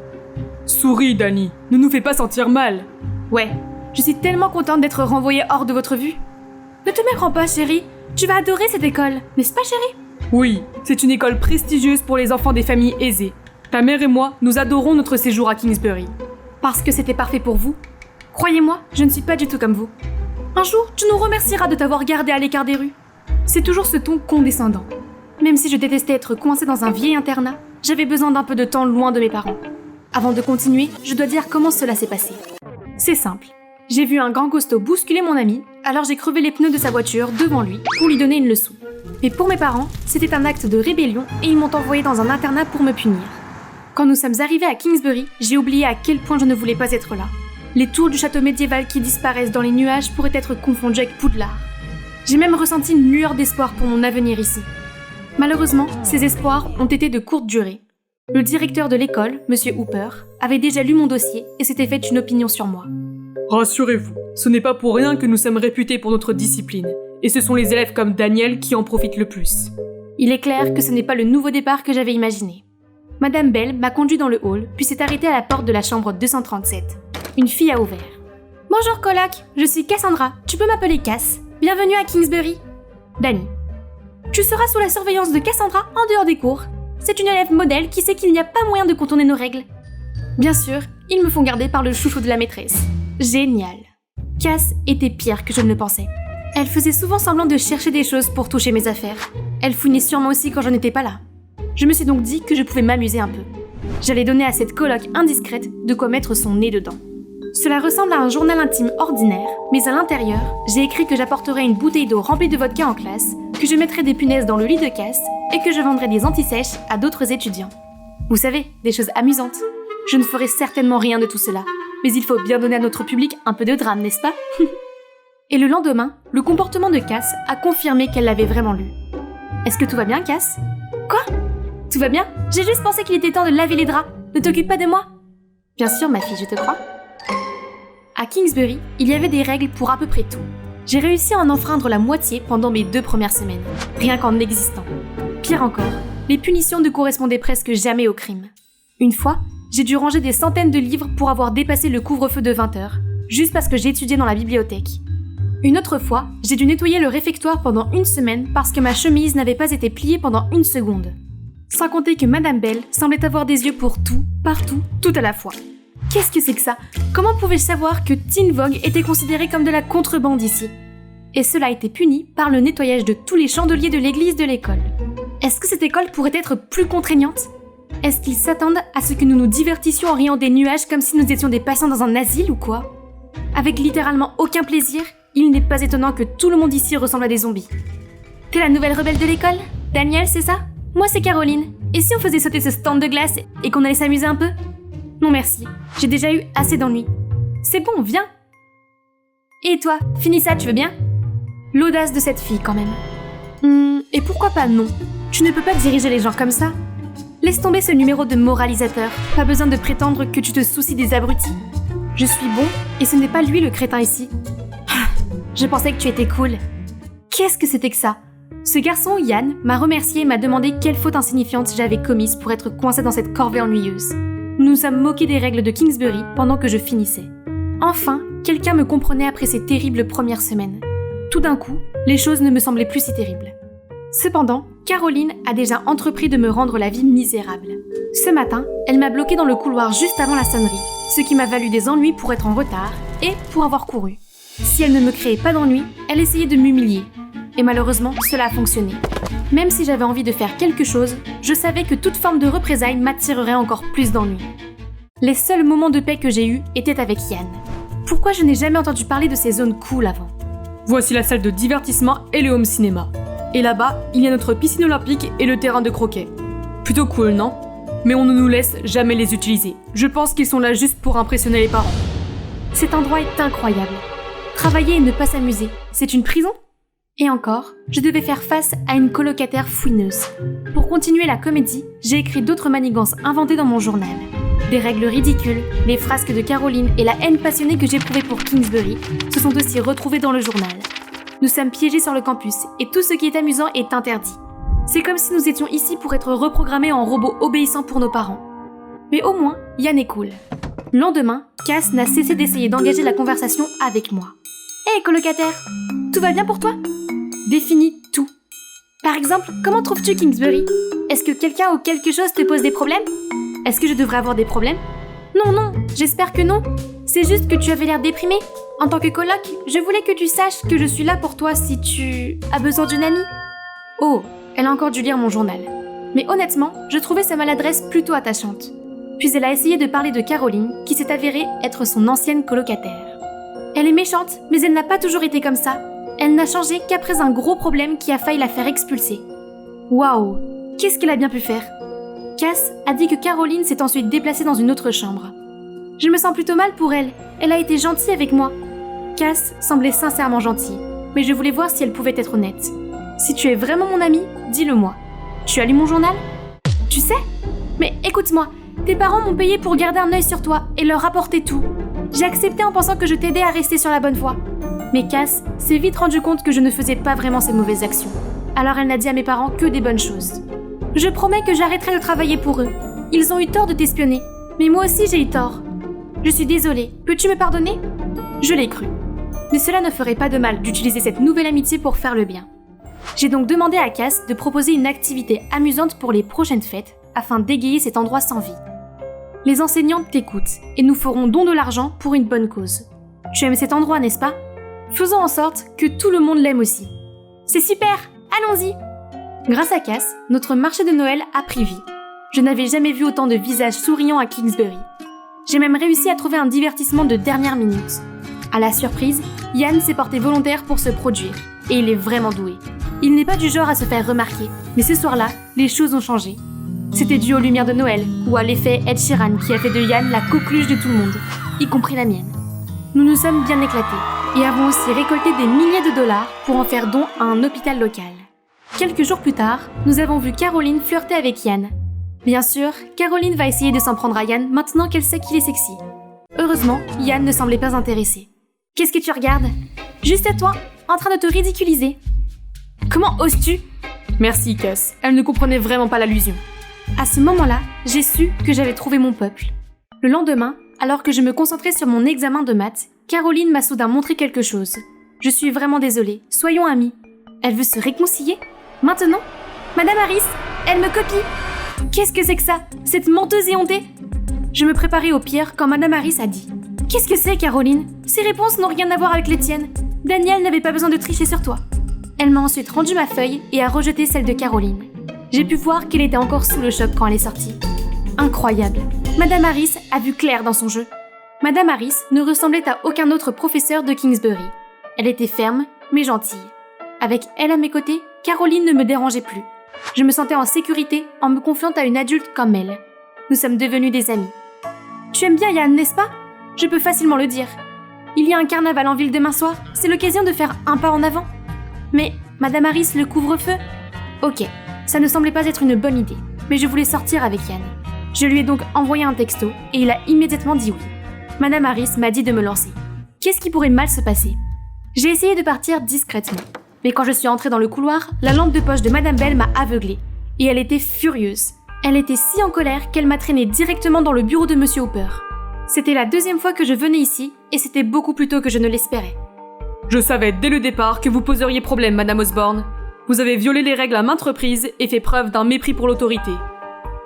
Souris, Dani. Ne nous fais pas sentir mal. Ouais, je suis tellement contente d'être renvoyée hors de votre vue. Ne te méprends pas, chérie. Tu vas adorer cette école, n'est-ce pas, chérie ? Oui, c'est une école prestigieuse pour les enfants des familles aisées. Ta mère et moi, nous adorons notre séjour à Kingsbury. Parce que c'était parfait pour vous ? Croyez-moi, je ne suis pas du tout comme vous. Un jour, tu nous remercieras de t'avoir gardé à l'écart des rues. C'est toujours ce ton condescendant. Même si je détestais être coincée dans un vieil internat, j'avais besoin d'un peu de temps loin de mes parents. Avant de continuer, je dois dire comment cela s'est passé. C'est simple. J'ai vu un grand costaud bousculer mon ami, alors j'ai crevé les pneus de sa voiture devant lui pour lui donner une leçon. Mais pour mes parents, c'était un acte de rébellion et ils m'ont envoyé dans un internat pour me punir. Quand nous sommes arrivés à Kingsbury, j'ai oublié à quel point je ne voulais pas être là. Les tours du château médiéval qui disparaissent dans les nuages pourraient être confondues avec Poudlard. J'ai même ressenti une lueur d'espoir pour mon avenir ici. Malheureusement, ces espoirs ont été de courte durée. Le directeur de l'école, Monsieur Hooper, avait déjà lu mon dossier et s'était fait une opinion sur moi. Rassurez-vous, ce n'est pas pour rien que nous sommes réputés pour notre discipline, et ce sont les élèves comme Daniel qui en profitent le plus. Il est clair que ce n'est pas le nouveau départ que j'avais imaginé. Madame Bell m'a conduit dans le hall, puis s'est arrêtée à la porte de la chambre 237. Une fille a ouvert. « Bonjour Colac, je suis Cassandra, tu peux m'appeler Cass. Bienvenue à Kingsbury. » Dani. « Tu seras sous la surveillance de Cassandra en dehors des cours. C'est une élève modèle qui sait qu'il n'y a pas moyen de contourner nos règles. » Bien sûr, ils me font garder par le chouchou de la maîtresse. Génial. Cass était pire que je ne le pensais. Elle faisait souvent semblant de chercher des choses pour toucher mes affaires. Elle fouinait sûrement aussi quand je n'étais pas là. Je me suis donc dit que je pouvais m'amuser un peu. J'allais donner à cette coloc indiscrète de quoi mettre son nez dedans. Cela ressemble à un journal intime ordinaire, mais à l'intérieur, j'ai écrit que j'apporterais une bouteille d'eau remplie de vodka en classe, que je mettrais des punaises dans le lit de Cass et que je vendrais des antisèches à d'autres étudiants. Vous savez, des choses amusantes. Je ne ferai certainement rien de tout cela, mais il faut bien donner à notre public un peu de drame, n'est-ce pas? Et le lendemain, le comportement de Cass a confirmé qu'elle l'avait vraiment lu. Est-ce que tout va bien, Cass? Quoi? Tout va bien? J'ai juste pensé qu'il était temps de laver les draps. Ne t'occupe pas de moi? Bien sûr, ma fille, je te crois. À Kingsbury, il y avait des règles pour à peu près tout. J'ai réussi à en enfreindre la moitié pendant mes 2 premières semaines, rien qu'en existant. Pire encore, les punitions ne correspondaient presque jamais au crime. Une fois, j'ai dû ranger des centaines de livres pour avoir dépassé le couvre-feu de 20 heures, juste parce que j'étudiais dans la bibliothèque. Une autre fois, j'ai dû nettoyer le réfectoire pendant 1 semaine parce que ma chemise n'avait pas été pliée pendant 1 seconde. Sans compter que Madame Bell semblait avoir des yeux pour tout, partout, tout à la fois. Qu'est-ce que c'est que ça? Comment pouvais-je savoir que Teen Vogue était considéré comme de la contrebande ici? Et cela a été puni par le nettoyage de tous les chandeliers de l'église de l'école. Est-ce que cette école pourrait être plus contraignante? Est-ce qu'ils s'attendent à ce que nous nous divertissions en riant des nuages comme si nous étions des patients dans un asile ou quoi? Avec littéralement aucun plaisir, il n'est pas étonnant que tout le monde ici ressemble à des zombies. T'es la nouvelle rebelle de l'école? Daniel, c'est ça? Moi, c'est Caroline. Et si on faisait sauter ce stand de glace et qu'on allait s'amuser un peu? Non merci, j'ai déjà eu assez d'ennuis. C'est bon, viens. Et toi, finis ça, tu veux bien? L'audace de cette fille, quand même. Et pourquoi pas non? Tu ne peux pas diriger les gens comme ça. Laisse tomber ce numéro de moralisateur. Pas besoin de prétendre que tu te soucies des abrutis. Je suis bon, et ce n'est pas lui le crétin ici. Je pensais que tu étais cool. Qu'est-ce que c'était que ça? Ce garçon, Yann, m'a remercié et m'a demandé quelle faute insignifiante j'avais commise pour être coincée dans cette corvée ennuyeuse. Nous nous sommes moqués des règles de Kingsbury pendant que je finissais. Enfin, quelqu'un me comprenait après ces terribles premières semaines. Tout d'un coup, les choses ne me semblaient plus si terribles. Cependant, Caroline a déjà entrepris de me rendre la vie misérable. Ce matin, elle m'a bloquée dans le couloir juste avant la sonnerie, ce qui m'a valu des ennuis pour être en retard et pour avoir couru. Si elle ne me créait pas d'ennuis, elle essayait de m'humilier. Et malheureusement, cela a fonctionné. Même si j'avais envie de faire quelque chose, je savais que toute forme de représailles m'attirerait encore plus d'ennuis. Les seuls moments de paix que j'ai eus étaient avec Yann. Pourquoi je n'ai jamais entendu parler de ces zones cool avant? Voici la salle de divertissement et le home cinéma. Et là-bas, il y a notre piscine olympique et le terrain de croquet. Plutôt cool, non? Mais on ne nous laisse jamais les utiliser. Je pense qu'ils sont là juste pour impressionner les parents. Cet endroit est incroyable. Travailler et ne pas s'amuser, c'est une prison? Et encore, je devais faire face à une colocataire fouineuse. Pour continuer la comédie, j'ai écrit d'autres manigances inventées dans mon journal. Des règles ridicules, les frasques de Caroline et la haine passionnée que j'éprouvais pour Kingsbury se sont aussi retrouvées dans le journal. Nous sommes piégés sur le campus et tout ce qui est amusant est interdit. C'est comme si nous étions ici pour être reprogrammés en robots obéissants pour nos parents. Mais au moins, Yann est cool. Le lendemain, Cass n'a cessé d'essayer d'engager la conversation avec moi. Hé, colocataire, tout va bien pour toi? Définis tout. Par exemple, comment trouves-tu Kingsbury? Est-ce que quelqu'un ou quelque chose te pose des problèmes? Est-ce que je devrais avoir des problèmes? Non, j'espère que non. C'est juste que tu avais l'air déprimé. En tant que coloc, je voulais que tu saches que je suis là pour toi si tu as besoin d'une amie. Oh, elle a encore dû lire mon journal. Mais honnêtement, je trouvais sa maladresse plutôt attachante. Puis elle a essayé de parler de Caroline, qui s'est avérée être son ancienne colocataire. Elle est méchante, mais elle n'a pas toujours été comme ça. Elle n'a changé qu'après un gros problème qui a failli la faire expulser. Waouh, qu'est-ce qu'elle a bien pu faire? Cass a dit que Caroline s'est ensuite déplacée dans une autre chambre. Je me sens plutôt mal pour elle, elle a été gentille avec moi. Cass semblait sincèrement gentille, mais je voulais voir si elle pouvait être honnête. Si tu es vraiment mon amie, dis-le-moi. Tu as lu mon journal? Tu sais? Mais écoute-moi, tes parents m'ont payé pour garder un œil sur toi et leur rapporter tout. J'ai accepté en pensant que je t'aidais à rester sur la bonne voie. Mais Cass s'est vite rendu compte que je ne faisais pas vraiment ces mauvaises actions. Alors elle n'a dit à mes parents que des bonnes choses. Je promets que j'arrêterai de travailler pour eux. Ils ont eu tort de t'espionner, mais moi aussi j'ai eu tort. Je suis désolée, peux-tu me pardonner? Je l'ai cru. Mais cela ne ferait pas de mal d'utiliser cette nouvelle amitié pour faire le bien. J'ai donc demandé à Cass de proposer une activité amusante pour les prochaines fêtes, afin d'égayer cet endroit sans vie. Les enseignantes t'écoutent, et nous ferons don de l'argent pour une bonne cause. Tu aimes cet endroit, n'est-ce pas? Faisons en sorte que tout le monde l'aime aussi. C'est super! Allons-y! Grâce à Cass, notre marché de Noël a pris vie. Je n'avais jamais vu autant de visages souriants à Kingsbury. J'ai même réussi à trouver un divertissement de dernière minute. À la surprise, Yann s'est porté volontaire pour se produire, et il est vraiment doué. Il n'est pas du genre à se faire remarquer, mais ce soir-là, les choses ont changé. C'était dû aux lumières de Noël, ou à l'effet Ed Sheeran qui a fait de Yann la coqueluche de tout le monde, y compris la mienne. Nous nous sommes bien éclatés, et avons aussi récolté des milliers de dollars pour en faire don à un hôpital local. Quelques jours plus tard, nous avons vu Caroline flirter avec Yann. Bien sûr, Caroline va essayer de s'en prendre à Yann maintenant qu'elle sait qu'il est sexy. Heureusement, Yann ne semblait pas intéressé. « Qu'est-ce que tu regardes ? Juste à toi, en train de te ridiculiser. » « Comment oses-tu » Merci, Cass. Elle ne comprenait vraiment pas l'allusion. À ce moment-là, j'ai su que j'avais trouvé mon peuple. Le lendemain, alors que je me concentrais sur mon examen de maths, Caroline m'a soudain montré quelque chose. Je suis vraiment désolée, soyons amis. Elle veut se réconcilier ? Maintenant ? Madame Harris, elle me copie. Qu'est-ce que c'est que ça ? Cette menteuse éhontée ? Je me préparais au pire quand Madame Harris a dit « Qu'est-ce que c'est, Caroline ? Ces réponses n'ont rien à voir avec les tiennes. Daniel n'avait pas besoin de tricher sur toi. » Elle m'a ensuite rendu ma feuille et a rejeté celle de Caroline. J'ai pu voir qu'elle était encore sous le choc quand elle est sortie. Incroyable. Madame Harris a vu clair dans son jeu. Madame Harris ne ressemblait à aucun autre professeur de Kingsbury. Elle était ferme, mais gentille. Avec elle à mes côtés, Caroline ne me dérangeait plus. Je me sentais en sécurité en me confiant à une adulte comme elle. Nous sommes devenus des amis. Tu aimes bien Yann, n'est-ce pas ? Je peux facilement le dire. Il y a un carnaval en ville demain soir, c'est l'occasion de faire un pas en avant. Mais, Madame Harris, le couvre-feu ? Ok, ça ne semblait pas être une bonne idée, mais je voulais sortir avec Yann. Je lui ai donc envoyé un texto et il a immédiatement dit oui. Madame Harris m'a dit de me lancer. Qu'est-ce qui pourrait mal se passer ? J'ai essayé de partir discrètement, mais quand je suis entrée dans le couloir, la lampe de poche de Madame Bell m'a aveuglée, et elle était furieuse. Elle était si en colère qu'elle m'a traînée directement dans le bureau de Monsieur Hooper. C'était la deuxième fois que je venais ici, et c'était beaucoup plus tôt que je ne l'espérais. Je savais dès le départ que vous poseriez problème, Madame Osborne. Vous avez violé les règles à maintes reprises et fait preuve d'un mépris pour l'autorité.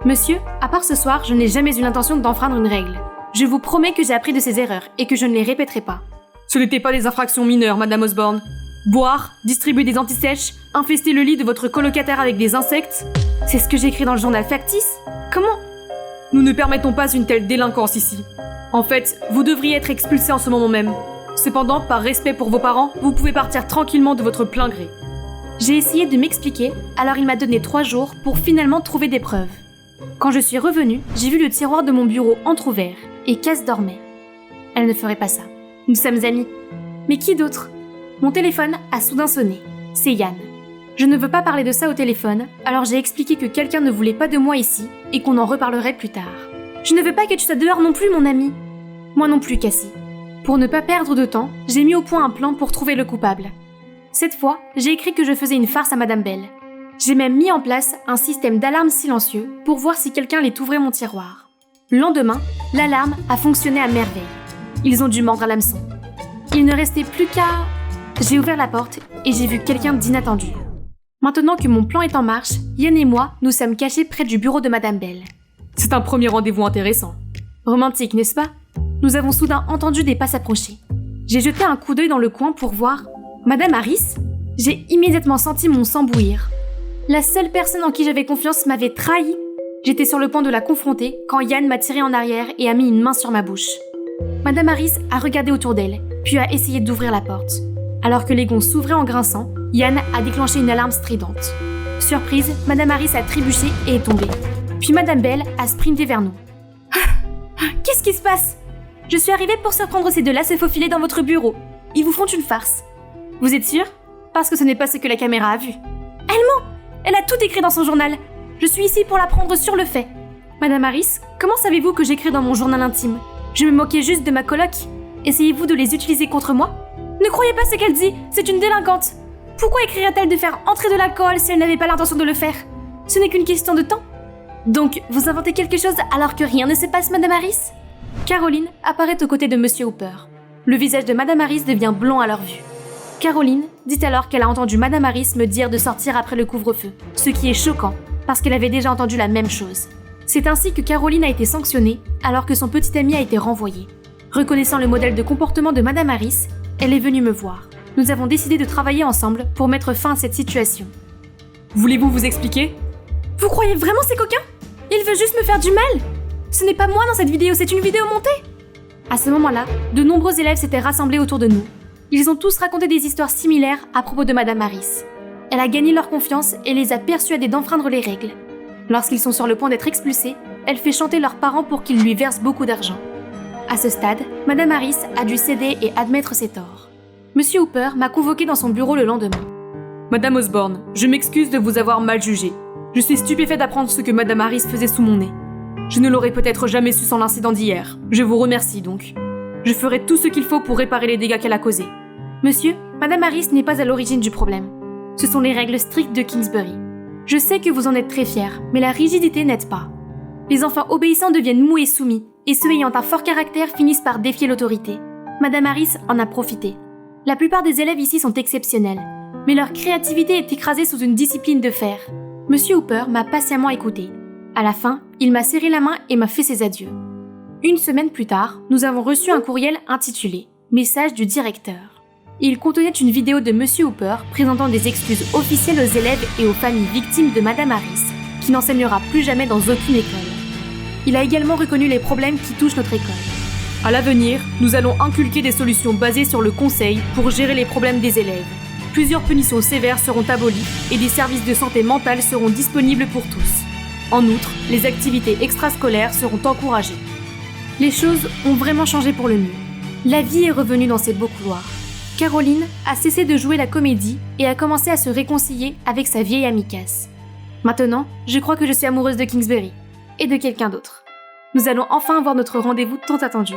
Monsieur, à part ce soir, je n'ai jamais eu l'intention d'enfreindre une règle. Je vous promets que j'ai appris de ces erreurs et que je ne les répéterai pas. Ce n'étaient pas des infractions mineures, Madame Osborne. Boire, distribuer des antisèches, infester le lit de votre colocataire avec des insectes. C'est ce que j'écris dans le journal factice ? Comment ? Nous ne permettons pas une telle délinquance ici. En fait, vous devriez être expulsé en ce moment même. Cependant, par respect pour vos parents, vous pouvez partir tranquillement de votre plein gré. J'ai essayé de m'expliquer, alors il m'a donné 3 jours pour finalement trouver des preuves. Quand je suis revenue, j'ai vu le tiroir de mon bureau entrouvert, et Cass dormait. Elle ne ferait pas ça. Nous sommes amis. Mais qui d'autre ? Mon téléphone a soudain sonné. C'est Yann. Je ne veux pas parler de ça au téléphone, alors j'ai expliqué que quelqu'un ne voulait pas de moi ici, et qu'on en reparlerait plus tard. Je ne veux pas que tu sois dehors non plus, mon ami. Moi non plus, Cassie. Pour ne pas perdre de temps, j'ai mis au point un plan pour trouver le coupable. Cette fois, j'ai écrit que je faisais une farce à Madame Bell. J'ai même mis en place un système d'alarme silencieux pour voir si quelqu'un allait ouvrir mon tiroir. Le lendemain, l'alarme a fonctionné à merveille. Ils ont dû mordre à l'hameçon. Il ne restait plus qu'à... J'ai ouvert la porte et j'ai vu quelqu'un d'inattendu. Maintenant que mon plan est en marche, Yann et moi nous sommes cachés près du bureau de Madame Bell. C'est un premier rendez-vous intéressant. Romantique, n'est-ce pas ? Nous avons soudain entendu des pas s'approcher. J'ai jeté un coup d'œil dans le coin pour voir Madame Harris. J'ai immédiatement senti mon sang bouillir. La seule personne en qui j'avais confiance m'avait trahi. J'étais sur le point de la confronter quand Yann m'a tiré en arrière et a mis une main sur ma bouche. Madame Harris a regardé autour d'elle, puis a essayé d'ouvrir la porte. Alors que les gonds s'ouvraient en grinçant, Yann a déclenché une alarme stridente. Surprise, Madame Harris a trébuché et est tombée. Puis Madame Bell a sprinté vers nous. Qu'est-ce qui se passe ? Je suis arrivée pour surprendre ces deux-là se faufiler dans votre bureau. Ils vous font une farce. Vous êtes sûr ? Parce que ce n'est pas ce que la caméra a vu. Elle ment ! Elle a tout écrit dans son journal. Je suis ici pour la prendre sur le fait. Madame Harris, comment savez-vous que j'écris dans mon journal intime ? Je me moquais juste de ma coloc. Essayez-vous de les utiliser contre moi ? Ne croyez pas ce qu'elle dit, c'est une délinquante. Pourquoi écrirait-elle de faire entrer de l'alcool si elle n'avait pas l'intention de le faire ? Ce n'est qu'une question de temps. Donc, vous inventez quelque chose alors que rien ne se passe, Madame Harris ? Caroline apparaît aux côtés de Monsieur Hooper. Le visage de Madame Harris devient blond à leur vue. Caroline dit alors qu'elle a entendu Madame Harris me dire de sortir après le couvre-feu, ce qui est choquant, parce qu'elle avait déjà entendu la même chose. C'est ainsi que Caroline a été sanctionnée, alors que son petit ami a été renvoyé. Reconnaissant le modèle de comportement de Madame Harris, elle est venue me voir. Nous avons décidé de travailler ensemble pour mettre fin à cette situation. Voulez-vous vous expliquer ? Vous croyez vraiment ces coquins ? Ils veulent juste me faire du mal ? Ce n'est pas moi dans cette vidéo, c'est une vidéo montée !» À ce moment-là, de nombreux élèves s'étaient rassemblés autour de nous. Ils ont tous raconté des histoires similaires à propos de Madame Harris. Elle a gagné leur confiance et les a persuadés d'enfreindre les règles. Lorsqu'ils sont sur le point d'être expulsés, elle fait chanter leurs parents pour qu'ils lui versent beaucoup d'argent. À ce stade, Madame Harris a dû céder et admettre ses torts. Monsieur Hooper m'a convoqué dans son bureau le lendemain. Madame Osborne, je m'excuse de vous avoir mal jugé. Je suis stupéfait d'apprendre ce que Madame Harris faisait sous mon nez. Je ne l'aurais peut-être jamais su sans l'incident d'hier. Je vous remercie donc. Je ferai tout ce qu'il faut pour réparer les dégâts qu'elle a causés. Monsieur, Madame Harris n'est pas à l'origine du problème. Ce sont les règles strictes de Kingsbury. Je sais que vous en êtes très fiers, mais la rigidité n'aide pas. Les enfants obéissants deviennent mous et soumis, et ceux ayant un fort caractère finissent par défier l'autorité. Madame Harris en a profité. La plupart des élèves ici sont exceptionnels, mais leur créativité est écrasée sous une discipline de fer. Monsieur Hooper m'a patiemment écouté. À la fin, il m'a serré la main et m'a fait ses adieux. Une semaine plus tard, nous avons reçu un courriel intitulé « Message du directeur ». Il contenait une vidéo de Monsieur Hooper présentant des excuses officielles aux élèves et aux familles victimes de Madame Harris, qui n'enseignera plus jamais dans aucune école. Il a également reconnu les problèmes qui touchent notre école. À l'avenir, nous allons inculquer des solutions basées sur le conseil pour gérer les problèmes des élèves. Plusieurs punitions sévères seront abolies et des services de santé mentale seront disponibles pour tous. En outre, les activités extrascolaires seront encouragées. Les choses ont vraiment changé pour le mieux. La vie est revenue dans ses beaux couloirs. Caroline a cessé de jouer la comédie et a commencé à se réconcilier avec sa vieille amie Cass. Maintenant, je crois que je suis amoureuse de Kingsbury et de quelqu'un d'autre. Nous allons enfin avoir notre rendez-vous tant attendu.